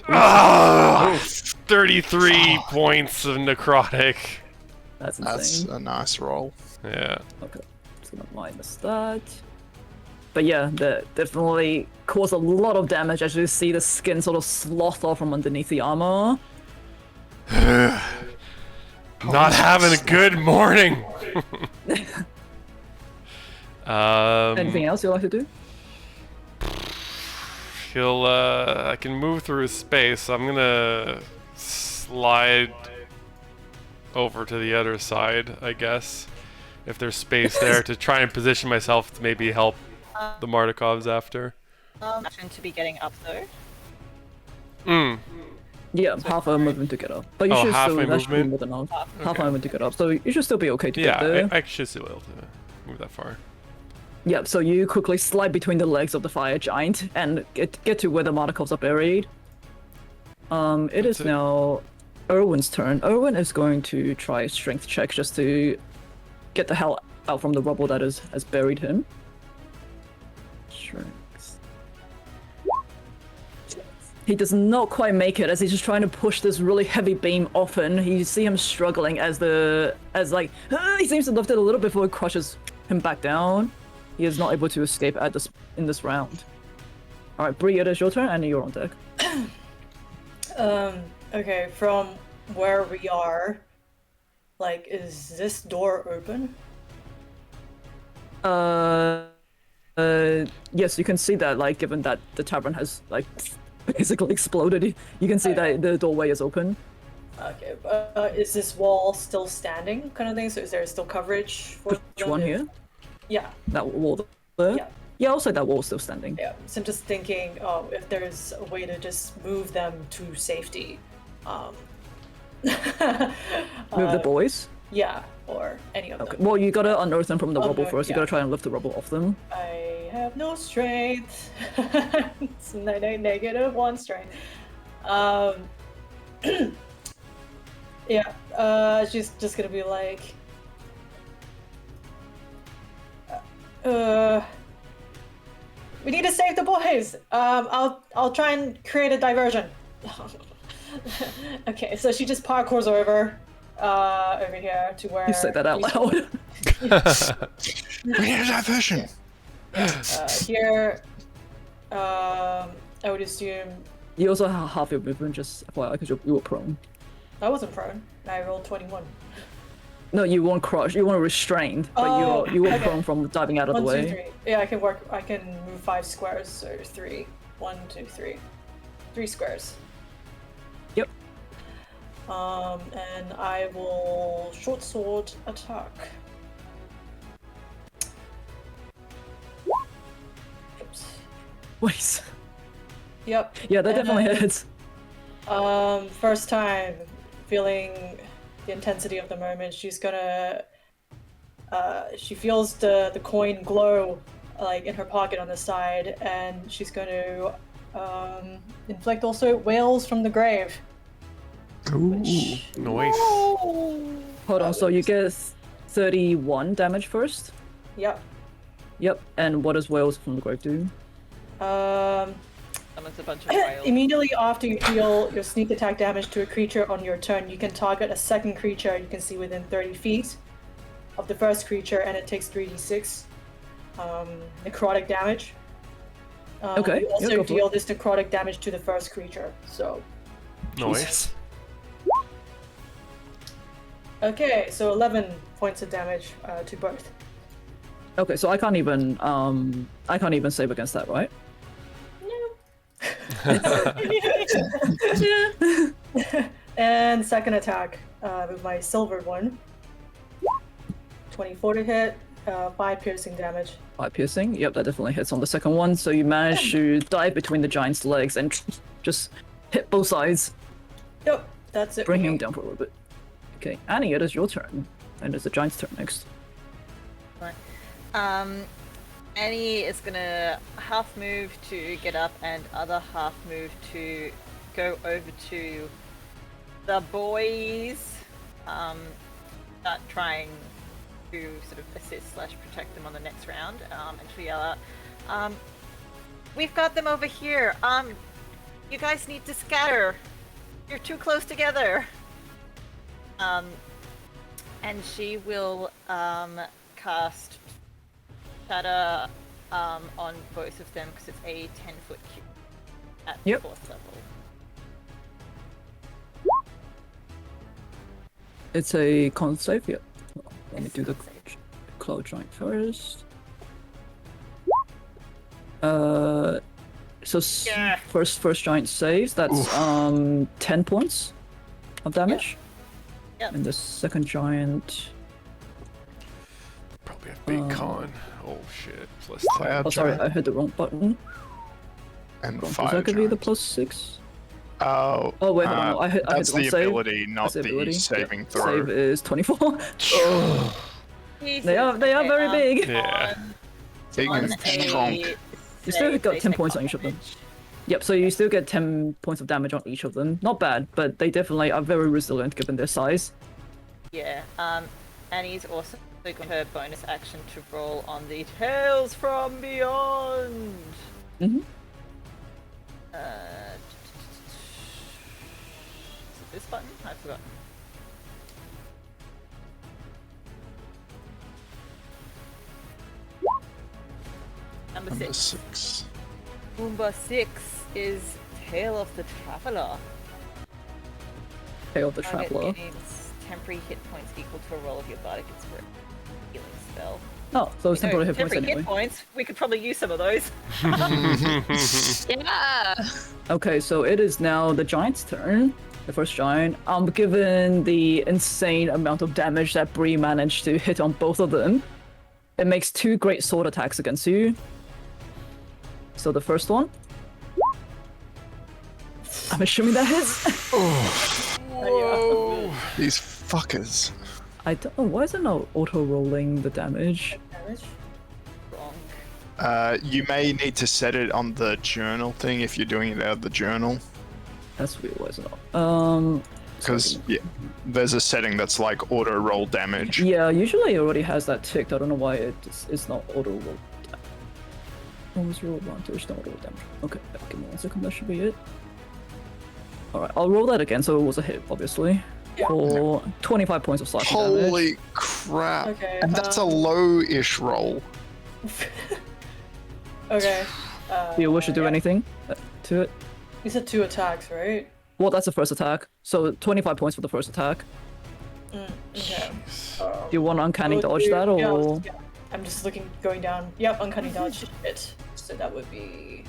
33 points of necrotic. That's That's insane. a nice roll. Yeah. Okay, just gonna minus that. But yeah, that definitely caused a lot of damage as you see the skin sort of slough off from underneath the armor. Not having a good morning. Anything else you'd like to do? I can move through space. I'm gonna slide over to the other side, I guess. If there's space there to try and position myself to maybe help the Mardikovs after. Action to be getting up though. Yeah, half a movement to get up. But you Oh, should half still my that should be movement? more than half a movement to get up. So you should still be okay to get Yeah, there. I should still be able to move that far. Yep, so you quickly slide between the legs of the fire giant and get to where the Mardikovs are buried. It is it. now Erwin's turn. Erwin is going to try a strength check just to get the hell out from the rubble that has buried him. Strength. He does not quite make it as he's just trying to push this really heavy beam often. You see him struggling he seems to lift it a little before it crushes him back down. He is not able to escape in this round. Alright, Bree, it is your turn and you're on deck. Okay, from where we are, like, is this door open? Yes, you can see that, like, given that the tavern has, like, basically exploded, you can see that the doorway is open. Okay, is this wall still standing, kind of thing? So is there still coverage for Which one here? Yeah. That wall there? Yeah. Yeah, also that wall's still standing. Yeah, so I'm just thinking, if there's a way to just move them to safety. Move the boys? Yeah, or any of Okay. them. Well, you gotta unearth them from the rubble Unearth, first. You yeah. gotta try and lift the rubble off them. I have no strength. It's -1 strength. Yeah, she's just gonna be like, we need to save the boys. I'll try and create a diversion. Okay, so she just parkours over here to where You say that out loud. We need a diversion. Here, I would assume You also have half your movement, just FYI, because you were prone. I wasn't prone. I rolled 21. No, you weren't crushed. You weren't restrained, but you were okay. prone from diving out of the 1, 2, way. 3. Yeah, I can work. I can move 5 squares, so 3. 1, 2, 3. 3 squares. Yep. And I will short sword attack. Oops. Wait. Yep. Yeah, that definitely And, hits. First time feeling the intensity of the moment, she's gonna. She feels the coin glow, like in her pocket on the side, and she's going to inflict also wails from the grave. Nice. Hold on, so you get 31 damage first? Yep. Yep, and what does Wales from the Grave do? Summons a bunch of whales. Immediately after you deal your sneak attack damage to a creature on your turn, you can target a second creature you can see within 30 feet of the first creature, and it takes 3d6 necrotic damage. Okay, You yeah, also go for deal it. this necrotic damage to the first creature. So, Nice. okay, so 11 points of damage to both. Okay, so I can't even save against that, right? And second attack with my silver one. 24 to hit, 5 piercing damage. 5 piercing. Yep, that definitely hits on the second one. So you manage to dive between the giant's legs and just hit both sides, Yep, that's it. bring for him me. down for a little bit. Okay, Annie, it is your turn, and it's the giant's turn next. Right. Annie is gonna half move to get up and other half move to go over to the boys. Start trying to sort of assist / protect them on the next round. And she'll yell out, "We've got them over here. You guys need to scatter. You're too close together." And she will cast Shatter on both of them because it's a 10-foot cube at Yep. 4th level. It's a con save, yeah. Let me It's do the con save. cloud giant first. So Yeah. first giant saves. That's 10 points of damage. Yep. And the second giant. Probably a big con. Oh shit. Plus 10. Cloud Oh, sorry, giant I hit the wrong button. and Does fire that give me the giant. +6? Oh, Oh wait, hold on. I hit that's the wrong the save. ability, not That's the ability. saving Yeah. throw. Save is 24. Jesus. They are Okay, very big. Yeah. Big on and a strong. You still save, got they 10 take points half on each of them. damage. Yep, so you still get 10 points of damage on each of them. Not bad, but they definitely are very resilient given their size. Yeah. Annie's also got her bonus action to roll on the Tales from Beyond. Mm-hmm. Is it this button? I forgot. Number Number 6. 6. Number 6 is Tale of the Traveler. KO the Target Traveler. gains temporary hit points equal to a roll of your bardic inspiration healing spell. Oh, so it's temporary hit points temporary anyway. hit points. We could probably use some of those. Yeah. Okay, so it is now the giant's turn. The first giant. Given the insane amount of damage that Bree managed to hit on both of them, it makes 2 great sword attacks against you. So the first one. I'm assuming that hits. Whoa. These fuckers. I don't know, why is it not auto-rolling the damage? Damage. Wrong. You may need to set it on the journal thing if you're doing it out of the journal. That's weird, why is it not? Because there's a setting that's like auto roll damage. Yeah, usually it already has that ticked. I don't know why it's not auto-roll. Almost roll advantage, don't roll damage. Okay, give me 1 second, that should be it. Alright, I'll roll that again, so it was a hit, obviously. For 25 points of slashing damage. Holy crap. Okay, And that's a low-ish roll. Okay. Do you wish to do yeah. anything to it? You said 2 attacks, right? Well, that's the first attack. So 25 points for the first attack. Okay. Do you want to uncanny Go dodge to- that, yeah, or...? yeah. I'm just going down. Yep, uncanny dodge it. So that would be.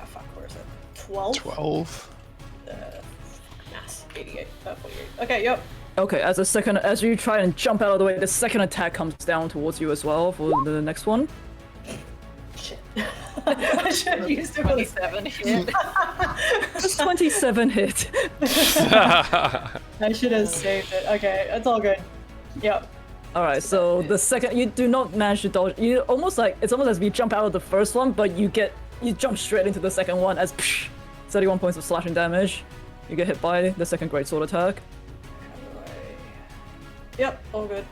Fuck, where is it? 12? 12. Mass. 88. 48. Okay, yep. Okay, as you try and jump out of the way, the second attack comes down towards you as well for the next one. Shit. I should have used it for the 27 hit. It's 27 hit. I should have saved it. Okay, it's all good. Yep. Alright, so the second, you do not manage to dodge, it's almost as if you jump out of the first one, but you jump straight into the second one as 31 points of slashing damage. You get hit by the second great sword attack. Yep, all good.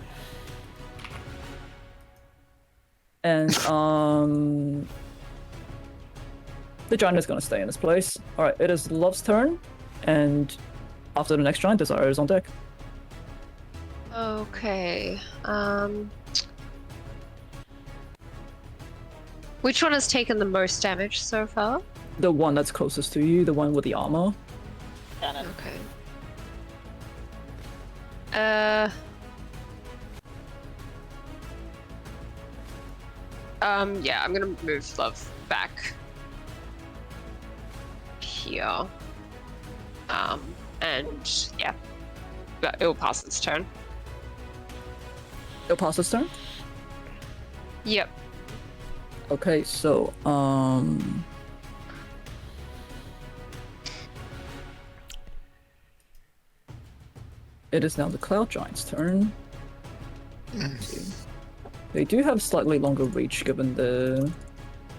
And the giant is gonna stay in this place. Alright, it is Love's turn, and after the next giant, Desire is on deck. Okay. Which one has taken the most damage so far? The one that's closest to you, the one with the armor. Cannon. Okay. Yeah, I'm gonna move Love back here. And yeah, but it'll pass its turn. It'll pass this turn? Yep. Okay, so, it is now the Cloud Giant's turn. Let's see. They do have slightly longer reach given the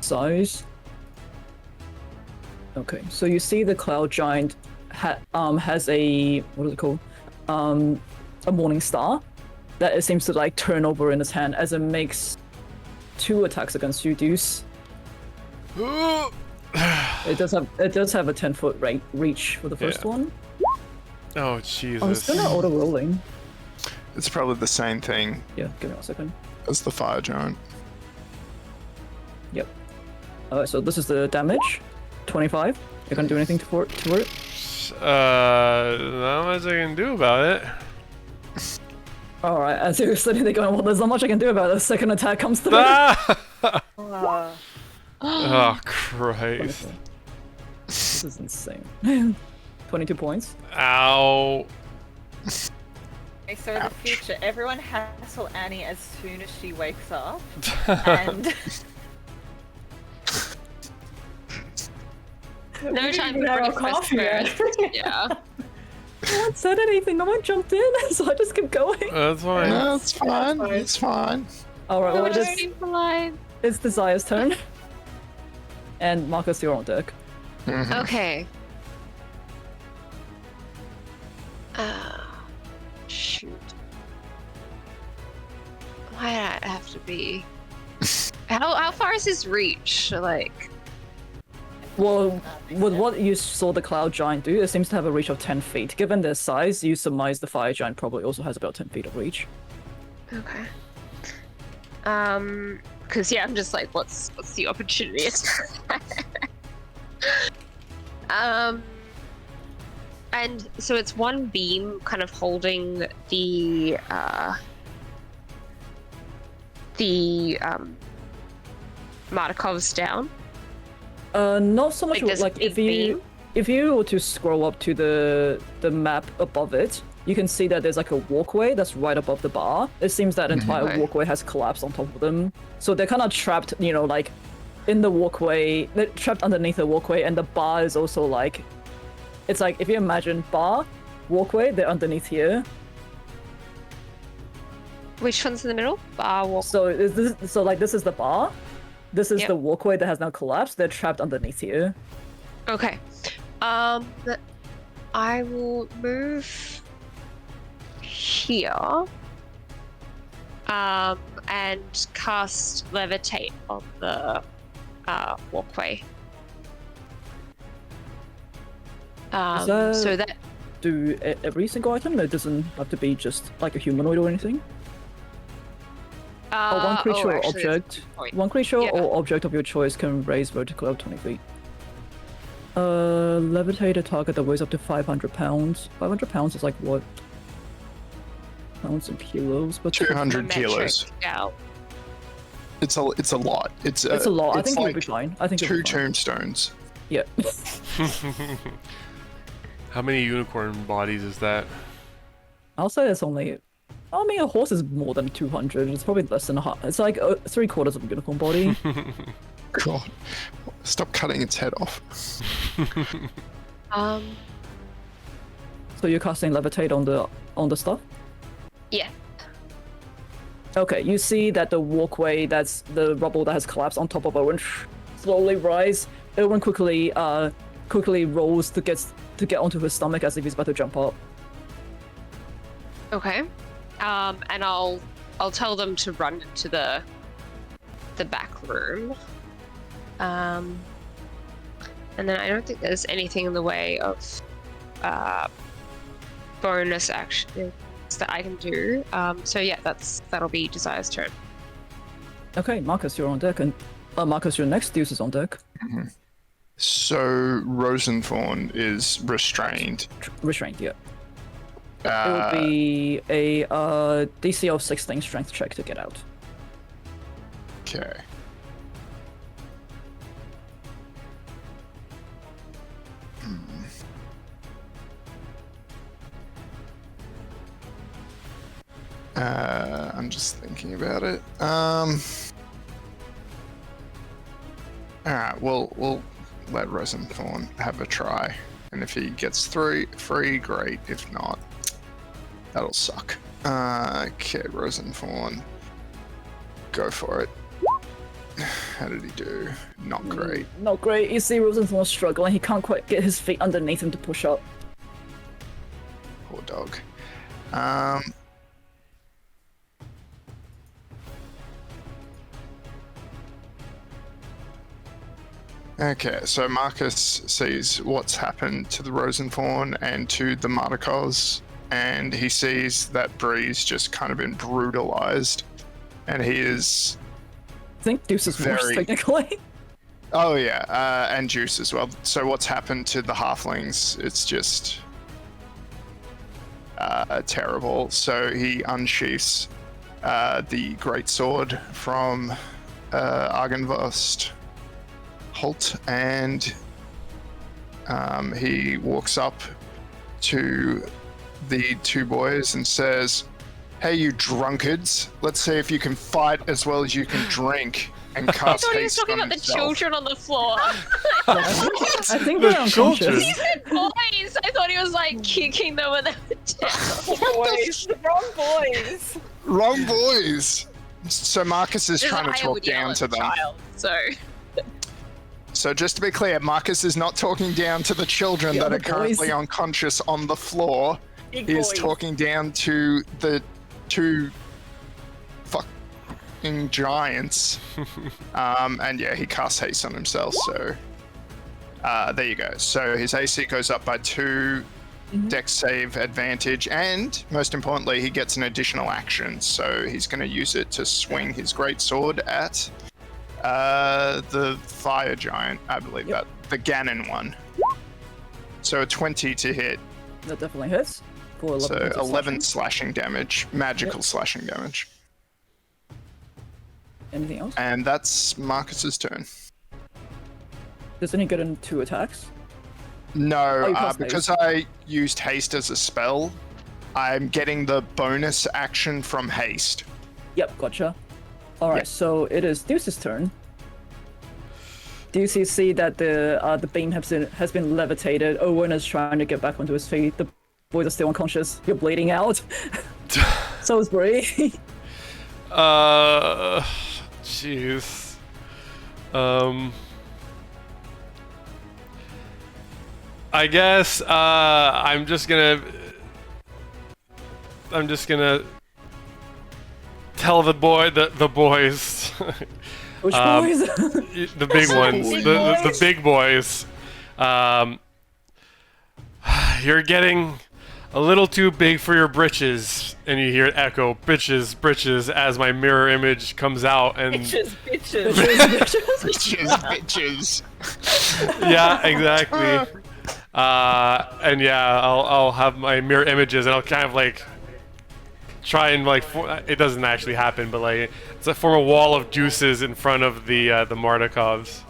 size. Okay, so you see the Cloud Giant has a, what is it called? A Morning Star that it seems to like turn over in his hand as it makes 2 attacks against you, Deuce. It does have a 10-foot reach for the first Yeah. one. Oh, Oh, it's Jesus. still not auto rolling. It's probably the same thing Yeah, give me 1 second. as the fire giant. Yep. Alright, so this is the damage. 25. You're gonna do anything for it? Not much I can do about it. Alright, as you're sitting there going, well, there's not much I can do about it. The second attack comes through. Ah! Uh, Oh, Christ. This is insane. 22 points. Ow. okay, so in the future, everyone hassle Annie as soon as she wakes up. And No time even for have our breakfast coffee yet. first. Yeah. No one said anything. No one jumped in, so I just kept going. That's fine. No, it's fine. fine. It's fine. Alright, well, We're it just is, being polite. it's Desire's turn. And Marcus, you're on deck. Okay. Shoot. Why did I have to be? How far is his reach? Like, Well, with what you saw the Cloud Giant do, it seems to have a reach of 10 feet. Given their size, you surmise the Fire Giant probably also has about 10 feet of reach. okay. Cause yeah, I'm just like, what's the opportunity? And so it's one beam kind of holding the Markovs down. Not so much. Like this Like big if you were to scroll up to the map above it, you can see that there's like a walkway that's right above the bar. It seems that entire Okay. walkway has collapsed on top of them, so they're kind of trapped. You know, like in the walkway, they're trapped underneath the walkway, and the bar is also like, it's like if you imagine bar, walkway, they're underneath here. Which one's in the middle? Bar walk. So this is the bar. This is Yep. the walkway that has now collapsed. They're trapped underneath here. Okay. I will move here. And cast levitate on the walkway. So that Do every single item? It doesn't have to be just like a humanoid or anything. Or one creature or actually, that's a object. good point. One creature Yeah. or object of your choice can raise vertically up 20 feet. Levitate a target that weighs up to 500 pounds. 500 pounds is like what? Pounds and kilos, but 200 Metric kilos. scale. It's a lot. It's it's a lot. I it's think like it'll be fine. I think it'll two be fine. tombstones. Yeah. How many unicorn bodies is that? I'll say it's only. I mean, a horse is more than 200. It's probably less than a half. It's like 3/4 of a unicorn body. God, stop cutting its head off. So you're casting levitate on the stuff. Yeah. Okay, you see that the walkway, that's the rubble that has collapsed on top of Owen, slowly rise. Owen quickly rolls to get onto his stomach as if he's about to jump up. Okay. And I'll tell them to run into the back room. And then I don't think there's anything in the way of bonus actions that I can do. So yeah, that'll be Desire's turn. Okay, Marcus, you're on deck, and Marcus, your next deuce is on deck. So Rosenthorn is restrained. Restrained, yeah. It would be a DC of 16 strength check to get out. Okay. I'm just thinking about it. Alright, we'll let Rosenthorn have a try. And if he gets free, great. If not, that'll suck. Okay, Rosenthorn. Go for it. How did he do? Not great. Not great. You see Rosenthorn struggling. He can't quite get his feet underneath him to push up. Poor dog. Okay, so Marcus sees what's happened to the Rosenthorn and to the Martikos, and he sees that Bree's just kind of been brutalized, and he is... I think Deuce is worse, Very- technically. Oh yeah, and Juice as well. So what's happened to the halflings, it's just... terrible. So he unsheaths the greatsword from Argenvost Holt, and he walks up to the two boys and says, "Hey, you drunkards! Let's see if you can fight as well as you can drink." And I cast thought he was haste talking on about the himself. children on the floor. I think The they're unconscious. children. He said boys. I thought he was like kicking them when they were down. Boys, wrong boys. Wrong boys. So Marcus is There's trying to I talk would yell down at to a them. child, so So just to be clear, Marcus is not talking down to the children The that are other currently boys. unconscious on the floor. Big He is boys. talking down to the two fucking giants. And yeah, he casts haste on himself, so there you go. So his AC goes up by 2, dex save advantage, and most importantly, he gets an additional action. So he's going to use it to swing his greatsword at the fire giant, I believe that the Ganon one. So a 20 to hit That definitely hits. For 11 So points of 11 slashing. slashing damage, magical slashing damage. Anything else? And that's Marcus's turn. Doesn't he get in 2 attacks? No, you cast because haste. I used haste as a spell, I'm getting the bonus action from haste. Yep, gotcha. Alright, Yeah. so it is Deuce's turn. Deuce, you see that the beam has been levitated. Owen is trying to get back onto his feet. The boys are still unconscious. You're bleeding out. So is Bree. Jeez. I guess I'm just gonna tell the boys, Which boys? the big ones, the big boys. You're getting a little too big for your britches, and you hear it echo, "Bitches, britches," as my mirror image comes out, and Bitches. Bitches. yeah, exactly. And yeah, I'll have my mirror images, and I'll kind of like try and like it doesn't actually happen, but like it's like form a wall of deuces in front of the Mardikovs.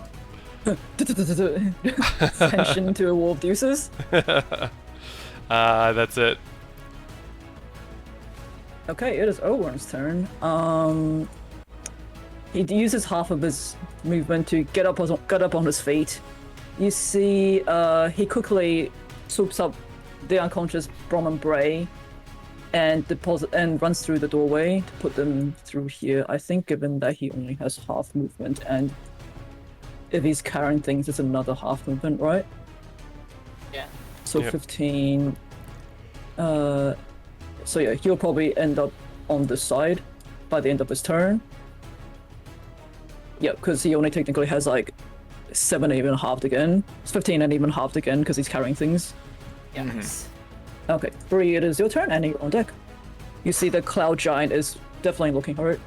Tension to a wall of deuces. That's it. Okay, it is Owen's turn. He uses half of his movement to get up on his feet. You see, he quickly swoops up the unconscious Brom and Bray and runs through the doorway to put them through here. I think given that he only has half movement, and if he's carrying things, it's another half movement, right? Yeah. So Yep. 15. So yeah, he'll probably end up on this side by the end of his turn. Yeah, because he only technically has like 7 even halved again. It's 15 and even halved again because he's carrying things. Yes. Okay, Bree, it is your turn and you're on deck. You see the cloud giant is definitely looking hurt.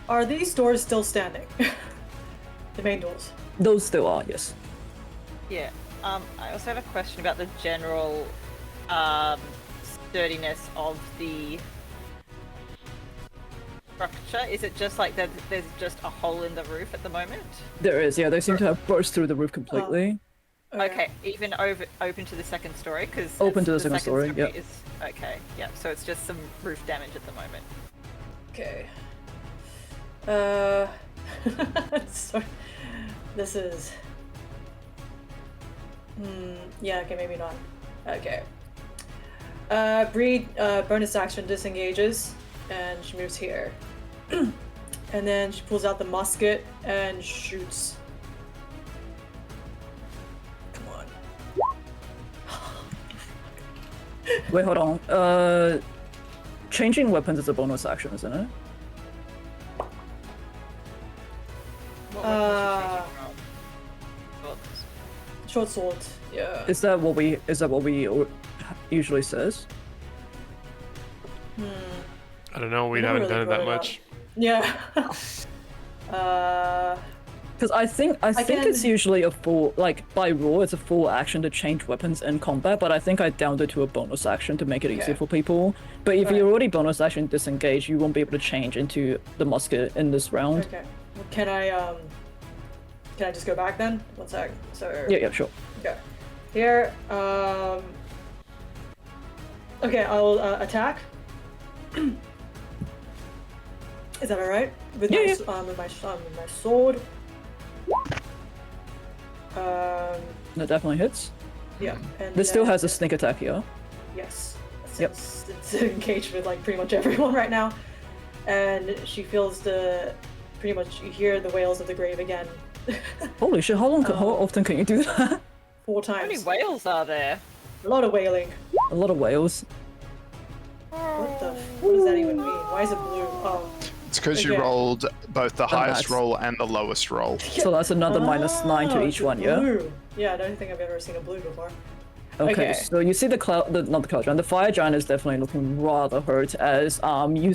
Are these doors still standing? The main doors. Those still are, yes. Yeah. I also have a question about the general sturdiness of the structure. Is it just like there's just a hole in the roof at the moment? There is, yeah, they seem to have burst through the roof completely. Okay, even open to the second story, because Open to the second story, yep. is okay. Yeah, so it's just some roof damage at the moment. Okay. So, this is. Yeah. Okay. Maybe not. Okay. Bree bonus action disengages, and she moves here, and then she pulls out the musket and shoots. Come on. Wait, hold on. Changing weapons is a bonus action, isn't it? What weapon is she changing from? Short sword. Yeah. Is that what we usually says? I don't know. We never haven't really done it that brought it much. Yeah. Because I think can- it's usually a full, like by rule, it's a full action to change weapons in combat. But I think I downed it to a bonus action to make it easier Okay. for people. But if Right. you're already bonus action disengaged, you won't be able to change into the musket in this round. Okay. Can I just go back then? 1 sec. So. Yeah, sure. Okay. Here. Okay, I'll attack. Is that alright? With Yeah, with my sword. That definitely hits. Yeah. And This still then- has a sneak attack here. Yes. Yep. It's engaged with like pretty much everyone right now, and she feels pretty much you hear the wails of the grave again. Holy shit! How often can you do that? 4 How many times. whales are there? A lot of wailing. A lot of whales. What does that even mean? Why is it blue? Oh. It's because you Okay. rolled both the highest max. roll and the lowest roll. So that's another -9 to Oh, each it's one, yeah. blue. Yeah, I don't think I've ever seen a blue before. Okay, Okay. so you see not the cloud giant, the fire giant is definitely looking rather hurt as you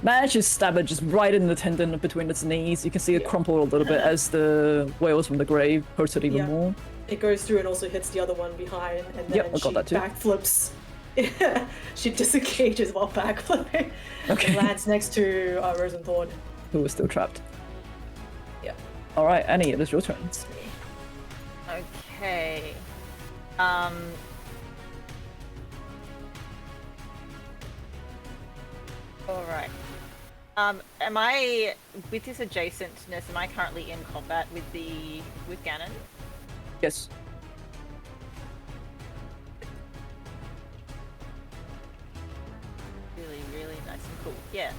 manage to stab it just right in the tendon between its knees. You can see it crumple a little bit as the whales from the grave hurts it even Yeah. more. it goes through and also hits the other one behind, and then Yep, I got she that too. backflips. She disengages while backflipping. Okay. And lands next to Rose and Thorn. Who is still trapped. Yeah. All right, Annie, it is your turn. Okay. All right. Am I with this adjacentness? Am I currently in combat with Ganon? Yes. Really, really nice and cool. Yeah.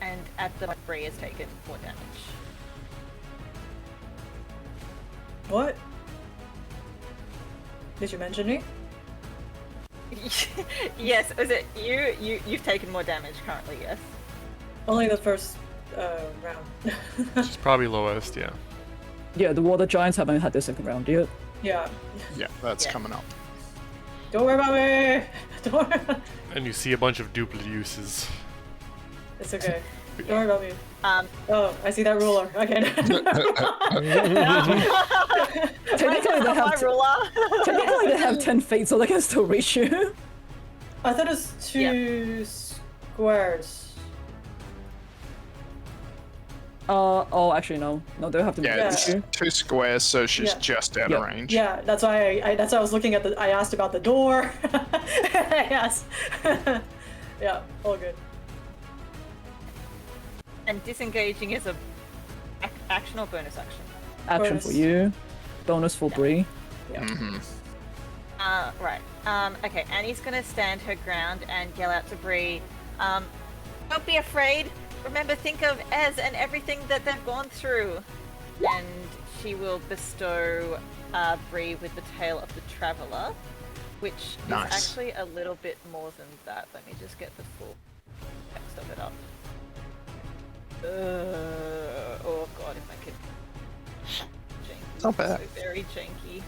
And at the Bree has taken more damage. What? Did you mention me? Yes, is it you? You've taken more damage currently, yes? Only the first round. She's probably lowest, yeah. Yeah, the water giants haven't had their second round yet. Yeah. Yeah, that's Yeah. coming up. Don't worry about me. Don't worry. And you see a bunch of duplicate uses. It's okay. Don't worry about me. Um, Oh, I see that ruler. Okay. Technically, they my have ruler. technically they have 10 feet, so they can still reach you. I thought it was two squares. Oh, actually no. No, they'll have to Yeah, reach it's you. 2 squares, so she's Yeah. just out Yeah. of range. Yeah, that's why I was looking at the. I asked about the door. I asked. Yeah, all good. And disengaging is a action or bonus action? Action Bonus. for you. Bonus for Bree. Mm-hmm. Right. Okay, Annie's gonna stand her ground and yell out to Bree, don't be afraid. Remember, think of Ez and everything that they've gone through. And she will bestow Bree with the Tale of the Traveller, which Nice. is actually a little bit more than that. Let me just get the full text of it up. Oh god, if I could. Janky. Not bad. So very janky.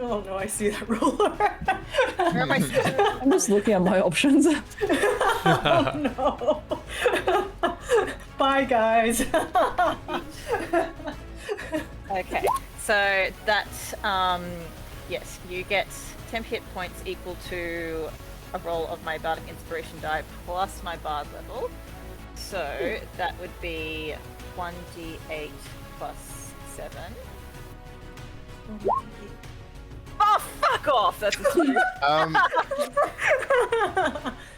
Oh no, I see that ruler. Where am I supposed I'm just looking at my options. Oh no. Bye guys. Okay, so that, yes, you get 10 hit points equal to a roll of my Bardic Inspiration die plus my Bard level. So that would be 1d8 plus 7. Oh, fuck off! That's a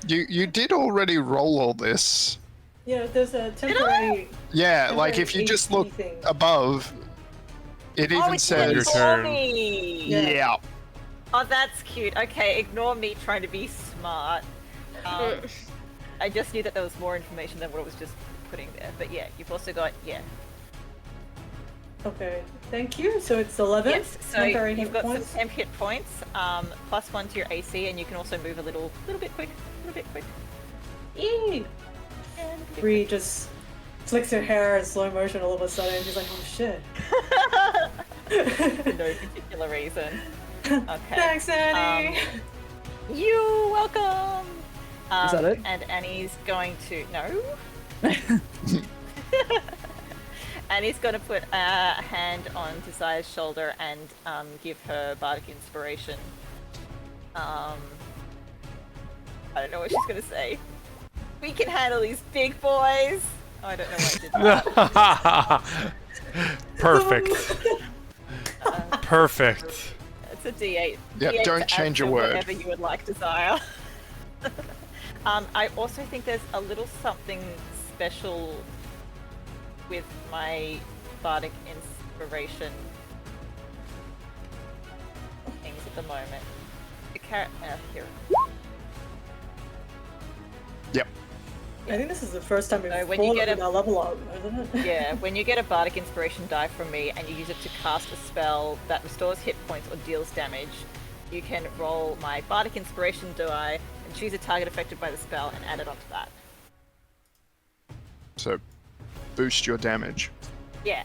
2. You did already roll all this. Yeah, there's a temporary. Yeah, like if you just look thing. above, it Oh, even it's says. Your ignore turn. me! Yeah. Oh, that's cute. Okay, ignore me trying to be smart. I just knew that there was more information than what I was just putting there. But yeah, you've also got, yeah. Okay, thank you. So it's 11. Yes, so temporary you've hit got points. some temp hit points, plus 1 to your AC, and you can also move a little bit quick. Eee! Bree just flicks her hair in slow motion all of a sudden. She's like, oh shit. For no particular reason. Okay. Thanks, Annie! You're welcome! Is that it? And Annie's going to... No? Annie's going to put a hand on Desire's shoulder and give her Bardic Inspiration. I don't know what she's going to say. We can handle these big boys! Oh, I don't know why I did that. Perfect. Perfect. It's a D8. Yep, D8 don't to change add a to word. Whatever you would like, Desire. I also think there's a little something special with my Bardic Inspiration things at the moment. The here. Yep. I think this is the first time we've So when you get a level up, isn't it? Yeah, when you get a Bardic Inspiration die from me and you use it to cast a spell that restores hit points or deals damage, you can roll my Bardic Inspiration die and choose a target affected by the spell and add it onto that. So, boost your damage. Yeah,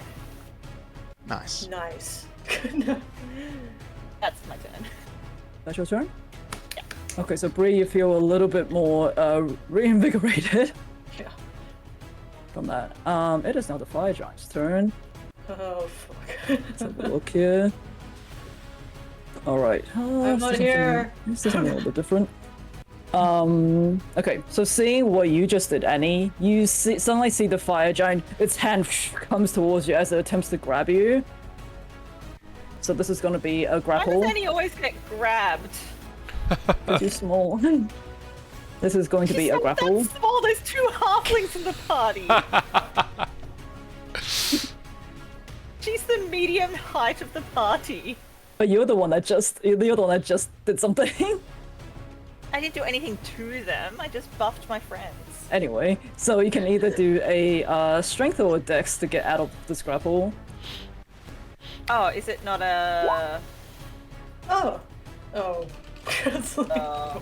Nice. Nice. that's my turn. That's your turn? Okay, so Bree, you feel a little bit more reinvigorated Yeah. from that. It is now the fire giant's turn. Oh fuck. Let's have a look here. All right. I'm not here. This is something a little bit different. Okay, so seeing what you just did, Annie, you suddenly see the fire giant. Its hand comes towards you as it attempts to grab you. So this is going to be a Why grapple. does Annie always get grabbed? Too small. This is going to be She's a not grapple. that small. There's 2 halflings in the party. She's the medium height of the party. But you're the one that just did something. I didn't do anything to them. I just buffed my friends. Anyway, so you can either do a strength or a dex to get out of this grapple. Oh, is it not a? Oh. Oh. It's like,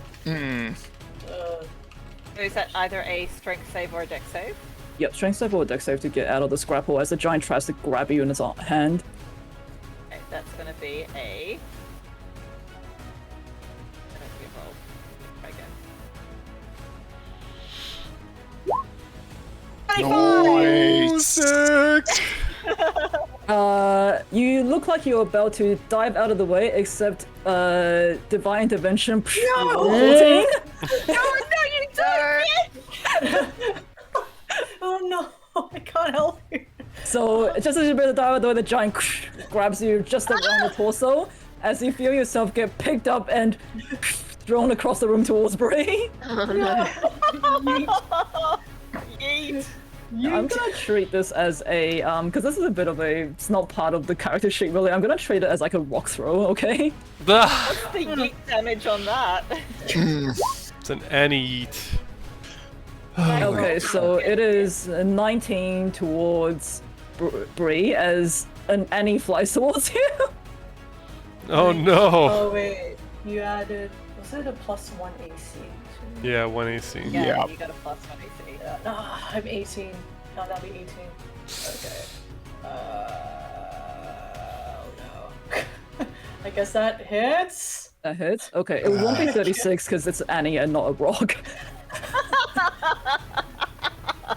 Is that either a strength save or a dex save? Yep, strength save or dex save to get out of this grapple as the giant tries to grab you in its hand. Okay, that's gonna be a. Try again. 25! Nice. You look like you're about to dive out of the way, except divine intervention. No! 14. No, you don't! oh no, I can't help you. So just as you're about to dive out of the way, the giant grabs you just around the torso as you feel yourself get picked up and thrown across the room towards Bree. Yeet. I'm gonna treat this as a because this is a bit of a, it's not part of the character sheet really. I'm gonna treat it as like a rock throw, okay? Ah, What's the yeet damage on that? it's an Annie eat. Okay, so it is 19 towards Bree as an Annie flies towards you. Oh no. Oh wait, you added, was it a +1 AC? Yeah, 1 AC. Yeah, Yep. you got a +1 AC. I'm 18. No, that'll be 18. Okay. Oh no. I guess that hits. That hits. Okay, it won't be 36 because it's Annie and not a rock.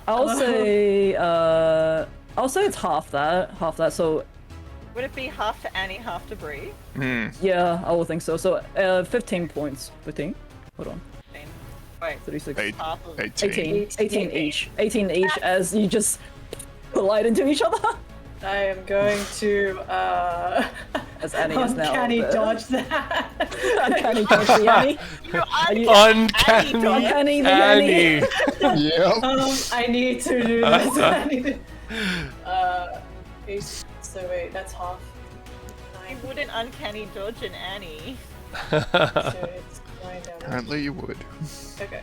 I'll say it's half that. So Would it be half to Annie, half to Bree? yeah, I will think so. So 15 points. 15. Hold on. Wait, 36. half of 18. 18 each. 18 each as you just collide into each other. I am going to As Annie is now. uncanny there. dodge that. Uncanny dodge the Annie. Are you Uncanny uncanny the Annie? Annie. Yep. I need to do this. I need to. 8, so wait, that's half. You wouldn't uncanny dodge an Annie. So it's 9 damage. Apparently you would. Okay.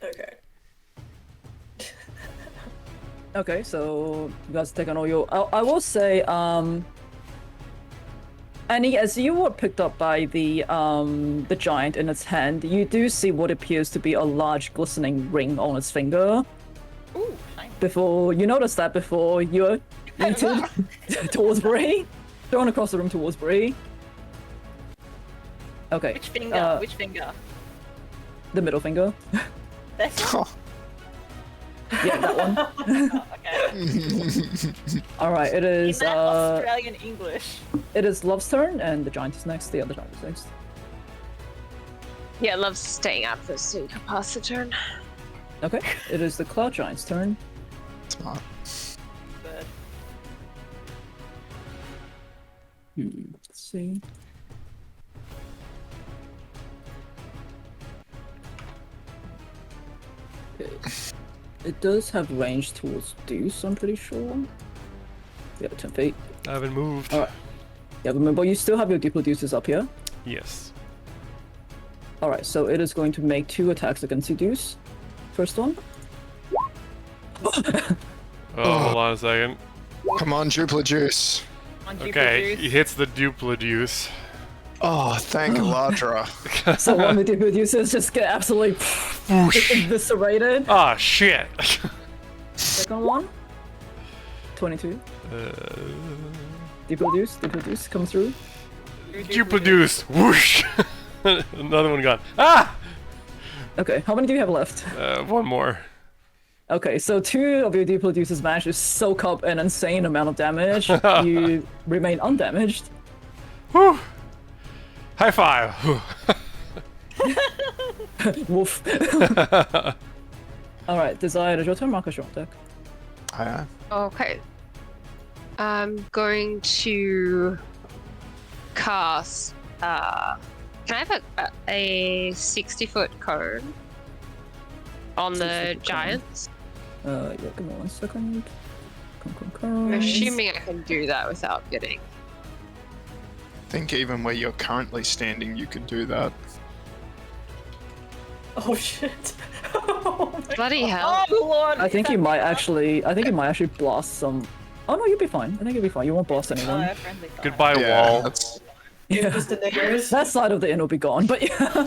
Okay. Okay, so you guys take on all your. I will say, Annie, as you were picked up by the giant in its hand, you do see what appears to be a large glistening ring on its finger. Ooh, shiny. Before you notice that, before you're yeeted towards Bree, thrown across the room towards Bree. Okay. Which finger? Which finger? The middle finger. This one? Yeah, that one. Okay. All right, it In is. that Australian English. It is Love's turn, and the giant is next. The other giant is next. Yeah, loves staying out for so you can pass the turn. Okay, it is the cloud giant's turn. Smart. But Let's see. Okay. It does have range towards Deuce, I'm pretty sure. Yeah, 10 feet. I haven't moved. Alright. Yeah, remember, you still have your Duplo Deuces up here. Yes. Alright, so it is going to make 2 attacks against you, Deuce. First one. Oh, hold on a second. Come on, Jupla Juice. on Okay, Jupiter he hits the dupla-deuce. Oh, thank Ladra. So one of the Duplo Deuces just get absolutely eviscerated. Ah, shit. Second one. 22. Duplo Deuce comes through. Duplicates. Whoosh. Another one gone. Ah! Okay, how many do you have left? One more. Okay, so 2 of your duplicates managed to soak up an insane amount of damage. You remain undamaged. Whew. High five. Woof. Alright, Desire, is your turn? Marcus, you're on deck. Okay. I'm going to cast. Can I have a 60-foot cone on the 60-foot giants? Yeah, give me 1 second. I'm assuming I can do that without getting. I think even where you're currently standing, you could do that. Oh shit. Oh my Bloody God. hell! Oh lord! I think you might actually. I think you might actually blast some. Oh no, you'll be fine. I think you'll be fine. You won't blast anyone. Friendly fire. Goodbye, Yeah, wall. that's Yeah, Just in the ears. that side of the inn will be gone. But yeah,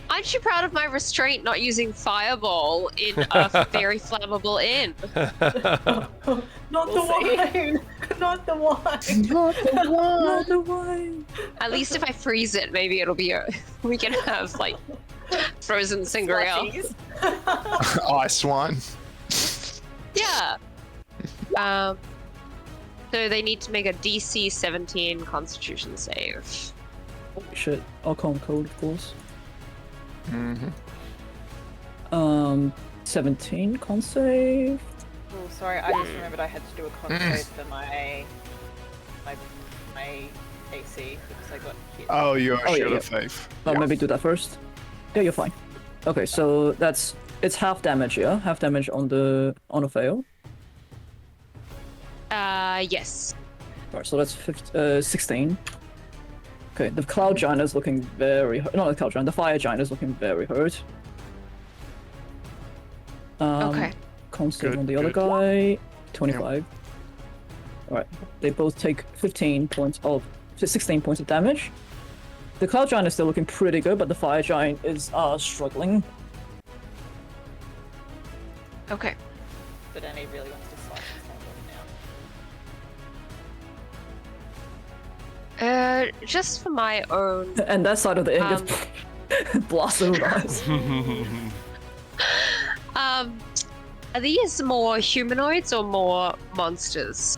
Aren't you proud of my restraint not using fireball in a very flammable inn? Not We'll the wine. Not the wine. not the wine. At least if I freeze it, maybe it'll be. We can have like frozen sangria. Slushies. ice wine. Yeah. So they need to make a DC 17 Constitution save. Holy shit! Arcane code, of course. Mm-hmm. 17 con save. Oh, sorry, I just remembered I had to do a con save for my AC because I got hit. Oh, you're Oh, yeah, short yeah. of faith. Maybe do that first. Yeah, you're fine. Okay, so it's half damage, yeah? Half damage on a fail. Yes. Alright, so that's 16. Okay, the cloud giant is looking very hurt. Not the cloud giant, the fire giant is looking very hurt. Okay. Con save Good, on the other good. guy, 25. Alright, they both take 16 points of damage. The cloud giant is still looking pretty good, but the fire giant is struggling. Okay. But Annie really wants to slice his hand off now. Just for my own. And that side of the inn gets blasted with eyes. Are these more humanoids or more monsters?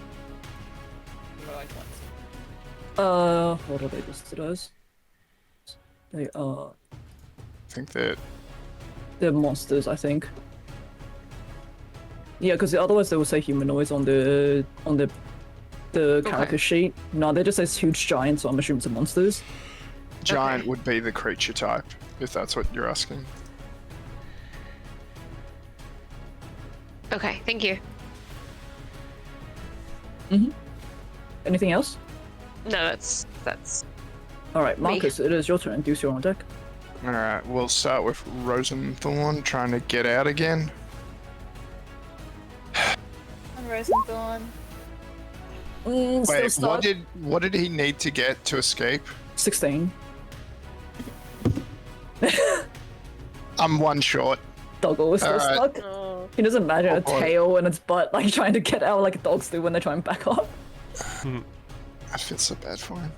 Humanoid ones. What are they listed as? They are... I think that They're monsters, I think. Yeah, because otherwise they would say humanoids on the character sheet. No, they just says huge giants, so I'm assuming it's monsters. giant Okay. would be the creature type, if that's what you're asking. Okay, thank you. Anything else? No, that's. Alright, Marcus, it is your turn. Deuce, you're on deck. Alright, we'll start with Rosenthorn trying to get out again. And Rosenthorn. Still Wait, stuck. what did he need to get to escape? 16. I'm one short. Doggo is still Alright. stuck. Oh. He doesn't imagine Oh, a boy. tail and its butt like trying to get out like dogs do when they try and back up. I feel so bad for him.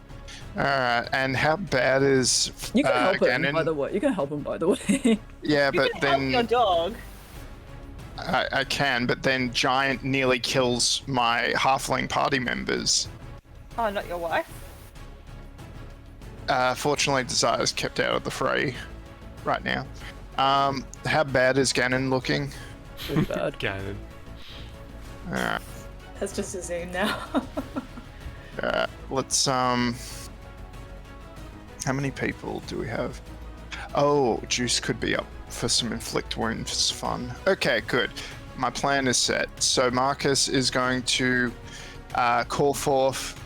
Alright, and how bad is You can help him, Ganon? by the way. You can help him, by the way. Yeah, You but can help your then dog. I can, but then Giant nearly kills my halfling party members. Oh, not your wife? Fortunately, Desire's kept out of the fray right now. How bad is Ganon looking? Pretty bad. Ganon. Alright, That's just his name now. let's how many people do we have? Oh, Juice could be up for some inflict wounds fun. Okay, good. My plan is set. So Marcus is going to call forth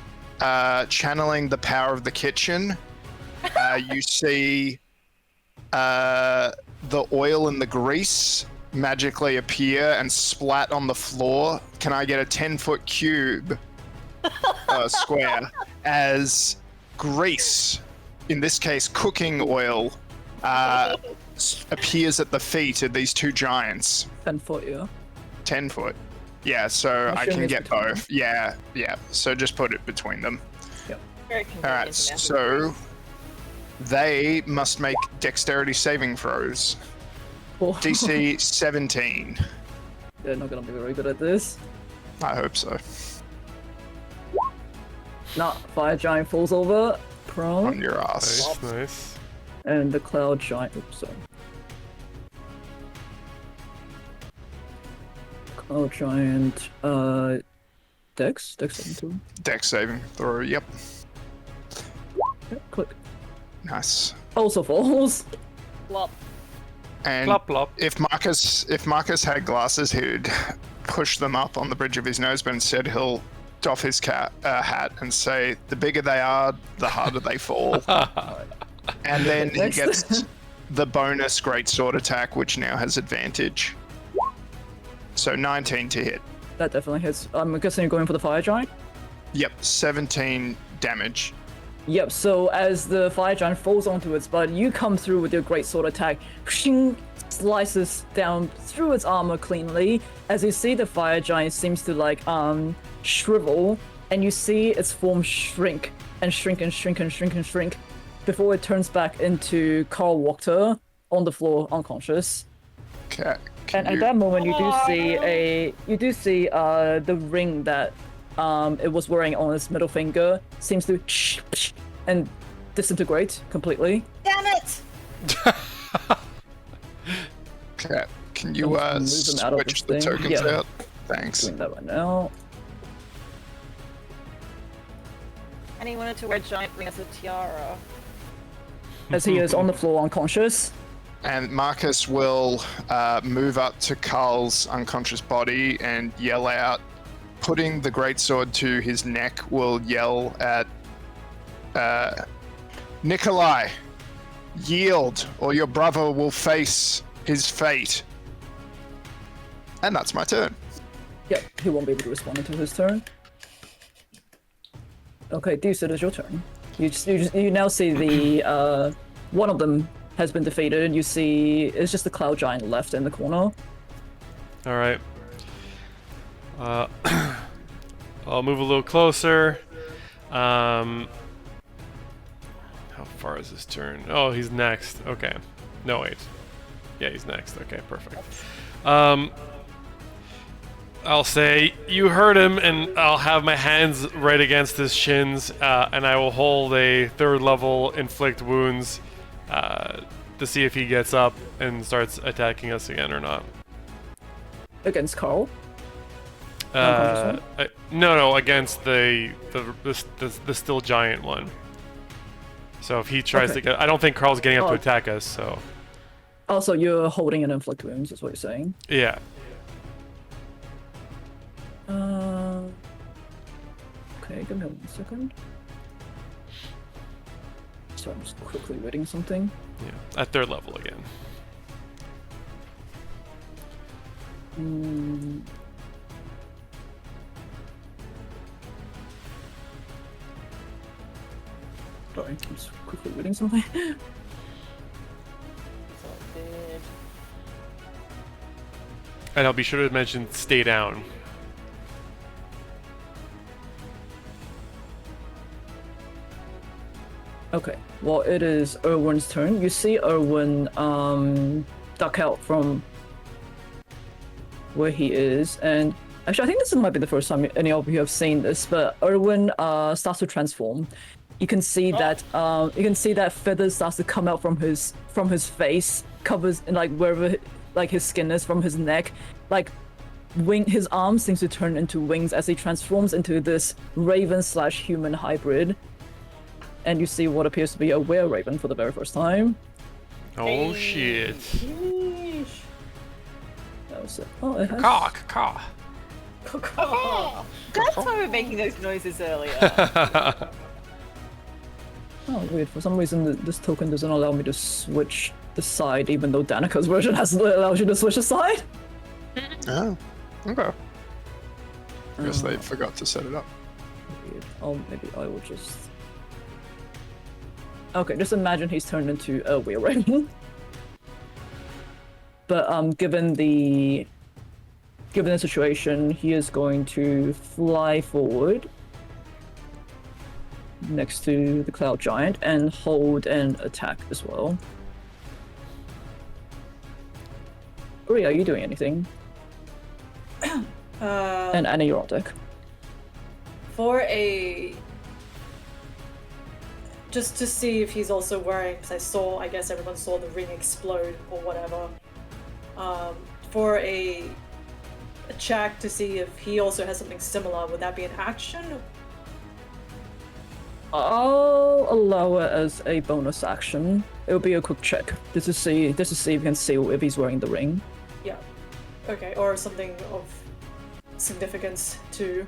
channeling the power of the kitchen. You see the oil and the grease magically appear and splat on the floor. Can I get a 10-foot cube square as grease, in this case cooking oil, appears at the feet of these two giants? 10 foot, yeah. 10 foot. Yeah, so I'm I assuming can it's get between both. Yeah. So just put it between them. Yep. Very All convenient. right, amount of so they must make dexterity saving throws. Oh, DC 17. they're not gonna be very good at this. I hope so. Not fire giant falls over, On prone, your ass. Nice. and the cloud giant. Oops, sorry. Cloud giant. Dex 17. Dex saving throw. Yep. Yeah, click. Nice. Also falls. Flop. And Plop, plop. if Marcus had glasses, he'd push them up on the bridge of his nose, but instead he'll doff his hat and say, "The bigger they are, the harder they fall." And then he Next. gets the bonus greatsword attack, which now has advantage. So 19 to hit. That definitely hits. I'm guessing you're going for the fire giant. Yep, 17 damage. Yep, so as the fire giant falls onto its butt, you come through with your great sword attack, shing, slices down through its armor cleanly. As you see, the fire giant seems to like shrivel, and you see its form shrink and shrink and shrink and shrink and shrink before it turns back into Carl Walker on the floor, unconscious. Okay. And at that moment, you do see the ring that it was wearing on its middle finger seems to and disintegrate completely. Damn it! Okay. Can you I'll just move them out of switch this the thing. tokens Yeah. out? Thanks. Doing that right now. And he wanted to wear a giant ring as a tiara. As he is on the floor unconscious. And Marcus will move up to Carl's unconscious body and yell out, putting the greatsword to his neck, will yell at Nikolai, yield, or your brother will face his fate. And that's my turn. Yep, he won't be able to respond until his turn. Okay, Deuce, it is your turn. You now see the one of them has been defeated, and you see it's just the cloud giant left in the corner. All right. I'll move a little closer. How far is his turn? Oh, he's next. Okay. No, wait. Yeah, he's next. Okay, perfect. I'll say, you heard him, and I'll have my hands right against his shins, and I will hold a 3rd level inflict wounds to see if he gets up and starts attacking us again or not. Against Carl. No, against the still giant one. So if he tries Okay. to get, I don't think Carl's getting up to Oh. attack us. So Also, you're holding an inflict wounds, is what you're saying. yeah. Okay, give me 1 second. So I'm just quickly reading something. Yeah, at 3rd level again. Sorry, I'm just quickly reading something. And I'll be sure to mention stay down. Okay, well, it is Erwin's turn. You see Erwin duck out from where he is, and actually, I think this might be the first time any of you have seen this, but Erwin starts to transform. You can see that feathers starts to come out from his face, covers like wherever like his skin is from his neck, like his arms seems to turn into wings as he transforms into this raven/human hybrid. And you see what appears to be a were-raven for the very first time. Oh shit. That was it. Oh, it has... Caw. Oh, that's why we're making those noises earlier. Oh, weird. For some reason, this token doesn't allow me to switch the side, even though Danica's version allows you to switch the side. Oh, okay. Guess they forgot to set it up. Weird. Oh, maybe I will just... Okay, just imagine he's turned into a were-raven. But given the situation, he is going to fly forward. next to the Cloud Giant and hold and attack as well. Uri, are you doing anything? And Annie, you're on deck. For a... Just to see if he's also wearing, because I guess everyone saw the ring explode or whatever. For a check to see if he also has something similar, would that be an action? I'll allow it as a bonus action. It'll be a quick check, just to see if you can see if he's wearing the ring. Yeah. Okay, or something of significance too.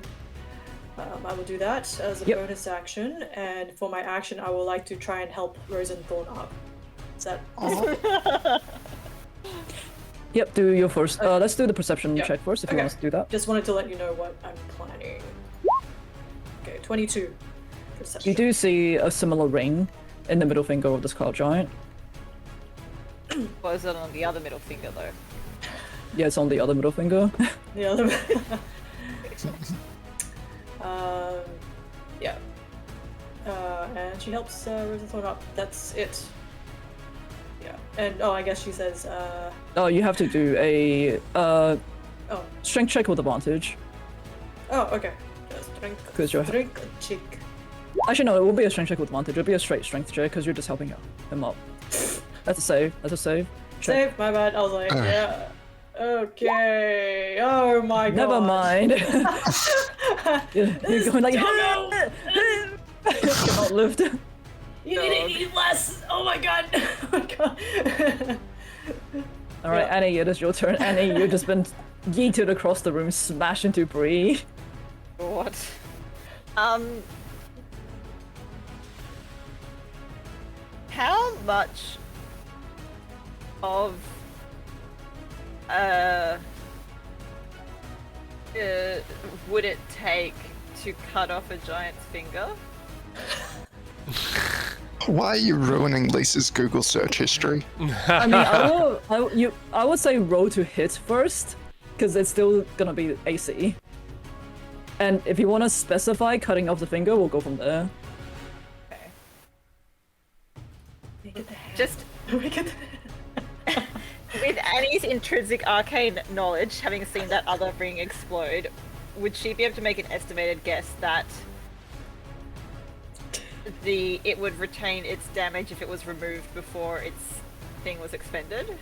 I will do that as a bonus action, and for my action, I would like to try and help Rosenthorn up. Is that? Yep, do your first. Let's do the perception check first if you want us to do that. Just wanted to let you know what I'm planning. Okay, 22. Perception. You do see a similar ring in the middle finger of this Cloud Giant. Was it on the other middle finger though? Yeah, it's on the other middle finger. The other. Yeah. And she helps Rosenthorn up. That's it. Yeah. And I guess she says. Oh, you have to do a strength check with advantage. Oh, okay. Because you're. Strength check. Actually, no, it won't be a strength check with advantage. It'll be a straight strength check because you're just helping him up. That's a save. That's a save. Check. Save. My bad. I was like, yeah. Okay. Oh my god. Never mind. You're going like. No. Cannot lift. You need to eat less. Oh my god. Oh my god. All right, Annie, it is your turn. Annie, you've just been yeeted across the room, smashed into Bree. What? How much of would it take to cut off a giant's finger? Why are you ruining Lisa's Google search history? I mean, I would say roll to hit first, because it's still gonna be AC. And if you want to specify cutting off the finger, we'll go from there. Okay. Just with Annie's intrinsic arcane knowledge, having seen that other ring explode, would she be able to make an estimated guess that it would retain its damage if it was removed before its thing was expended?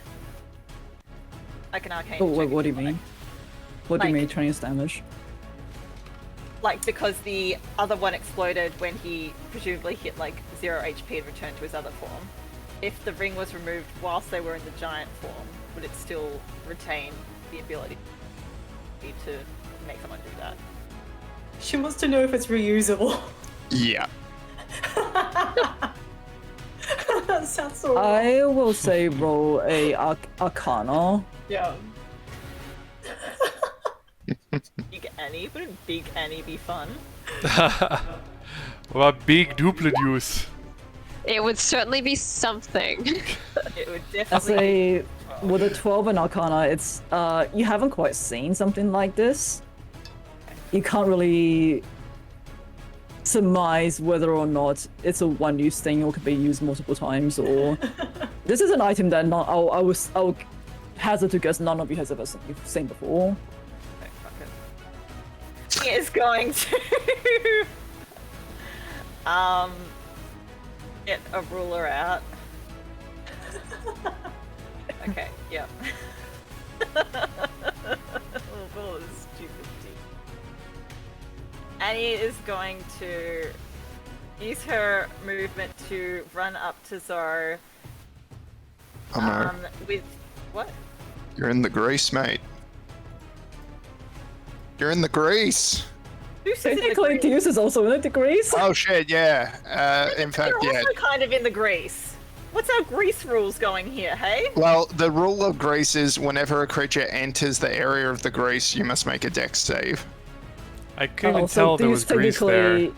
Like an arcane. Oh, what do you mean? What do you Like- mean, train its damage? Like, because the other one exploded when he presumably hit like 0 HP and returned to his other form. If the ring was removed whilst they were in the giant form, would it still retain the ability to make someone do that? She wants to know if it's reusable. Yeah. That sounds so wrong. I will say roll a Arcana. Yeah. Big Annie? Wouldn't Big Annie be fun? What about big duplicates? It would certainly be something. It would As definitely. with a 12 in Arcana, it's you haven't quite seen something like this. You can't really surmise whether or not it's a one-use thing or could be used multiple times, or this is an item that I would hazard to guess none of you has ever seen before. Okay, fuck it. He is going to get a ruler out. Okay, yep. Oh, stupid. Annie is going to use her movement to run up to Zoro. Oh no. With what? You're in the grease, mate. You're in the grease. Who says in the Technically, grease? Deuce is also in the degrees. Oh shit, yeah. In fact, You're yeah. also kind of in the grease. What's our grease rules going here, hey? Well, the rule of grease is whenever a creature enters the area of the grease, you must make a dex save. I couldn't even tell there was grease there.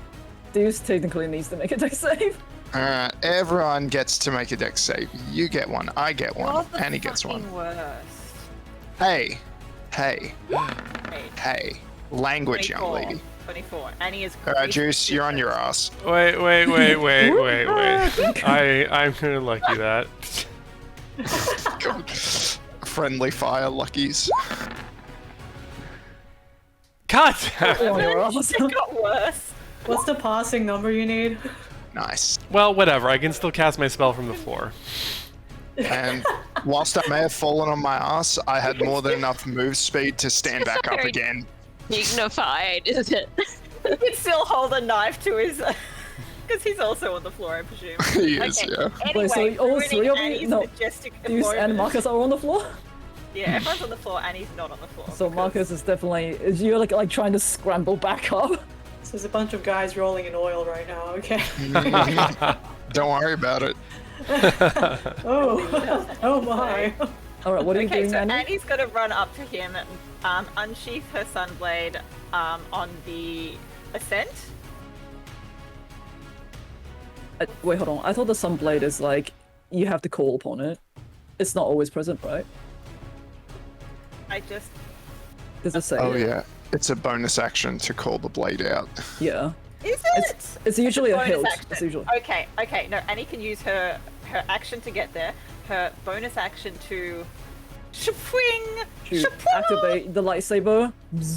Deuce technically needs to make a dex save. Everyone gets to make a dex save. You get one, I get one, You're the Annie gets one. fucking worst. Hey. Hey, Language, young 24. lady. 24. Annie is. Juice, you're on your ass. Wait. I'm gonna lucky that. God. Friendly fire luckies. God damn. Oh, you're awesome. It got worse. What's the passing number you need? Nice. Well, whatever. I can still cast my spell from the floor. And whilst I may have fallen on my ass, I had more than enough move speed to stand back up Very again. dignified, isn't it? He can still hold a knife to his. Because he's also on the floor, I presume. He is, yeah. Anyway, Wait, so all ruining three of you? Annie's No. majestic Deuce and employment. Marcus are on the floor? Yeah, everyone's on the floor, Annie's not on the floor. So because- Marcus is definitely... You're like trying to scramble back up. So there's a bunch of guys rolling in oil right now, okay. Don't worry about it. Oh, oh my. Alright, what are you Okay, doing, so Annie? Annie's gonna run up to him, unsheath her sunblade on the ascent. Wait, hold on. I thought the Sunblade is like... You have to call upon it. It's not always present, right? I just Does it say? Oh yeah, it's a bonus action to call the blade out. Yeah. is it? It's usually a bonus hilt. action. It's usually... Okay. No, Annie can use her action to get there. Her bonus action to shapwing, To activate the lightsaber.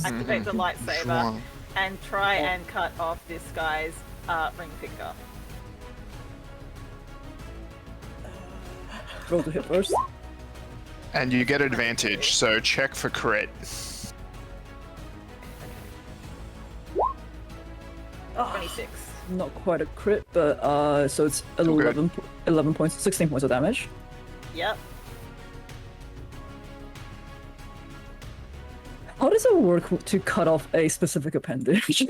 activate the lightsaber, Sure. and try and cut off this guy's ring finger. Roll to hit first. And you get advantage, so check for crit. 26. Not quite a crit, but so it's 11 points, 16 points of damage. Yep. How does it work to cut off a specific appendage?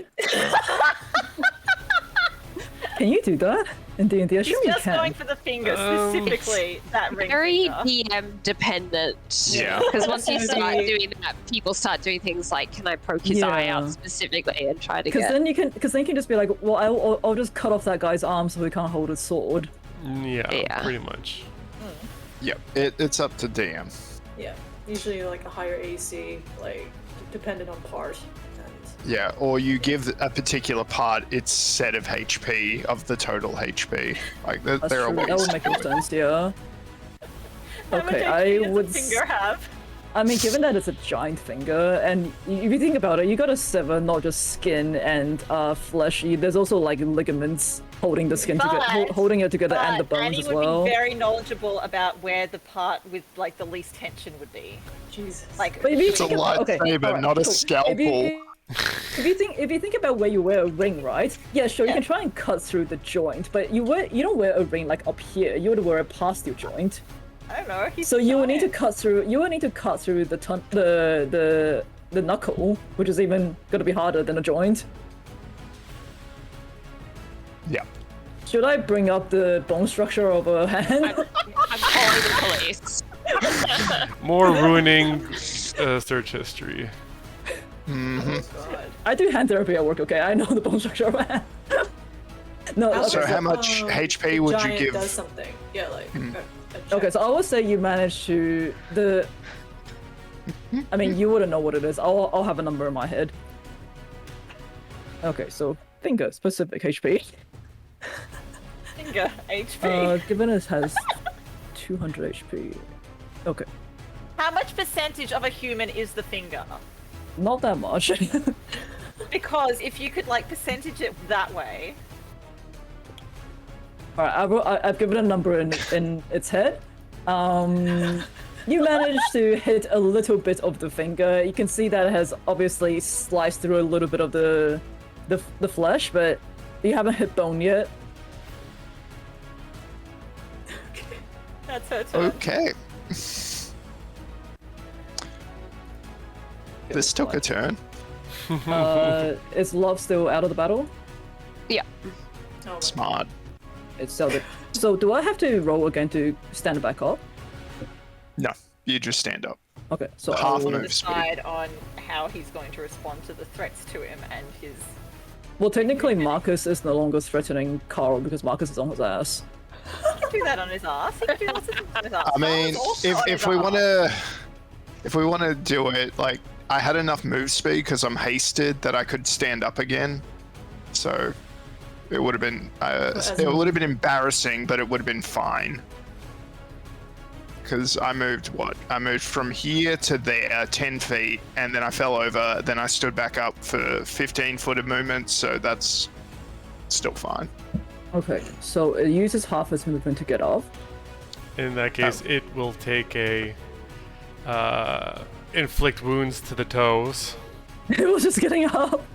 Can you do that in D&D? I He's assume you just can. going for the finger, specifically that ring Very finger. DM dependent. Yeah. Because once you That's start okay. doing that, people start doing things like, can I poke his eye Yeah. out specifically and try to Because get... then you can just be like, well, I'll just cut off that guy's arm so he can't hold his sword. Yeah, Yeah. pretty much. Yep, it's up to DM. Yeah, usually like a higher AC, like dependent on part. And Yeah, or you give a particular part its set of HP of the total HP. Like That's there are true. That ways. would make more sense, yeah. How much Okay, HP I does would. the finger have? I mean, given that it's a giant finger, and if you think about it, you gotta sever not just skin and flesh. There's also like ligaments holding the skin together, But- holding it together, and the But bones Annie as would well. be very knowledgeable about where the part with like the least tension would be. Jesus. Like, But if you It's a think about, okay, lightsaber, alright, not a cool. scalpel. If you think about where you wear a ring, right? Yeah, sure, you can try and cut through the joint, but you don't wear a ring like up here. You would wear it past your joint. I don't know. He's So you would need to giant. cut through. You would need to cut through the knuckle, which is even gonna be harder than a joint. Yeah. Should I bring up the bone structure of a hand? I'm calling the police. More ruining search history. God. I do hand therapy at work. Okay, I know the bone structure of a hand. No. Okay, So how much HP would you giant give? does something. Yeah, like. Okay, so I would say you managed to the. I mean, you wouldn't know what it is. I'll have a number in my head. Okay, so finger specific HP. Finger HP. Given it has 200 HP. Okay, How much percentage of a human is the finger? not that much. Because if you could like percentage it that way, Alright, I've given a number in its head. You managed to hit a little bit of the finger. You can see that it has obviously sliced through a little bit of the flesh, but you haven't hit bone yet. that's her turn. Okay. This took a turn. Is Love still out of the battle? Yeah. Oh my Smart. It's still the... So do I have to roll again to stand back up? No, you just stand up. Okay, so Half I'll... move speed. Decide on how he's going to respond to the threats to him and his. Well, technically Marcus is no longer threatening Carl because Marcus is on his ass. He can do that on his ass. He can do lots of things on his ass. I mean, Carl's also on if his we ass. want to do it, like I had enough move speed because I'm hasted that I could stand up again. So it would have been embarrassing, but it would have been fine. Because I moved I moved from here to there 10 feet, and then I fell over. Then I stood back up for 15 foot of movement, so that's still fine. Okay, so it uses half its movement to get off. In that case, it will take a inflict wounds to the toes. It was just getting up.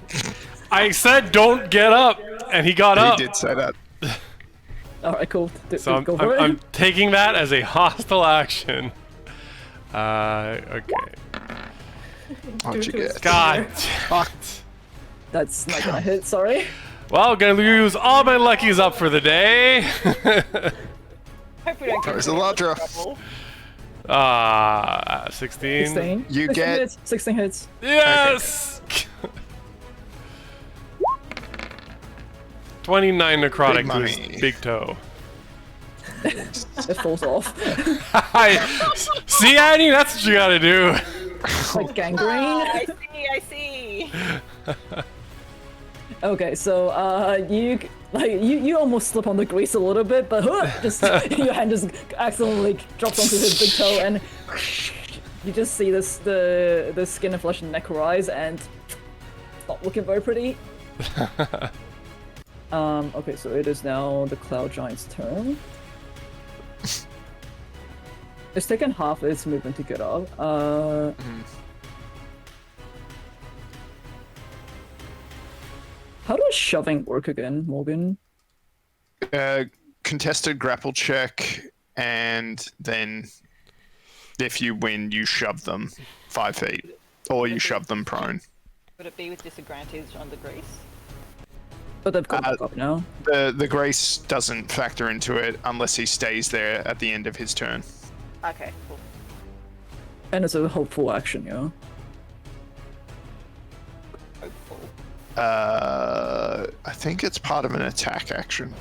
I said don't get up, and he got up. He did say that. Alright, cool. So Go for I'm it. taking that as a hostile action. Okay. What'd you get? God. That's not gonna hit, sorry. Well, gonna use all my luckies up for the day. Hope we don't get There's a into Ladra. trouble. 16. 16. You 16 get- hits. 16 hits. Yes! 29 necrotic Big to his money. big toe. It falls off. See, Annie, that's what you gotta do. Like gangrene. I see. Okay, so you almost slip on the grease a little bit, but just your hand just accidentally drops onto his big toe, and you just see the skin and flesh necrolize, and it's not looking very pretty. Okay, so it is now the Cloud Giant's turn. It's taken half its movement to get up. How does shoving work again, Morgan? Contested grapple check, and then if you win, you shove them 5 feet, or you shove them prone. Would it be with disadvantage on the grease? But they've got back up now. The grace doesn't factor into it unless he stays there at the end of his turn. Okay, cool. And it's a hopeful action, yeah. Hopeful. I think it's part of an attack action.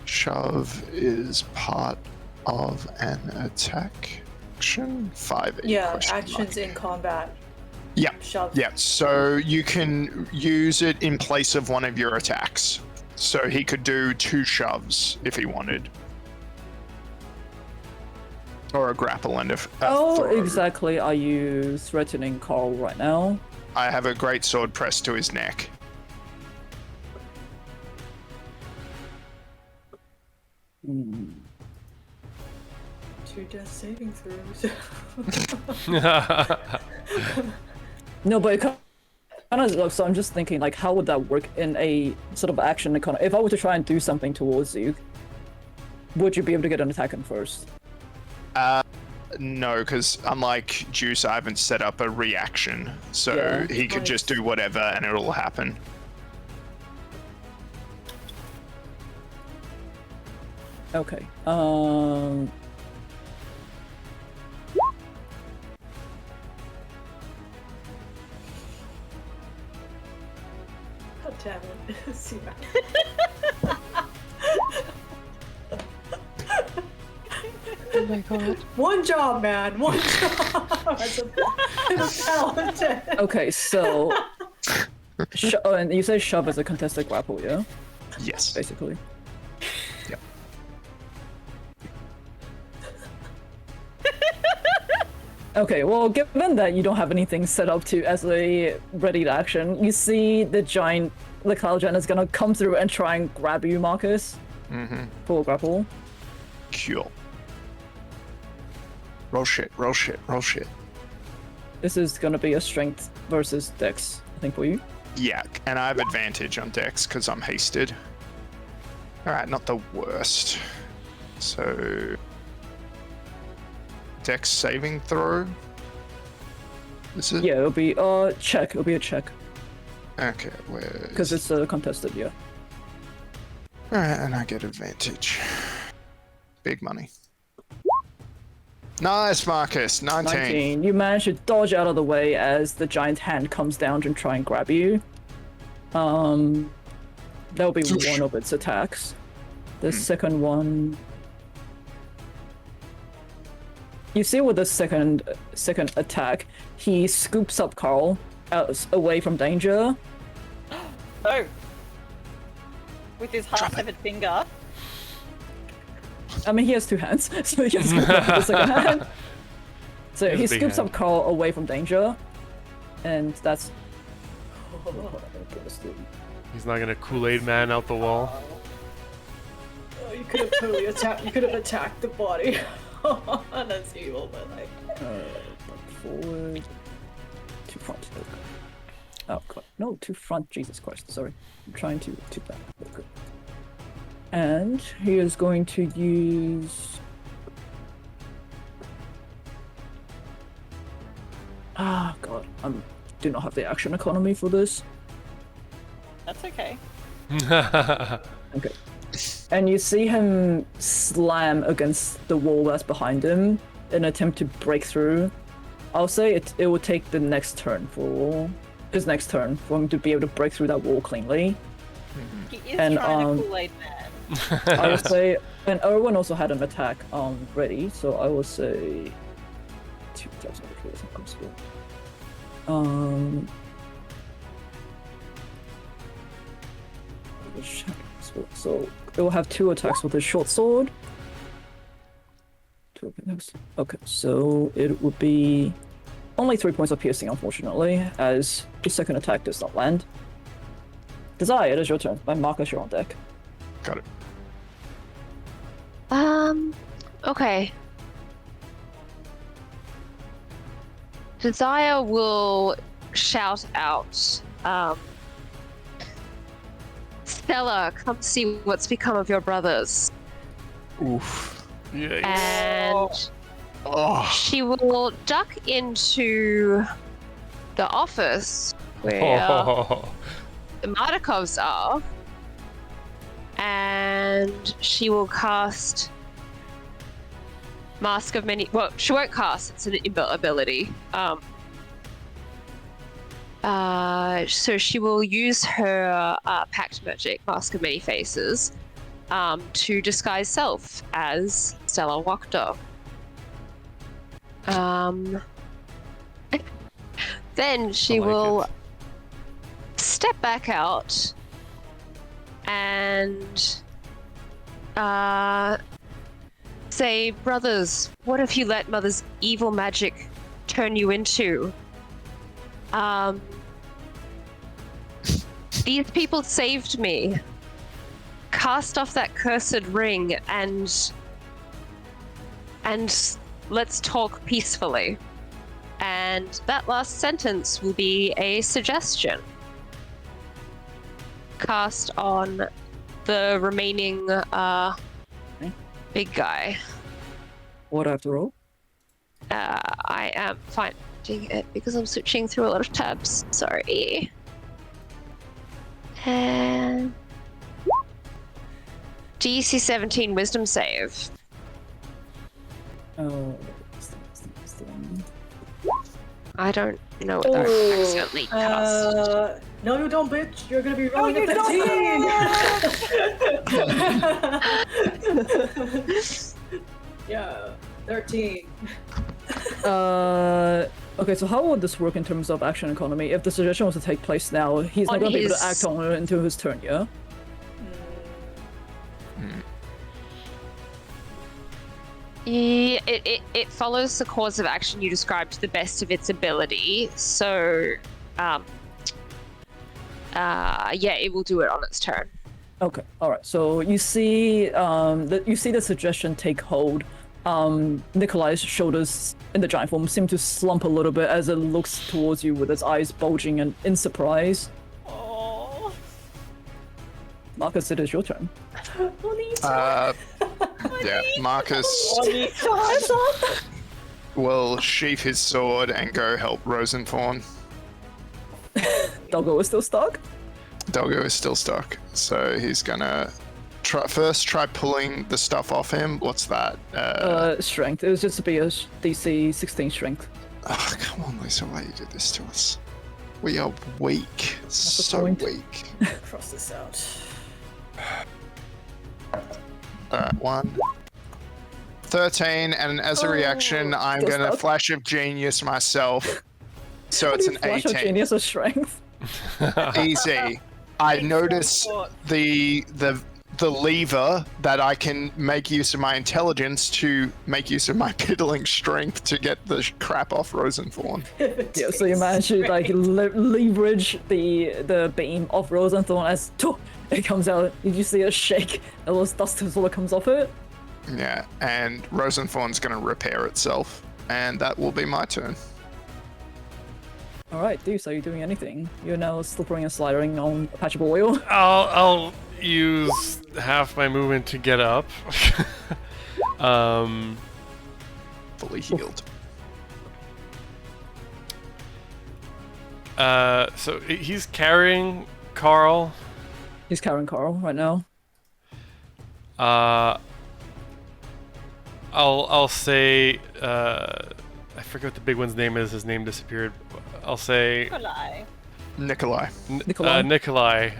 Shove is part of an attack action. 5 Yeah, question actions mark. in combat. Yeah. Shove. Yeah, so you can use it in place of one of your attacks. So he could do 2 shoves if he wanted. Or a grapple and a How throw. exactly are you threatening Carl right now? I have a great sword pressed to his neck. Hmm. 2 death saving throws. No, but it kind of, so I'm just thinking, like, how would that work in a sort of action economy? If I were to try and do something towards you, would you be able to get an attack in first? No, because unlike Juice, I haven't set up a reaction. So Yeah. he could just do whatever and it'll happen. Okay. God damn it. See that. Oh my god. One job, man. One job. As a paladin. Okay, so... oh, and you say shove as a contested grapple, yeah? Yes. Basically. Yep. Okay, well, given that you don't have anything set up to as a ready to action, you see the Cloud Giant is gonna come through and try and grab you, Marcus. Mm-hmm. Full grapple. Cool. Roll shit, roll shit, roll shit. This is gonna be a strength versus dex, I think, for you. Yeah, and I have advantage on dex because I'm hasted. Alright, not the worst. So... Dex saving throw? Is it? Yeah, it'll be check. It'll be a check Okay, where? because it's contested. Yeah. Alright, and I get advantage. Big money. Nice, Marcus. 19. 19. You manage to dodge out of the way as the giant hand comes down to try and grab you. That'll be Swoosh. one of its attacks. The second one. you see with the second attack, he scoops up Carl away from danger. Oh. With his half-severed finger. I mean, he has 2 hands, so he can scoop up with the second hand. So he scoops up Carl away from danger, and that's. He's not gonna Kool-Aid man out the wall. Oh, you could have totally attacked. You could have attacked the body. That's evil, but like. Forward. To front. Oh god, no, to front. Jesus Christ, sorry. I'm trying to back. Okay. And he is going to use. Ah, god, I do not have the action economy for this. That's okay. Okay. And you see him slam against the wall that's behind him in an attempt to break through. I'll say it will take the next turn for his next turn for him to be able to break through that wall cleanly. He is trying to Kool-Aid man. I would say, and Erwin also had an attack ready, so I will say 2 attacks on the kill isn't possible. So it will have 2 attacks with his short sword. 2 attacks. Okay, so it would be only 3 points of piercing, unfortunately, as the second attack does not land. Desire, it is your turn. My Marcus, you're on deck. Got it. Okay. Desire will shout out, Stella, come see what's become of your brothers. Oof. Yikes. And Oh. she will duck into the office where the Mardikovs are, and she will cast Mask of Many. Well, she won't cast; it's an ability. So she will use her Pact Magic, Mask of Many Faces, to disguise self as Stella Wachter. Then she will step back out and say, brothers, what have you let Mother's evil magic turn you into? These people saved me. Cast off that cursed ring and let's talk peacefully. And that last sentence will be a suggestion cast on the remaining big guy. What do I have to roll? I am finding it because I'm switching through a lot of tabs. Sorry. And DC 17 Wisdom save. Oh, I don't know what that accidentally cast. No, you don't, bitch. You're gonna be rolling a 15. Yeah, 13. Okay, so how would this work in terms of action economy? If the suggestion was to take place now, he's not going to be able to act on it until his turn, yeah? Yeah, it follows the course of action you described to the best of its ability. So, yeah, it will do it on its turn. Okay, all right. So you see, the suggestion take hold. Nikolai's shoulders in the giant form seem to slump a little bit as it looks towards you with its eyes bulging and in surprise. Oh. Marcus, it is your turn. Yeah, Marcus will sheath his sword and go help Rosenthorn. Doggo is still stuck? Doggo is still stuck, so he's gonna try pulling the stuff off him. What's that? Strength. It was just to be a DC 16 strength. Oh, come on, Lisa, why you do this to us? We are weak. So point. weak. Cross this out. 1, 13, and as a reaction, I'm still gonna stuck. flash of genius myself. So it's an Flash of 18. genius or strength. Easy. I notice the lever that I can make use of my intelligence to make use of my piddling strength to get the crap off Rosenthorn. Yeah, so you manage to like leverage the beam of Rosenthorn as it comes out. You see a shake, a little dust sort of comes off it. Yeah, and Rosenthorn's gonna repair itself, and that will be my turn. All right, Deuce, are you doing anything? You're now slippering and sliding on a patch of oil. I'll use half my movement to get up. Fully healed. So he's carrying Carl. He's carrying Carl right now. I'll say I forget what the big one's name is. His name disappeared. I'll say Nikolai. Nikolai.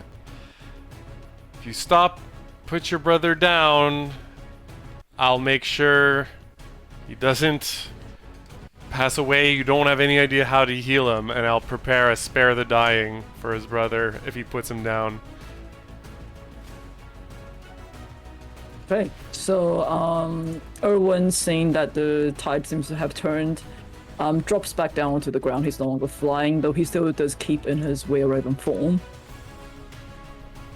If you stop, put your brother down, I'll make sure he doesn't pass away. You don't have any idea how to heal him, and I'll prepare a spare the dying for his brother if he puts him down. Okay, so Erwin, seeing that the tide seems to have turned, drops back down onto the ground. He's no longer flying, though he still does keep in his were-raven form.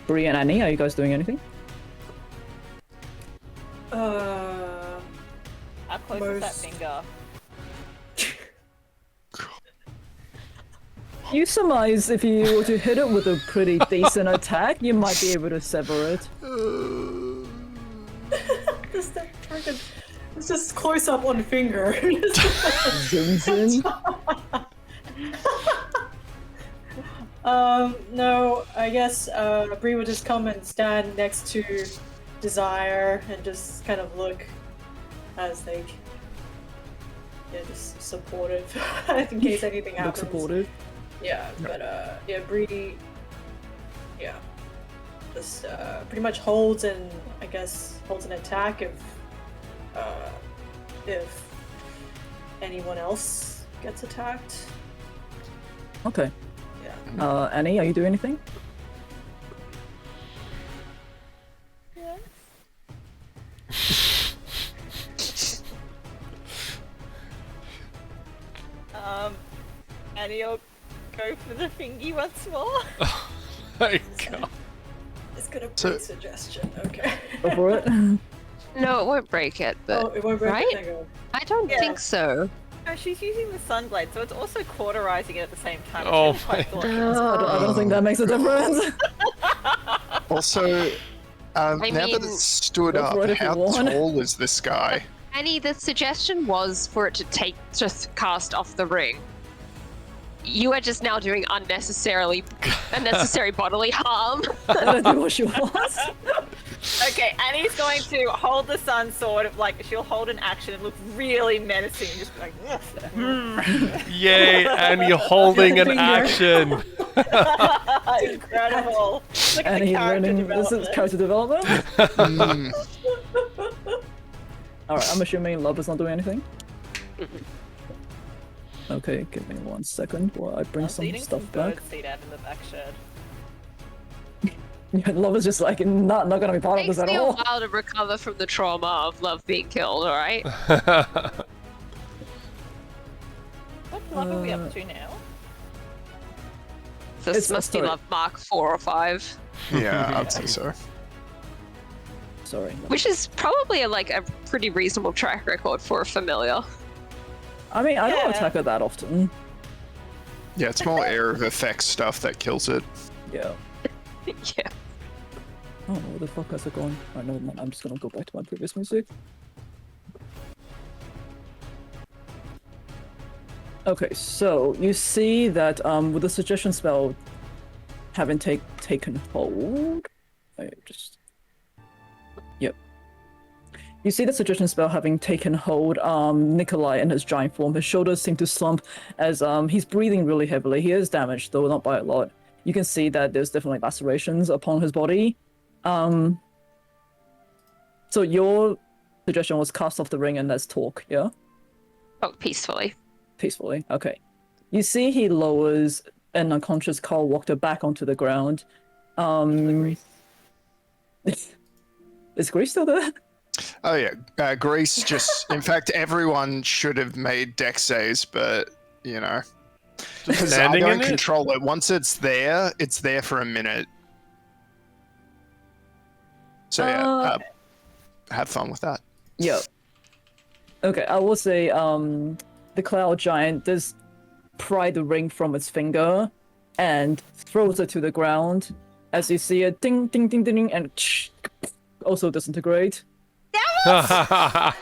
Bree and Annie, are you guys doing anything? How close is that finger? You surmise if you were to hit it with a pretty decent attack, you might be able to sever it. Just that freaking. It's just close up on finger. Zooms in. No, I guess Bree would just come and stand next to Desire and just kind of look as like, yeah, just supportive in case anything happens. Look supportive. Yeah, but yeah, Bree, yeah, just pretty much holds an attack if anyone else gets attacked. Okay. Yeah. Annie, are you doing anything? Annie will go for the thingy once more. My God. It's gonna So- break suggestion. Okay. Go for it. No, it won't break it, but Oh, it won't break right? it. Hang on. I don't Yeah. think so. No, she's using the sun blade, so it's also cauterizing it at the same time. Oh It's really quite my thought. I don't think that makes a difference. Also, now that mean, it's stood go up, for it if you how want. tall is this guy? Annie, the suggestion was for it to just cast off the ring. You are just now doing unnecessary bodily harm. I don't do what she wants. Okay, Annie's going to hold the sun sword, like she'll hold an action and look really menacing and just be like, Yay, and you're holding an Finger. action. incredible. Look at Annie the character learning this is development. character development. Mm, Alright, I'm assuming Love is not doing anything. Okay, give me 1 second while I bring I was some eating stuff some back. bird seed out in the back shed. Yeah, Love is just like not gonna be part of Takes this at me a all. while to recover from the trauma of Love being killed, alright? What level are we up to now? This It's- must be sorry. Love Mark 4 or 5. yeah, I'd say so. Sorry. Which is probably a pretty reasonable track record for a familiar. I mean, I don't Yeah. attack her that often. Yeah, it's more air of effects stuff that kills it. Yeah. Yeah. Oh, where the fuck has it gone? Alright, never mind. I'm just gonna go back to my previous music. Okay, so you see that with the suggestion spell having taken hold. Yep. You see the suggestion spell having taken hold. Nikolai in his giant form, his shoulders seem to slump as he's breathing really heavily. He is damaged, though not by a lot. You can see that there's definitely lacerations upon his body. So your suggestion was cast off the ring and let's talk, yeah? Oh, peacefully. Peacefully, okay. You see he lowers an unconscious Carl Walker back onto the ground. Is Grease still there? Oh yeah, Greece just. In fact, everyone should have made dex saves, but you know, because I standing in don't it? control it. Once it's there for a minute. So yeah, have fun with that. Yep. Okay, I will say, the Cloud Giant does pry the ring from its finger and throws it to the ground. As you see it, ding, ding, ding, ding, ding, and also disintegrate. I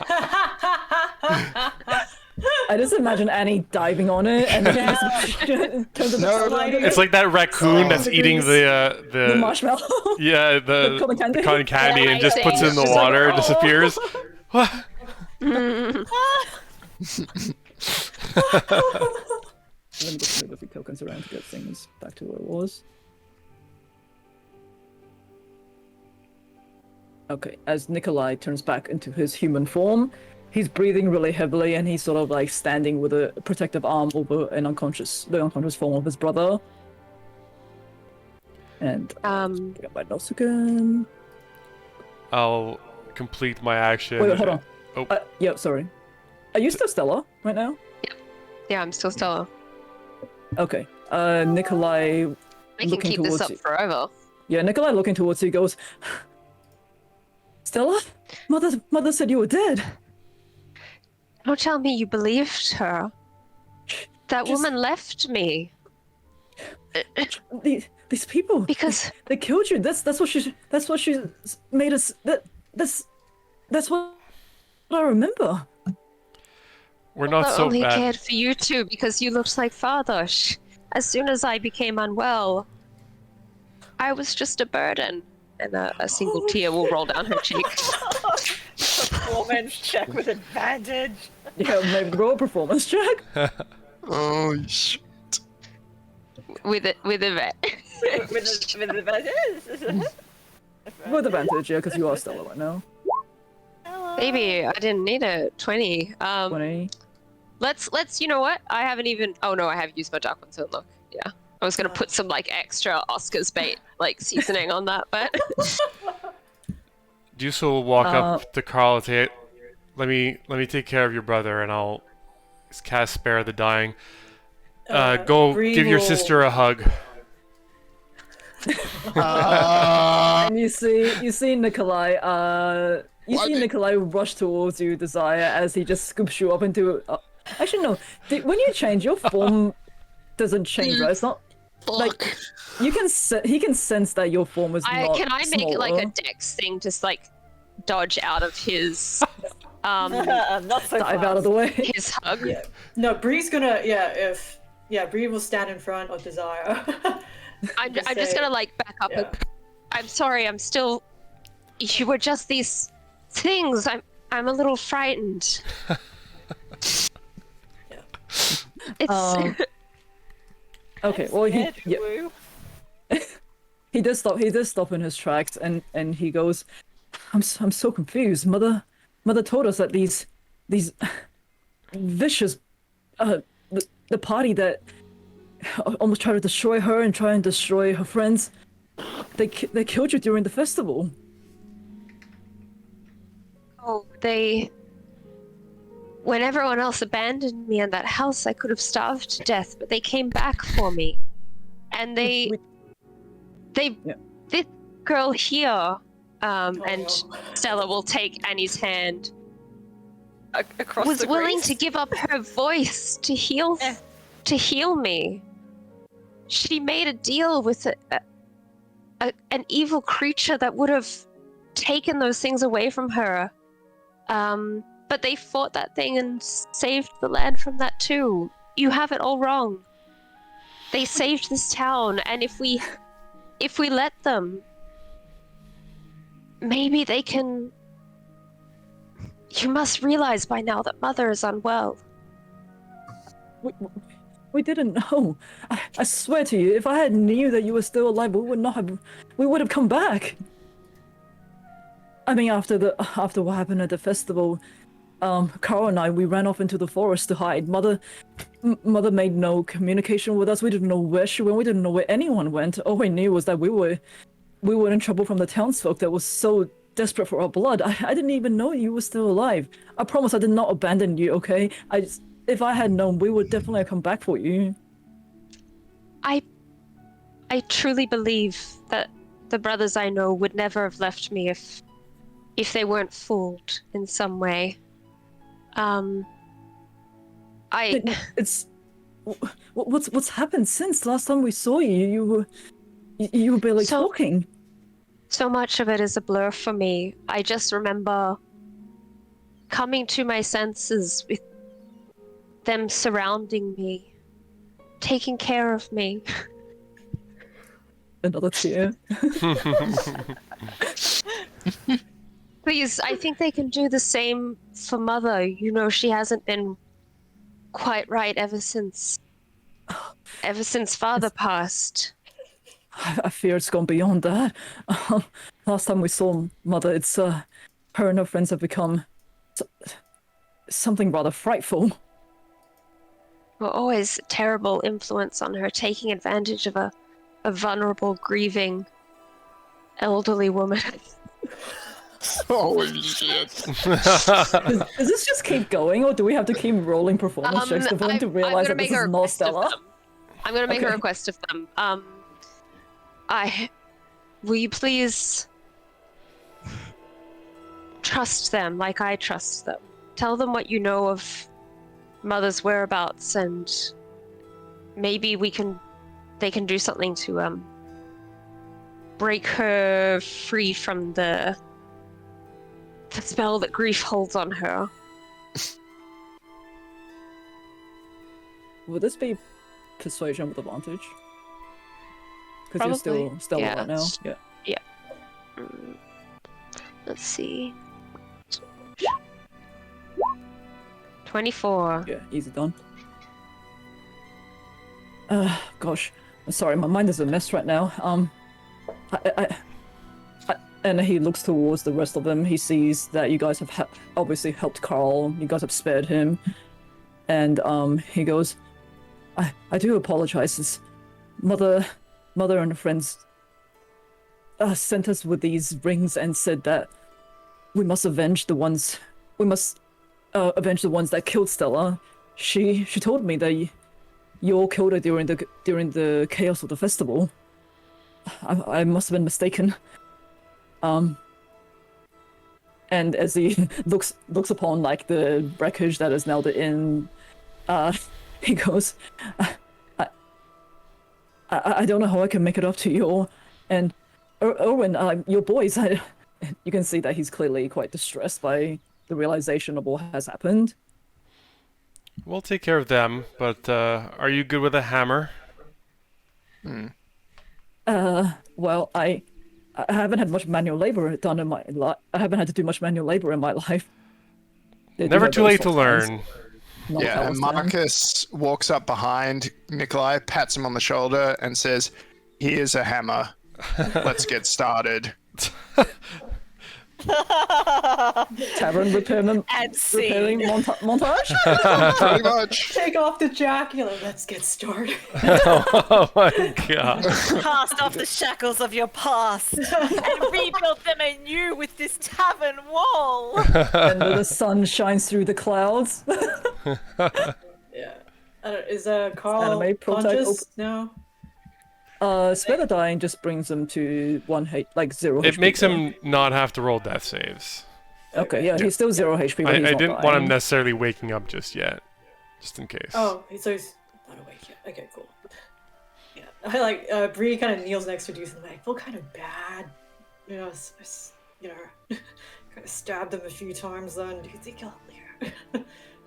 just imagine Annie diving on it and then turns into It's like that raccoon that's eating the the marshmallow. yeah the cotton candy. cotton candy Yeah, and just I puts it in the see. water, disappears. What? Let me just move a few tokens around to get things back to where it was. Okay, as Nikolai turns back into his human form, he's breathing really heavily and he's sort of like standing with a protective arm over the unconscious form of his brother. And pick up my notes again. I'll complete my action. Wait, hold on. Oh. Yeah, sorry. Are you still Stella right now? Yeah, I'm still Stella. Okay. Nikolai I can looking keep this towards up you. forever. Yeah, Nikolai looking towards you goes, Stella? Mother said you were dead. Don't tell me you believed her. That Just- woman left me. These people. Because they killed you. That's what she made us. That's what I remember. We're not I so only bad. cared for you two because you looked like father. As soon as I became unwell, I was just a burden. And a single tear will roll down her cheek. Performance check with advantage. Yeah, maybe roll a performance check. Oh shit. with a with advantage. With advantage, yeah, because you are Stella right now. Maybe I didn't need a 20. 20. Let's you know what? I haven't even oh no, I have used my dark one, so look. Yeah. I was gonna put some like extra Oscar's bait like seasoning on that, but Deuce will walk up to Carl and say, let me take care of your brother and I'll cast Spare the Dying. Go Bree give your will- sister a hug. And you see Nikolai. What? Nikolai rush towards you, Desire, as he just scoops you up into. Actually, no. When you change, your form doesn't change, right? It's not like you can. He can sense that your form is not. can I make it like a smaller. dex thing to like dodge out of his Not so Dive out of the way. his hug? Yeah. No, Bree's gonna Bree will stand in front of Desire. I'm just say- gonna like back up. yeah. I'm sorry. I'm still. You were just these things. I'm a little frightened. It's Okay. Well, he Scared, woo. he does stop. He does stop in his tracks, and he goes, I'm so confused. Mother told us that these vicious the party that almost tried to destroy her and try and destroy her friends, they killed you during the festival. When everyone else abandoned me in that house, I could have starved to death, but they came back for me. And this girl here, and Stella will take Annie's hand, Across was the willing grease. to give up her voice to heal me. She made a deal with an evil creature that would have taken those things away from her. But they fought that thing and saved the land from that too. You have it all wrong. They saved this town, and if we let them, maybe they can. You must realize by now that Mother is unwell. We didn't know. I swear to you, if I had knew that you were still alive, we would have come back. I mean, after what happened at the festival, Carl and I, we ran off into the forest to hide. Mother made no communication with us. We didn't know where she went. We didn't know where anyone went. All we knew was that we were in trouble from the townsfolk that was so desperate for our blood. I didn't even know you were still alive. I promise I did not abandon you, okay? If I had known, we would definitely have come back for you. I truly believe that the brothers I know would never have left me if they weren't fooled in some way. It's what's happened since last time we saw you? You were barely talking. So much of it is a blur for me. I just remember coming to my senses with them surrounding me, taking care of me. Another tear. Please, I think they can do the same for Mother. You know, she hasn't been quite right ever since Father passed. I fear it's gone beyond that. Last time we saw Mother, it's her and her friends have become something rather frightful. Well, always a terrible influence on her, taking advantage of a vulnerable, grieving, elderly woman. Holy shit. Does this just keep going, or do we have to keep rolling performance checks for them to realize that this is not Stella? I'm gonna make a request of them. Will you please trust them like I trust them? Tell them what you know of Mother's whereabouts, and maybe they can do something to break her free from the spell that grief holds on her. Would this be persuasion with advantage? Because you're still Stella right now. Yeah. Let's see. 24. Yeah, easy done. Gosh, I'm sorry, my mind is a mess right now. And he looks towards the rest of them. He sees that you guys have obviously helped Carl. You guys have spared him, and he goes, "I do apologize. It's Mother and her friends sent us with these rings and said that we must avenge the ones. We must avenge the ones that killed Stella. She told me that you all killed her during the chaos of the festival. I must have been mistaken." And as he looks upon like the wreckage that is now the inn, he goes, I don't know how I can make it up to you all. And Erwin, your boys, you can see that he's clearly quite distressed by the realization of what has happened. We'll take care of them, but are you good with a hammer? Well, I haven't had much manual labor done in my life. I haven't had to do much manual labor in my life. Never too late to learn. Yeah, and Marcus walks up behind Nikolai, pats him on the shoulder, and says, "Here's a hammer. Let's get started." Tavern repairing montage? Pretty much. Take off the jacket. Let's get started. Oh my god. Cast off the shackles of your past and rebuild them anew with this tavern wall. And the sun shines through the clouds. Yeah. Is Carl Anime prototype conscious now? Spare the dying just brings them to 0 HP. It makes him not have to roll death saves. Okay, yeah, he's still 0 HP, but I he's didn't not want him dying. necessarily waking up just yet. Just in case. Oh, so he's not awake yet. Okay, cool. Yeah, I like Bree kind of kneels next to Deuce and I feel kind of bad. You know, kind of stabbed him a few times. Then do you think do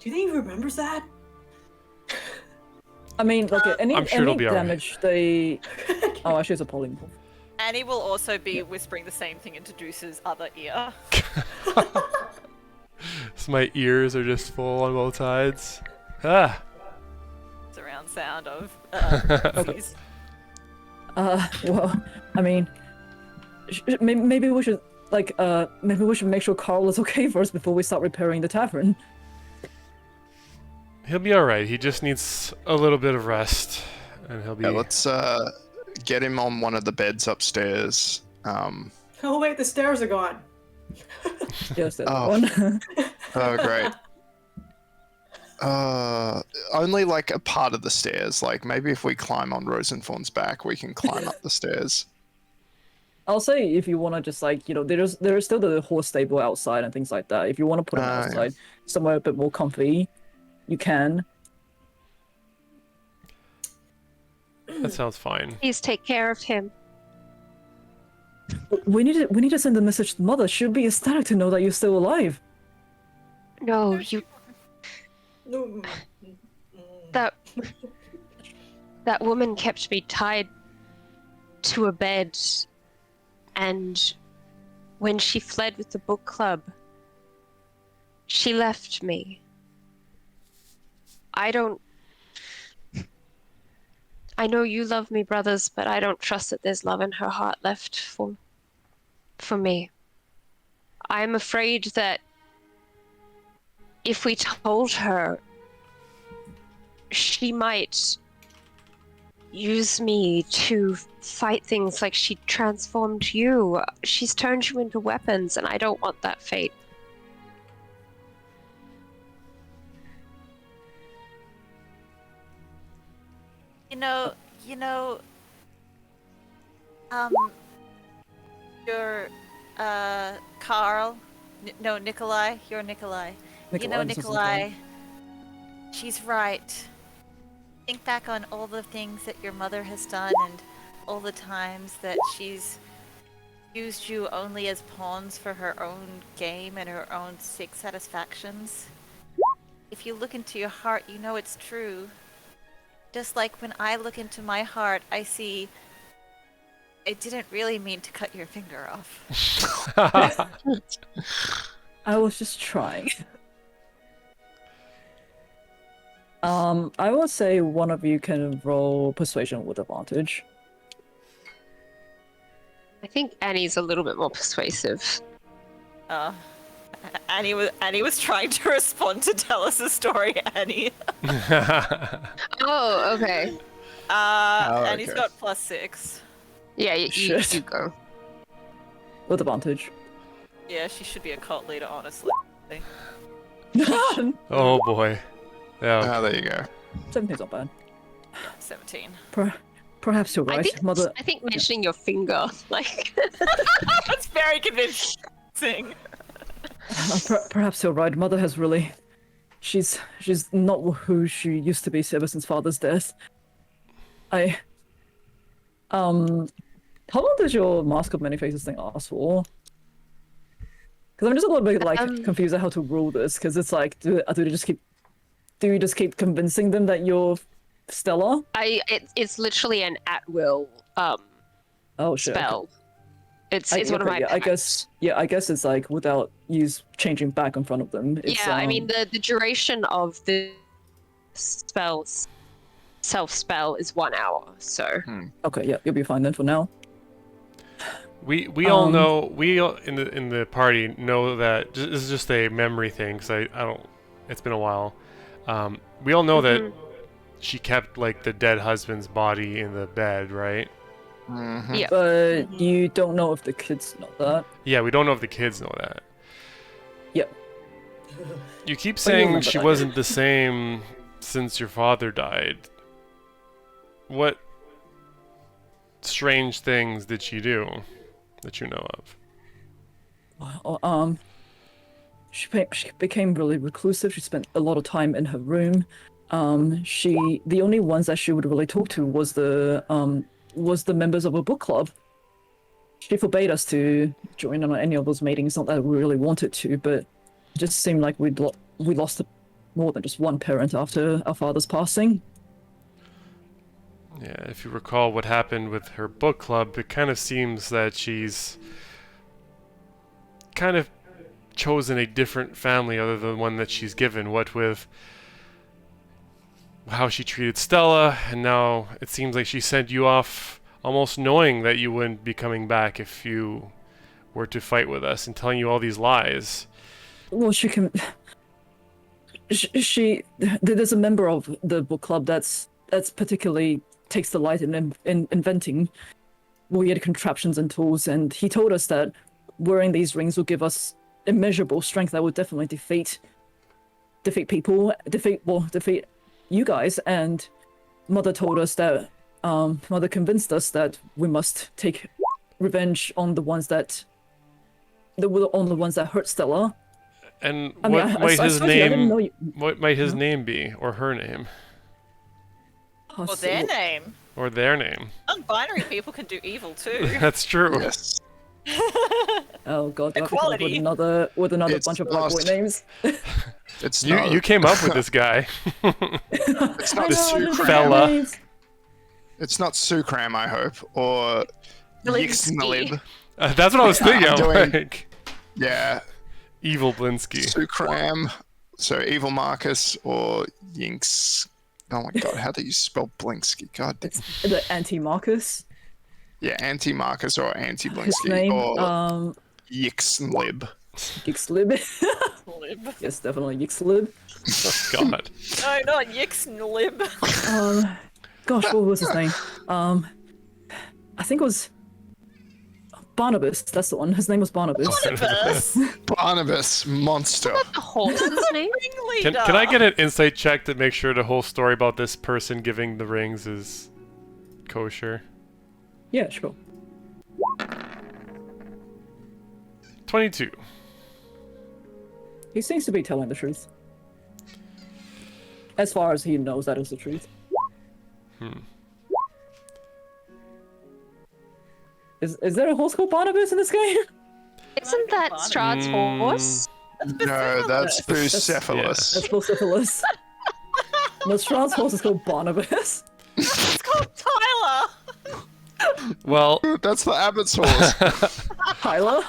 you think he remembers that? I mean, look, any sure it'll be damage they... Oh, actually, it's a polymorph. Annie will also be whispering the same thing into Deuce's other ear. So my ears are just full on both sides. Ah. Surround sound of Well, I mean, maybe we should like, maybe we should make sure Carl is okay first before we start repairing the tavern. He'll be alright. He just needs a little bit of rest. And he'll be... Yeah, let's get him on one of the beds upstairs. Oh wait, the stairs are gone. Yes, there's Oh. one. Oh, great. Only like a part of the stairs. Like maybe if we climb on Rosenthorn's back, we can climb up the stairs. I'll say if you want to just like, there's still the horse stable outside and things like that. If you want to put them Yeah. outside, somewhere a bit more comfy, you can. That sounds fine. Please take care of him. We need to send a message to Mother. She'll be ecstatic to know that you're still alive. No, you. No. That woman kept me tied to a bed, and when she fled with the book club, she left me. I know you love me, brothers, but I don't trust that there's love in her heart left for me. I'm afraid that if we told her, she might use me to fight things like she transformed you. She's turned you into weapons, and I don't want that fate. You know, you're, Carl, no, Nikolai, you're Nikolai. Nikolai, she's right. Think back on all the things that your mother has done and all the times that she's used you only as pawns for her own game and her own sick satisfactions. If you look into your heart, you know it's true. Just like when I look into my heart, I see I didn't really mean to cut your finger off. I was just trying. I will say one of you can roll persuasion with advantage. I think Annie's a little bit more persuasive. Annie was trying to respond to tell us a story, Annie. Oh, okay. Annie's okay. got +6. Yeah, you Shit. go. With advantage. Yeah, she should be a cult leader, honestly. Oh boy. Yeah. Ah, there you go. 17's not bad. 17. Perhaps you're right, Mother. I think mentioning your finger, like. That's very convincing. Perhaps you're right. Mother has really. She's not who she used to be ever since Father's death. How long does your Mask of Many Faces thing last for? Because I'm just a little bit like confused at how to rule this. Because it's like, do you just keep convincing them that you're Stella? It's literally an at-will Oh shit. spell. Okay. It's one of my. Yeah, I guess it's like without you changing back in front of them. It's, Yeah, I mean the duration of the self spell is 1 hour. So Okay, yeah, you'll be fine then for now. We all know, in the party know that this is just a memory thing, because I don't, it's been a while. We all know that she kept like the dead husband's body in the bed, right? Mm-hmm. Yeah. But you don't know if the kids know that. Yeah, we don't know if the kids know that. Yep. You keep you saying remember she that. wasn't the same since your father died. What strange things did she do that you know of? She became really reclusive. She spent a lot of time in her room. The only ones that she would really talk to was the members of a book club. She forbade us to join on any of those meetings. Not that we really wanted to, but it just seemed like we lost more than just one parent after our father's passing. Yeah, if you recall what happened with her book club, it kind of seems that she's kind of chosen a different family other than the one that she's given. What with how she treated Stella, and now it seems like she sent you off almost knowing that you wouldn't be coming back if you were to fight with us and telling you all these lies. Well, she can. There's a member of the book club that's particularly takes delight in inventing weird contraptions and tools, and he told us that wearing these rings will give us immeasurable strength that would definitely defeat people, defeat you guys. And Mother told us that, Mother convinced us that we must take revenge on the ones that hurt Stella. And I mean, what might I his swear to you, I didn't know name? you- What might his Huh? name be, or her name, Oh, Or so- their name. or their name? Non-binary people can do evil too. That's true. Yes. Oh god, do I have to come up Equality. with another It's bunch of black boy lost. names? It's You not. you came up with this guy. It's not This Sukram. fella. It's not Sukram, I hope, or Blinsky. Yixnalib. That's what I was thinking. I'm I'm doing- like, Yeah, evil Blinsky. Sukram. So Evil Marcus or Yinks. Oh my god, how do you spell Blinsky? God damn. It's the anti-Marcus. Yeah, Anti-Marcus or His Anti-Blinsky name, or Yixnlib. Yixlib. Lib. Yes, definitely Yixlib. God. No, not Yixnlib. Gosh, what was his name? I think it was Barnabas. That's the one. His name was Barnabas. Barnabas. Barnabas, monster. The horse's name? Ringleader. Can I get an insight check to make sure the whole story about this person giving the rings is kosher? Yeah, sure. 22. He seems to be telling the truth. As far as he knows, that is the truth. Is there a horse called Barnabas in this game? Isn't that Strahd's horse? No, that's Bucephalus. That's Bucephalus. No, Strahd's horse is called Barnabas. It's called Tyler. Well, That's the abbot's horse. Tyler.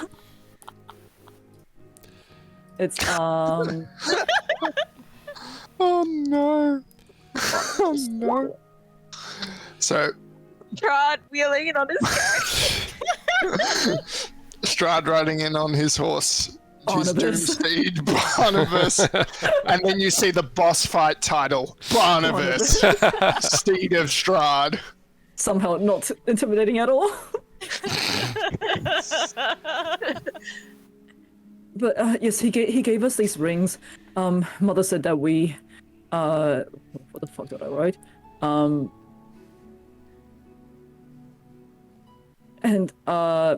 It's Oh no. Oh no. So Strahd wheeling in on his carriage. Strahd riding in on his horse. His Barnabas. doomsteed, Barnabas. And then you see the boss fight title, Barnabas, Steed of Strahd. somehow not intimidating at all. But yes, he gave us these rings. Mother said that we, what the fuck did I write? And I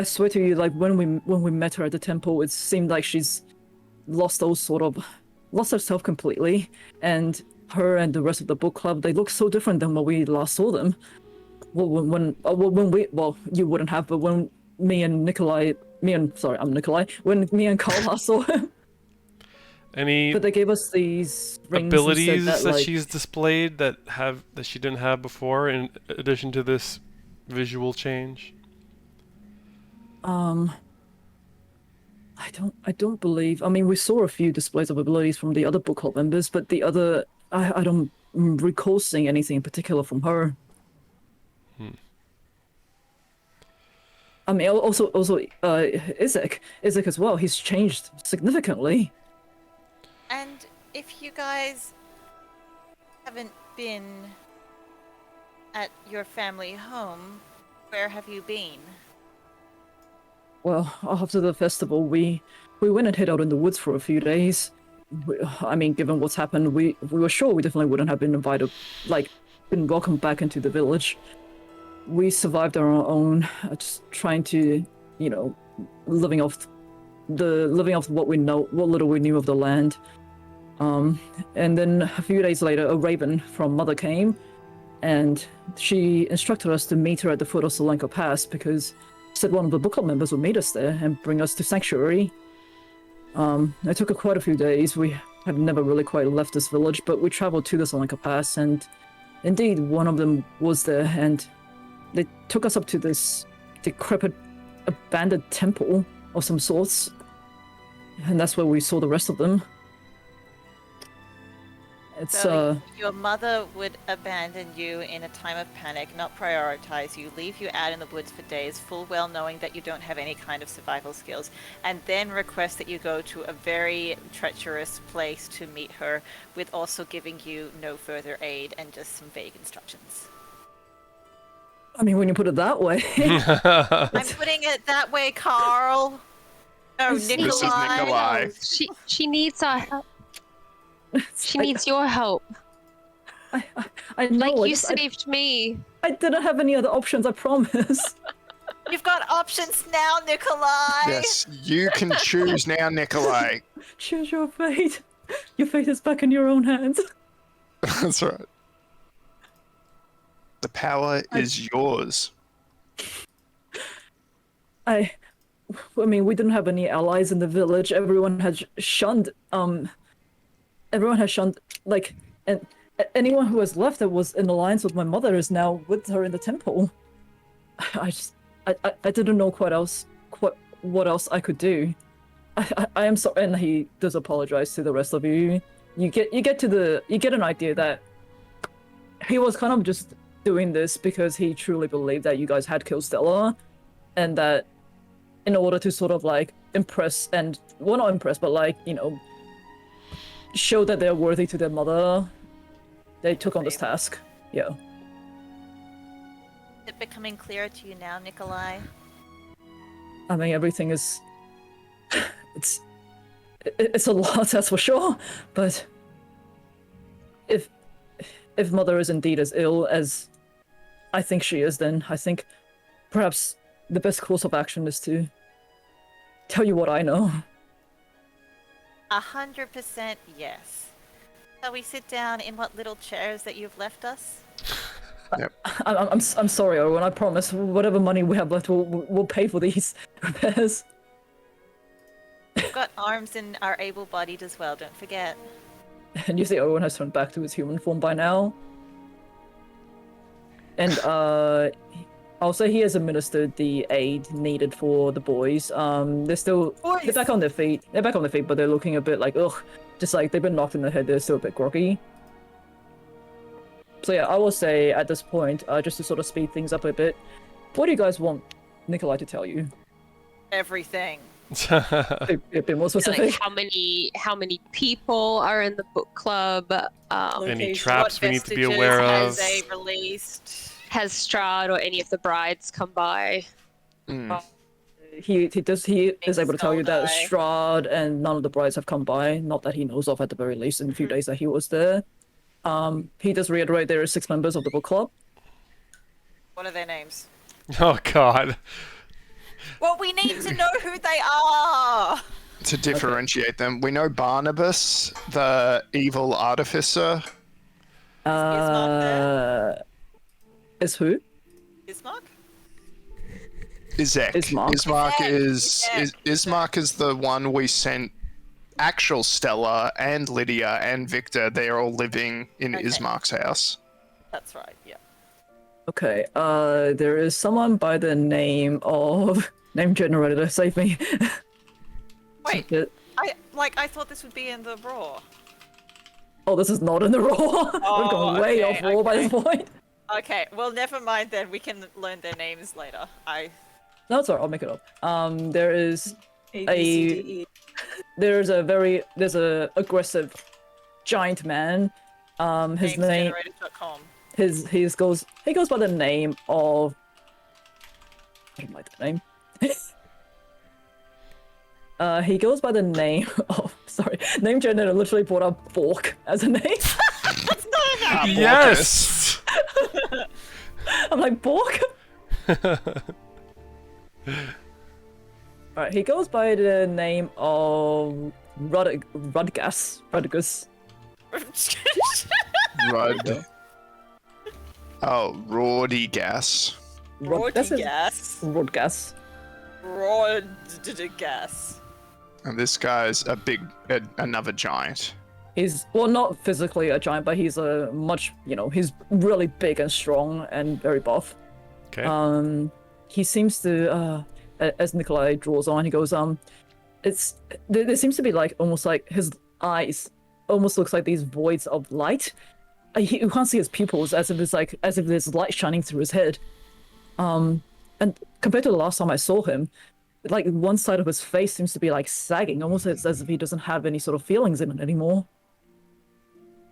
swear to you, like when we met her at the temple, it seemed like she's lost herself completely. And her and the rest of the book club, they look so different than when we last saw them. Well, when you wouldn't have, but when I'm Nikolai. When me and Carl last saw him. any But they gave us these rings abilities and said that like, she's displayed that she didn't have before, in addition to this visual change? I don't believe. I mean, we saw a few displays of abilities from the other book club members, but the other, I don't recall seeing anything in particular from her. I mean, also, Isaac as well. He's changed significantly. And if you guys haven't been at your family home, where have you been? Well, after the festival, we went and hid out in the woods for a few days. I mean, given what's happened, we were sure we definitely wouldn't have been invited, like, been welcomed back into the village. We survived on our own, just trying to, living off what we know, what little we knew of the land. And then a few days later, a raven from Mother came, and she instructed us to meet her at the foot of Solenka Pass because she said one of the book club members would meet us there and bring us to Sanctuary. It took quite a few days. We had never really quite left this village, but we traveled to the Solenka Pass, and indeed, one of them was there, and they took us up to this decrepit, abandoned temple of some sorts, and that's where we saw the rest of them. It's So your mother would abandon you in a time of panic, not prioritize you, leave you out in the woods for days, full well knowing that you don't have any kind of survival skills, and then request that you go to a very treacherous place to meet her, with also giving you no further aid and just some vague instructions. I mean, when you put it that way. I'm putting it that way, Carl. No, This is Nikolai. Nikolai. She needs our help. She needs your help. I know. Like I you just- I- saved me. I didn't have any other options, I promise. You've got options now, Nikolai. Yes, you can choose now, Nikolai. Choose your fate. Your fate is back in your own hands. That's right. The power is yours. I mean, we didn't have any allies in the village. Everyone has shunned. Everyone has shunned. Like, and anyone who has left that was in alliance with my mother is now with her in the temple. I didn't know what else I could do. I am sorry, and he does apologize to the rest of you. You get an idea that he was kind of just doing this because he truly believed that you guys had killed Stella, and that in order to sort of like impress and, well, not impress, but like, you know, show that they're worthy to their mother, they took on this task. Yeah. Is it becoming clearer to you now, Nikolai? I mean, everything is it's a lot, that's for sure, but if mother is indeed as ill as I think she is, then I think perhaps the best course of action is to tell you what I know. 100% yes. Shall we sit down in what little chairs that you've left us? I'm sorry, Owen. I promise. Whatever money we have left, we'll pay for these repairs. We've got arms and are able-bodied as well, don't forget. And you see, Owen has turned back to his human form by now. And I'll say he has administered the aid needed for the boys. They're back on their feet. They're back on their feet, but they're looking a bit like, ugh. Just like they've been knocked in the head, they're still a bit groggy. So yeah, I will say at this point, just to sort of speed things up a bit, what do you guys want Nikolai to tell you? Everything. A bit more specific. Like how many people are in the book club? Any Location. traps we need to be What aware of? Has they released? Has Strahd or any of the brides come by? He is able to tell you that Skull die. Strahd and none of the brides have come by, not that he knows of at the very least in the few days that he was there. He does reiterate there are 6 members of the book club. What are their names? Oh God. Well, we need to know who they are! To differentiate them, we know Barnabas, the evil artificer. Is who? Ismark? Isaac. Ismark. Ismark is the one we sent actual Stella and Lydia and Victor. They're all living in Okay. Ismark's house. That's right, yeah. Okay, there is someone by the name of... Name generator, save me. Wait, It- I thought this would be in the Raw. Oh, this is not in the Raw. We've gone way okay, off Raw by this point. Okay, well, never mind then. We can learn their names later. No, it's alright, I'll make it up. There is A, B, C, D, E. there's a aggressive giant man. His name Namesgenerator.com. he goes by the name of, I don't like that name. He goes by the name of, sorry, name generator literally brought up Bork as a name. Yes. I'm like, Bork? Alright, he goes by the name of Rudgus. Rud. Oh, Rawdy Gas. That's his- gas. Rudgus. Gas. And this guy's another giant. He's, well, not physically a giant, but he's a much, he's really big and strong and very buff. Okay. He seems to, as Nikolai draws on, he goes, there seems to be like, almost like his eyes almost looks like these voids of light. You can't see his pupils, as if there's light shining through his head. And compared to the last time I saw him, like one side of his face seems to be like sagging, almost as if he doesn't have any sort of feelings in it anymore.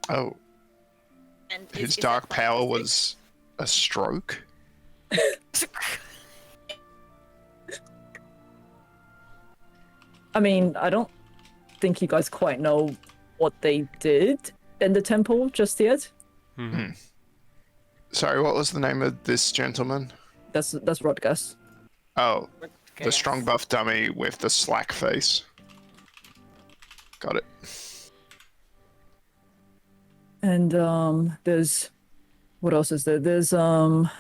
Oh, And his is dark that, like, power physic- was a stroke? I mean, I don't think you guys quite know what they did in the temple just yet. Sorry, what was the name of this gentleman? That's Rodgas. Oh, Okay, the strong yes. buff dummy with the slack face. Got it. And there's what else is there? There's the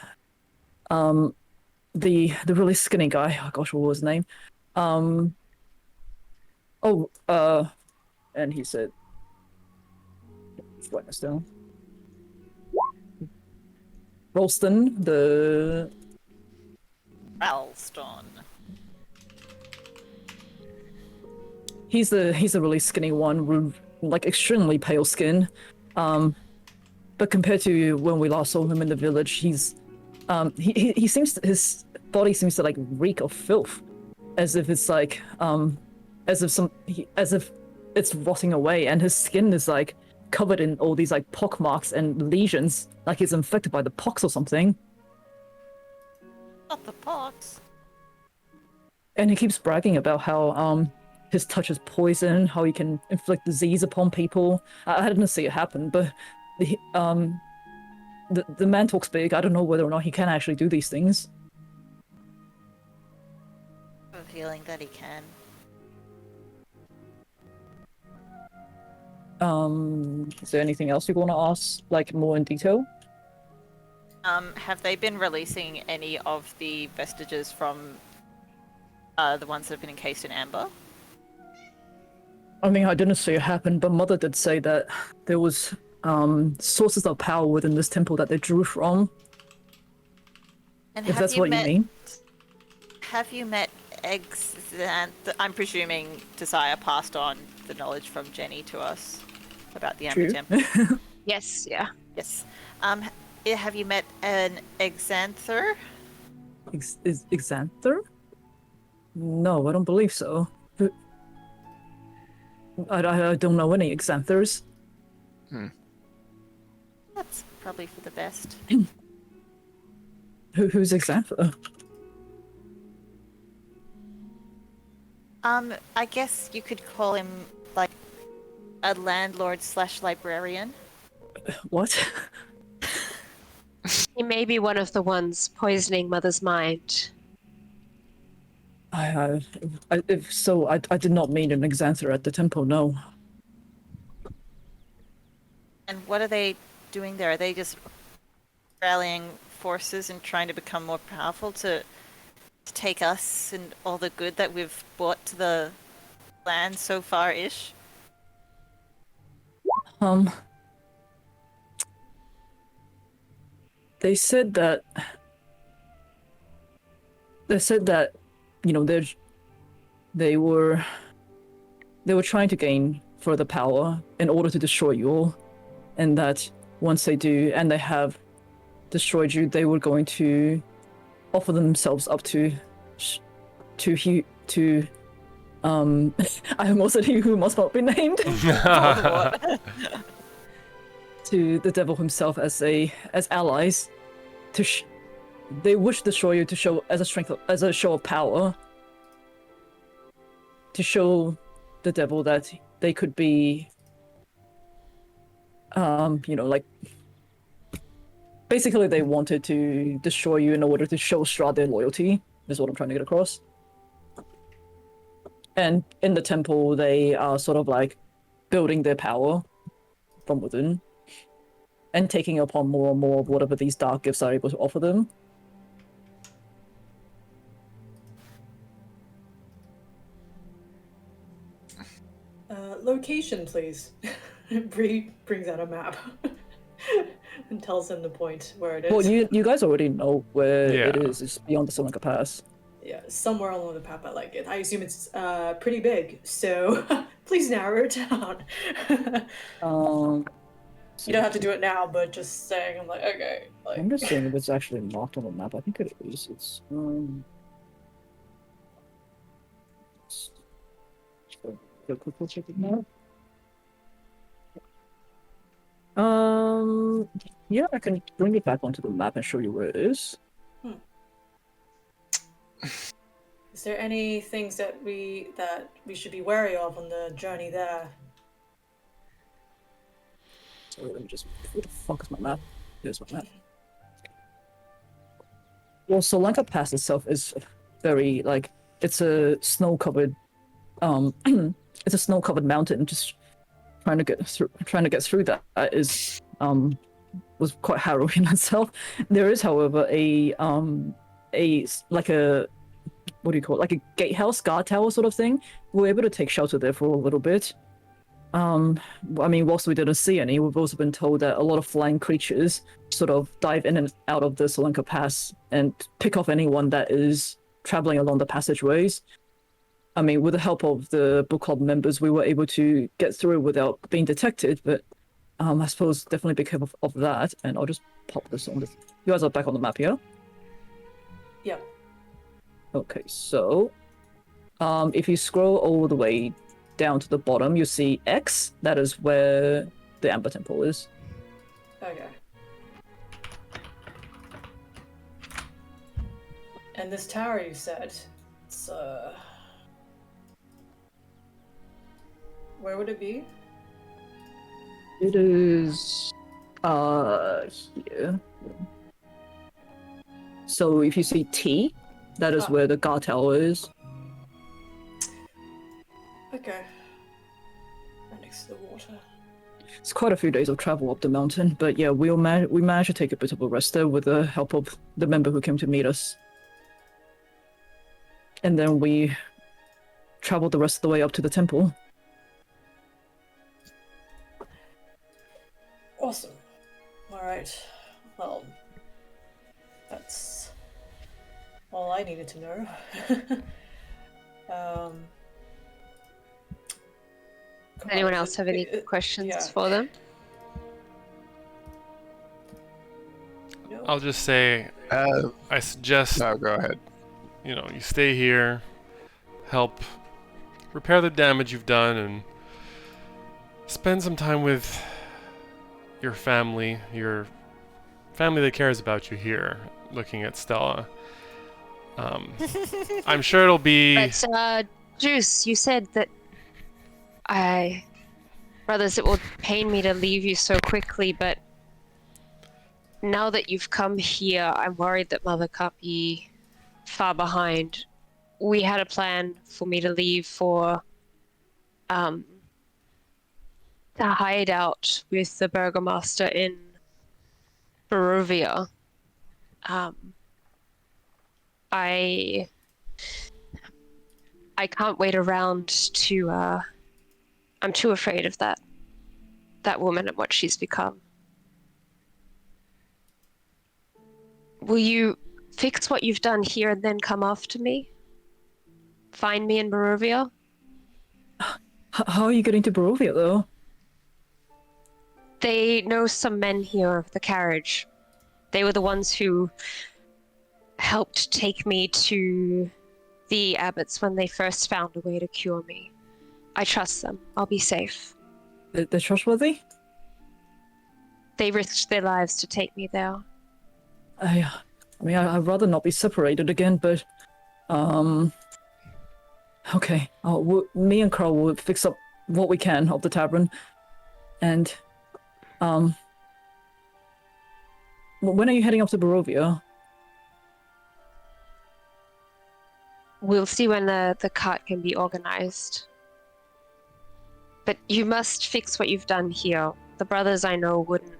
really skinny guy. Oh gosh, what was his name? And he said, let's write this down. Ralston, the Ralston. he's the really skinny one with like extremely pale skin. But compared to when we last saw him in the village, he's he seems his body seems to like reek of filth, as if it's like as if it's rotting away, and his skin is like covered in all these like pock marks and lesions, like he's infected by the pox or something. Not the pox. And he keeps bragging about how his touch is poison, how he can inflict disease upon people. I didn't see it happen, but the man talks big. I don't know whether or not he can actually do these things. I have a feeling that he can. Is there anything else you want to ask, like more in detail? Have they been releasing any of the vestiges from the ones that have been encased in amber? I mean, I didn't see it happen, but Mother did say that there was sources of power within this temple that they drew from. And If that's what you mean. Have you met Exanth? I'm presuming Desire passed on the knowledge from Jenny to us about the Amber True. Temple. Yes, yeah. Yes. Have you met an Exanther? Is Xanther? No, I don't believe so. I don't know any Xanthers. That's probably for the best. Who's Xanther? I guess you could call him like a landlord / librarian. What? He may be one of the ones poisoning Mother's mind. If so, I did not mean an Xanther at the temple, no. And what are they doing there? Are they just rallying forces and trying to become more powerful to take us and all the good that we've brought to the land so far-ish? They said that, you know, they were trying to gain further power in order to destroy you all, and that once they do, and they have destroyed you, they were going to offer themselves up to I almost said he who must not be named. To the devil himself as allies. They wish to destroy you to show as a show of power. To show the devil that they could be, you know, like basically they wanted to destroy you in order to show Strahd their loyalty. Is what I'm trying to get across. And in the temple, they are sort of like building their power from within and taking upon more and more of whatever these dark gifts are able to offer them. Location, please. Bree brings out a map and tells him the point where it is. Well, you guys already know where it Yeah. is. It's beyond the Solinka Pass. Yeah, somewhere along the path I like it. I assume it's pretty big, so please narrow it down. You don't have to do it now, but just saying, I'm like, okay, like. I'm just seeing if it's actually marked on the map. I think it is. It's quickly check it now. Yeah, I can bring it back onto the map and show you where it is. Is there any things that we should be wary of on the journey there? So let me just. Where the fuck is my map? There's my map. Well, Solanka Pass itself is very like it's a snow-covered, it's a snow-covered mountain. Just trying to get through that is was quite harrowing itself. There is, however, a like a what do you call it? Like a gatehouse, guard tower sort of thing. We were able to take shelter there for a little bit. I mean, whilst we didn't see any, we've also been told that a lot of flying creatures sort of dive in and out of the Solanka Pass and pick off anyone that is traveling along the passageways. I mean, with the help of the book club members, we were able to get through without being detected, but I suppose definitely be careful of that. And I'll just pop this on. You guys are back on the map here? Yep. Okay, so if you scroll all the way down to the bottom, you see X. That is where the Amber Temple is. Okay. And this tower you said, it's where would it be? It is here. So if you see T, that is where the guard tower is. Okay. Right next to the water. It's quite a few days of travel up the mountain, but yeah, we managed to take a bit of a rest there with the help of the member who came to meet us. And then we traveled the rest of the way up to the temple. Awesome. Alright. Well, that's all I needed to know. Anyone else have any questions for them? No. I'll just say, I suggest, No, go ahead. you stay here, help repair the damage you've done, and spend some time with your family that cares about you here, looking at Stella. I'm sure it'll be... But, Juice, you said that brothers, it will pain me to leave you so quickly, but now that you've come here, I'm worried that Mother can't be far behind. We had a plan for me to leave for to hide out with the burgomaster in Barovia. I can't wait around to I'm too afraid of that woman and what she's become. Will you fix what you've done here and then come after me? Find me in Barovia? How are you getting to Barovia, though? They know some men here of the carriage. They were the ones who helped take me to the abbots when they first found a way to cure me. I trust them. I'll be safe. They're trustworthy? They risked their lives to take me there. I mean, I'd rather not be separated again, but okay. Me and Carl will fix up what we can of the tavern, and when are you heading up to Barovia? We'll see when the cart can be organized. But you must fix what you've done here. The brothers I know wouldn't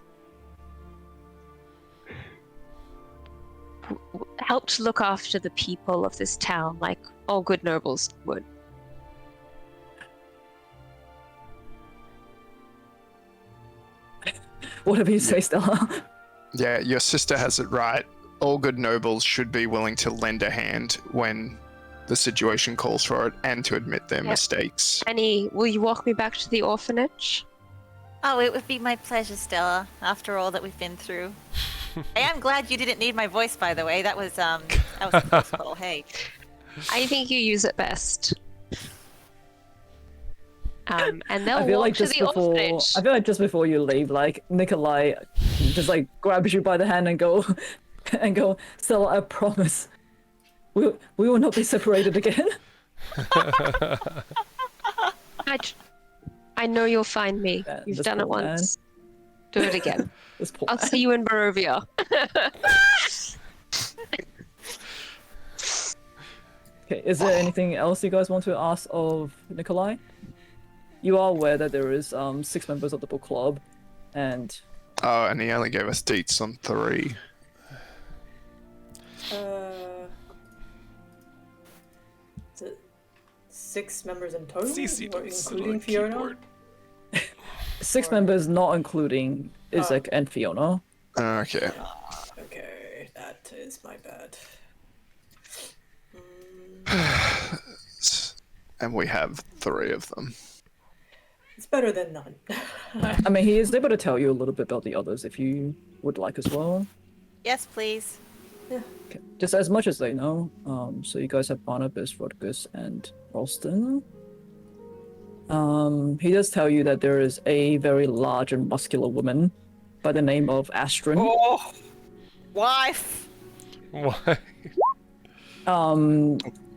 help to look after the people of this town like all good nobles would. Whatever you say, Stella. Yeah, your sister has it right. all good nobles should be willing to lend a hand when the situation calls for it, and to admit their mistakes. Annie, will you walk me back to the orphanage? Oh, it would be my pleasure, Stella, after all that we've been through. I am glad you didn't need my voice, by the way. That was a close call. Hey. I think you use it best. And they'll I feel walk like to just the before orphanage. I feel like just before you leave, like Nikolai just like grabs you by the hand and go Stella, I promise. We will not be separated again. I know you'll find me. Man, You've this done it poor man. once. Do it again. This poor I'll man. see you in Barovia. Okay, is there anything else you guys want to ask of Nikolai? You are aware that there is 6 members of the book club, and Oh, and he only gave us deets on 3. Is it 6 members in total, CC or don't sit on including a Fiona? keyboard. 6 members not including Isaac and Fiona. Okay. Okay, that is my bad. And we have 3 of them. It's better than none. I mean, he is able to tell you a little bit about the others if you would like as well. Yes, please. Okay. Just as much as they know. So you guys have Barnabas, Rodgus, and Ralston. He does tell you that there is a very large and muscular woman by the name of Astrid. Oh, wife. Why?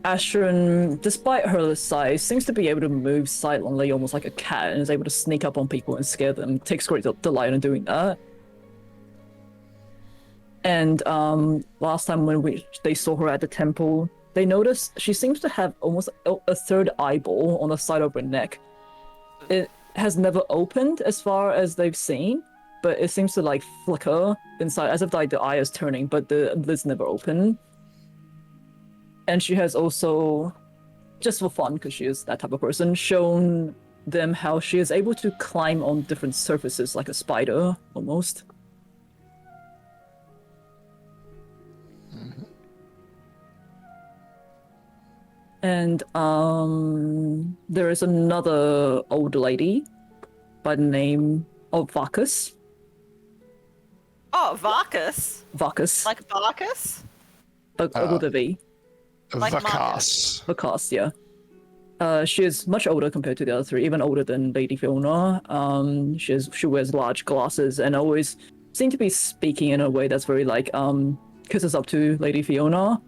Astrid, despite her size, seems to be able to move silently, almost like a cat, and is able to sneak up on people and scare them. Takes great delight in doing that. And last time when they saw her at the temple, they noticed she seems to have almost a third eyeball on the side of her neck. It has never opened as far as they've seen, but it seems to like flicker inside as if like the eye is turning, but the lid's never open. And she has also, just for fun, because she is that type of person, shown them how she is able to climb on different surfaces like a spider, almost. And there is another old lady by the name of Vacus. Oh, Varkas. Vacus. Like Barkus? With a V. Like Vakas. Vacus, yeah. She is much older compared to the other 3, even older than Lady Fiona. She wears large glasses and always seems to be speaking in a way that's very like kisses up to Lady Fiona.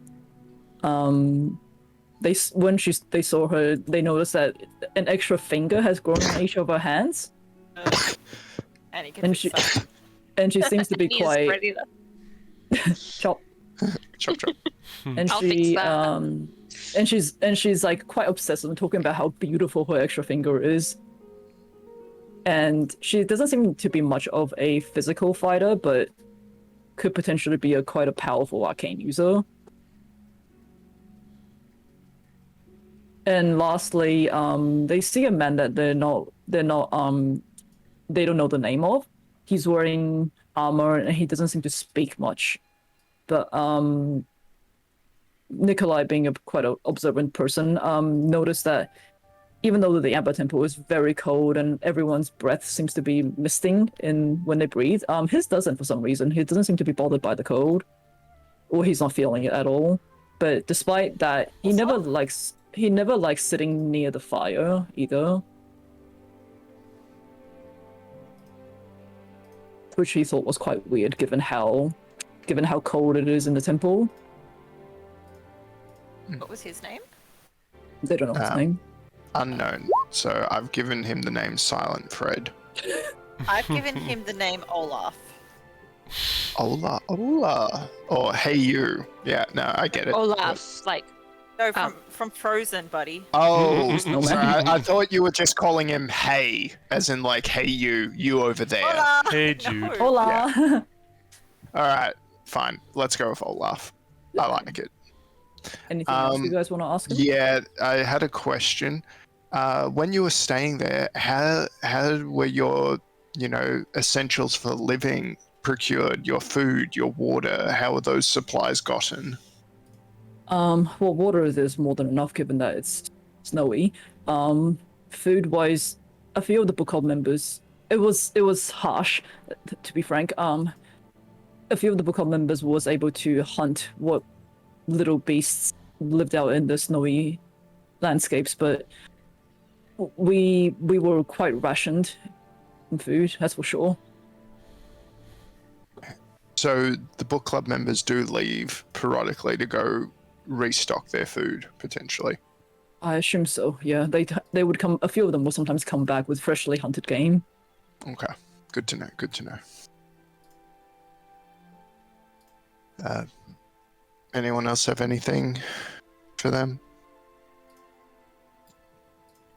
When they saw her, they noticed that an extra finger has grown on each of her hands, And she seems to be He's quite ready to... chop. Chop chop. And I'll fix that. and she's like quite obsessed with talking about how beautiful her extra finger is. And she doesn't seem to be much of a physical fighter, but could potentially be quite a powerful arcane user. And lastly, they see a man that they don't know the name of. He's wearing armor and he doesn't seem to speak much. But Nikolai, being a quite observant person, noticed that even though the Amber Temple is very cold and everyone's breath seems to be misting when they breathe, his doesn't for some reason. He doesn't seem to be bothered by the cold, or he's not feeling it at all. But despite that, he never likes sitting near the fire either, which he thought was quite weird given how cold it is in the temple. what was his name? They don't know his name. Unknown. So I've given him the name Silent Fred. I've given him the name Olaf. Ola. Or Hey You. Yeah, no, I get it. Olaf, like... No, from Frozen, buddy. Oh, Snowman. sorry, I thought you were just calling him Hey, as in like, hey you over there. Hola! Hey, No. Jude. Hola! Alright, fine. Let's go with Olaf. I like it. Anything else you guys want to ask him? Yeah, I had a question. When you were staying there, how were your, essentials for living procured? Your food, your water, how are those supplies gotten? Well, water is more than enough given that it's snowy. Food-wise, a few of the book club members, it was harsh, to be frank. A few of the book club members was able to hunt what little beasts lived out in the snowy landscapes, but we were quite rationed in food, that's for sure. So the book club members do leave periodically to go restock their food, potentially. I assume so. Yeah, they would come. A few of them will sometimes come back with freshly hunted game. Okay, good to know. Good to know. Anyone else have anything for them?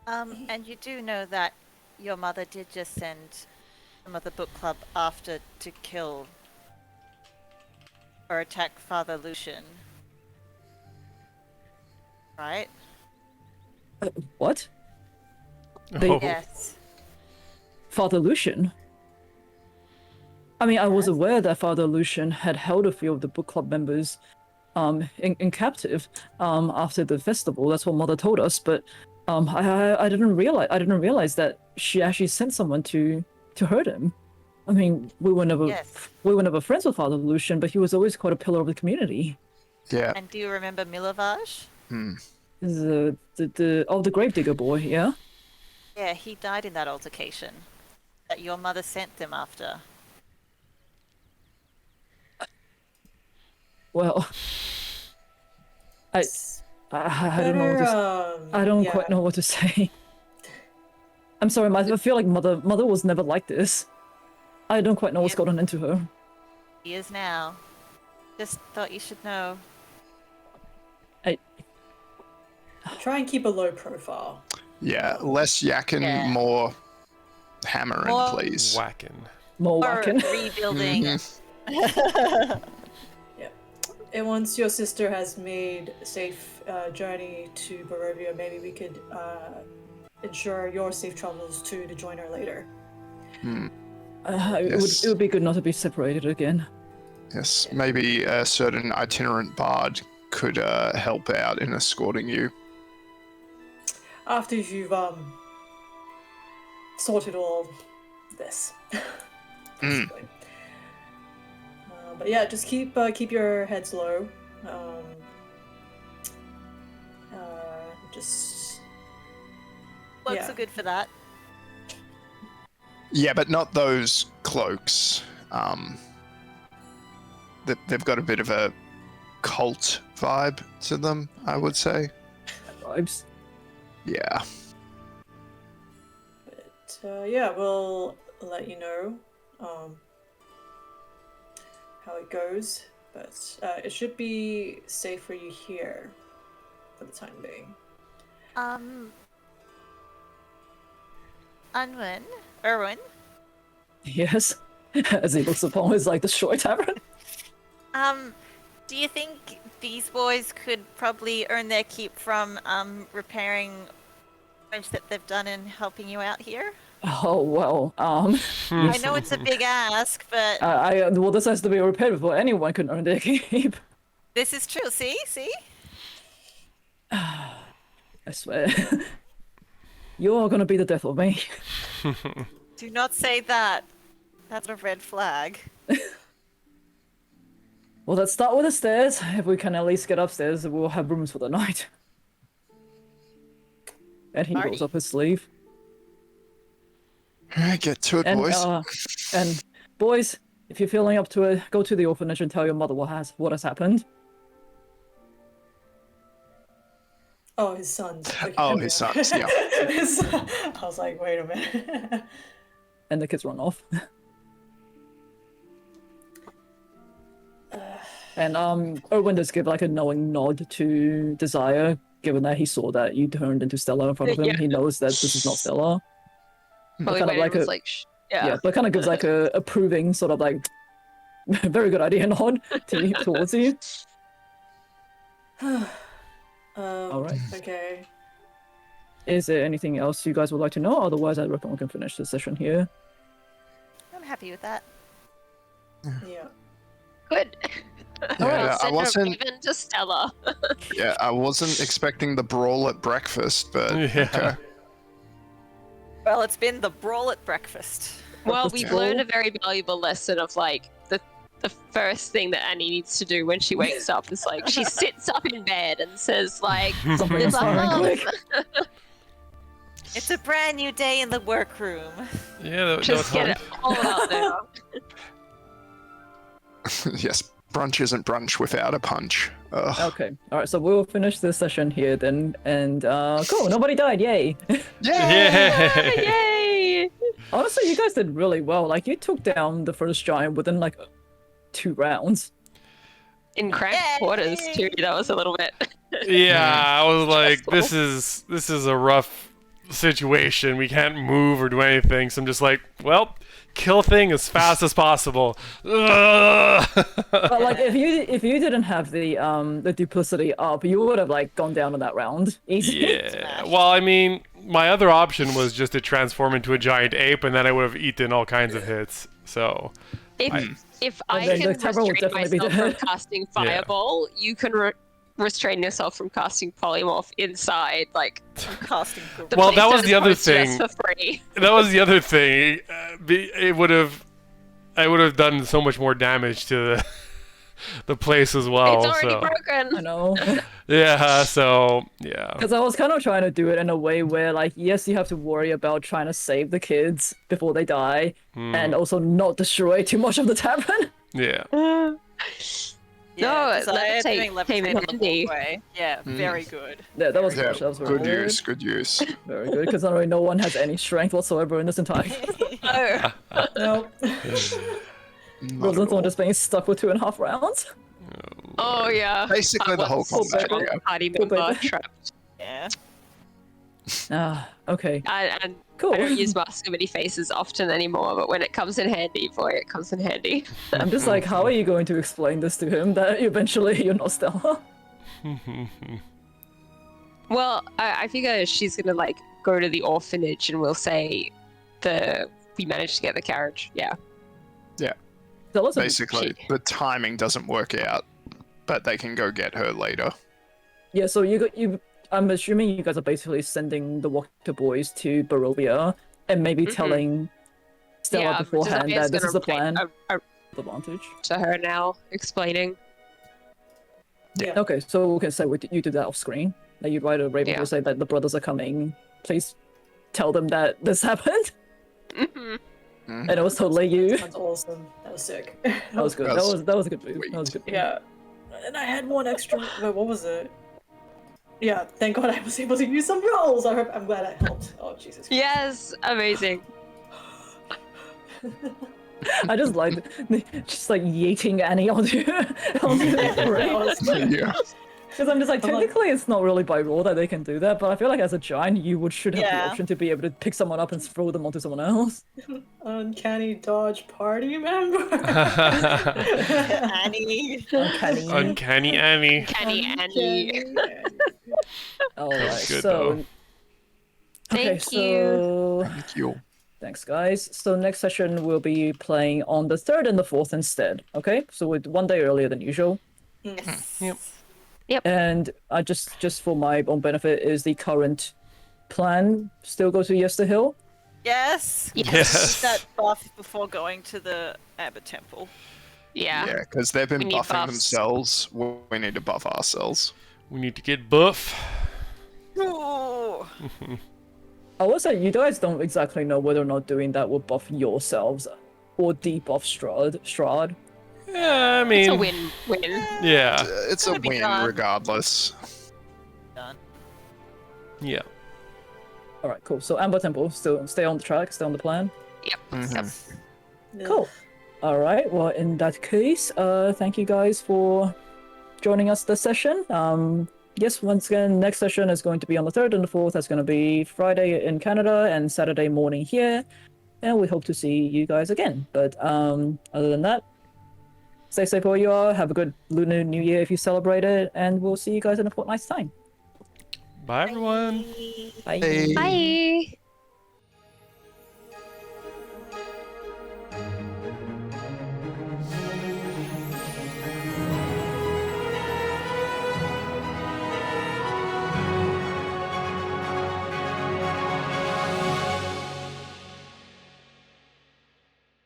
And you do know that your mother did just send some of the book club after to kill or attack Father Lucian, right? What? Oh. Yes. Father Lucian? I mean, I was aware that Father Lucian had held a few of the book club members in captive after the festival. That's what Mother told us, but I didn't realize that she actually sent someone to hurt him. I mean, we were never friends with Father Lucian, but he was always quite a pillar of the community. Yeah. And do you remember Milovaj? The gravedigger boy, yeah? Yeah, he died in that altercation that your mother sent them after. Well, I don't know what to I don't quite know what to say. I'm sorry, I feel like mother was never like this. I don't quite know what's gotten into her. He is now. Just thought you should know. Try and keep a low profile. Yeah, less yakking, more hammering, More please. Whacking. More Or whacking. rebuilding. Yeah. And once your sister has made a safe journey to Barovia, maybe we could ensure your safe travels to join her later. It would be good not to be separated again. Yes, maybe a certain itinerant bard could help out in escorting you. After you've sorted all this. Basically. But yeah, just keep your heads low. Just Cloaks are good for that. Yeah, but not those cloaks. They've got a bit of a cult vibe to them, I would say. Vibes. Yeah. But yeah, we'll let you know how it goes. But it should be safe for you here for the time being. Erwin, Yes. As he looks upon his like destroyed tavern. do you think these boys could probably earn their keep from repairing damage that they've done and helping you out here? Oh well. I know it's a big ask, but well, this has to be repaired before anyone can earn their keep. this is true. See? I swear. You're gonna be the death of me. Do not say that. That's a red flag. Well, let's start with the stairs. If we can at least get upstairs, we'll have rooms for the night. And he rolls up his sleeve. Alright, get to it, boys. And boys, if you're feeling up to it, go to the orphanage and tell your mother what has happened. Oh, his sons. Okay, Oh, his sons, yeah. I was like, wait a minute. And the kids run off. And Erwin does give like a knowing nod to Desire, given that he saw that you turned into Stella in front of him. Yeah. He knows that this is not Stella. Probably kind of when like it was a- like, yeah. But kind of gives like a approving sort of like very good idea nod towards you. All right. Okay. Is there anything else you guys would like to know? Otherwise, I reckon we can finish the session here. I'm happy with that. Yeah. Good. Yeah, I Send a wasn't. raven to Stella. Yeah, I wasn't expecting the brawl at breakfast, but Yeah. okay. Well, it's been the brawl at breakfast. Well, Breakfast we've brawl? learned a very valuable lesson of like the first thing that Annie needs to do when she wakes up is like she sits up in bed and says like Something there's a inspiring hum. quick. It's a brand new day in the workroom. Yeah, that Just get it all out there. Yes, brunch isn't brunch without a punch. Ugh. Okay, alright, so we'll finish this session here then, and cool, nobody died, yay! Yeah. Yay! Honestly, you guys did really well, like, you took down the first giant within, like, 2 rounds. In cramped Yay! quarters too. That was a little bit. Yeah, I was like, Stressful. this is a rough situation. We can't move or do anything. So I'm just like, well, kill thing as fast as possible. Ugh. But, like, if you didn't have the duplicity up, you would have, like, gone down in that round. Easy. Yeah. Well, I mean, my other option was just to transform into a giant ape, and then I would have eaten all kinds of hits. So If And I then can the Tavern will restrain definitely be myself from dead. casting Fireball, you can restrain yourself from casting Polymorph inside. Like I'm casting good. the Well, place that was is the other posted to us thing. for free. that was the other thing. It would have, I would have done so much more damage to the place as well. It's already so. broken. I know. Yeah. So yeah. Because I was kind of trying to do it in a way where, like, yes, you have to worry about trying to save the kids before they die, and also not destroy too much of the tavern. Yeah. Yeah, No, 'cause I had levitate doing came in levitate on the handy. walkway. Yeah, very good. Yeah, that was Yeah, that was very good use, good use. Very good, because literally no one has any strength whatsoever in this entire. Oh, No. Not at all. Someone just being stuck with 2.5 rounds. oh yeah. Basically the whole combat, baby. yeah. Party Poor member baby. trapped. Yeah. Ah, okay, And cool. I don't use Mask of Many Faces often anymore, but when it comes in handy, boy, it comes in handy. I'm just like, how are you going to explain this to him that eventually you're not Stella? Well, I figure she's gonna like go to the orphanage and we'll say we managed to get the carriage. Yeah. Stella's a- Basically, the timing doesn't work out, but they can go get her later. Yeah, so you. I'm assuming you guys are basically sending the Walker boys to Barovia and maybe telling Stella yeah, beforehand Desire's that this is gonna the plan. write Advantage. to her now, explaining. Yeah. Okay, so we can say you do that off screen. That you'd write a raven Yeah. to say that the brothers are coming. Please tell them that this happened. Mhm. And it was totally you. That's awesome. That was sick. That was good. That was a good move. That was a good move. Yeah. And I had one extra. Wait, what was it? Yeah, thank God I was able to use some rolls. I'm glad I helped. Oh, Jesus. Yes, amazing. I just like just like yeeting Annie onto the ground. Yeah. Because I'm just like, I'm like- technically it's not really by rule that they can do that, but I feel like as a giant you should have the Yeah. option to be able to pick someone up and throw them onto someone else. Uncanny dodge party member. Annie. Uncanny. Uncanny Annie. Kenny, Annie. Alright, good, so though. okay, Thank you. so Thank you. thanks guys. So next session we'll be playing on the 3rd and the 4th instead. Okay? So we're 1 day earlier than usual. Yes. And I just for my own benefit, is the current plan still go to Yester Hill? Yes. Yes. That buff before going to the Amber Temple. Yeah. Yeah, because they've We been need buffing buffs. themselves. We need to buff ourselves. We need to get buff. Ooh. I will say you guys don't exactly know whether or not doing that will buff yourselves or debuff Strahd. Yeah, I mean, It's a win-win. yeah, It's a Gonna be win done. regardless. Done. yeah. All right, cool. So Amber Temple, still stay on the track, stay on the plan. Yep. Cool. All right. Well, in that case, thank you guys for joining us this session. Yes, once again, next session is going to be on the 3rd and the 4th. That's going to be Friday in Canada and Saturday morning here. And we hope to see you guys again. But other than that, stay safe where you are. Have a good Lunar New Year if you celebrate it. And we'll see you guys in a fortnight's time. Bye, everyone. Bye. Hey. Bye.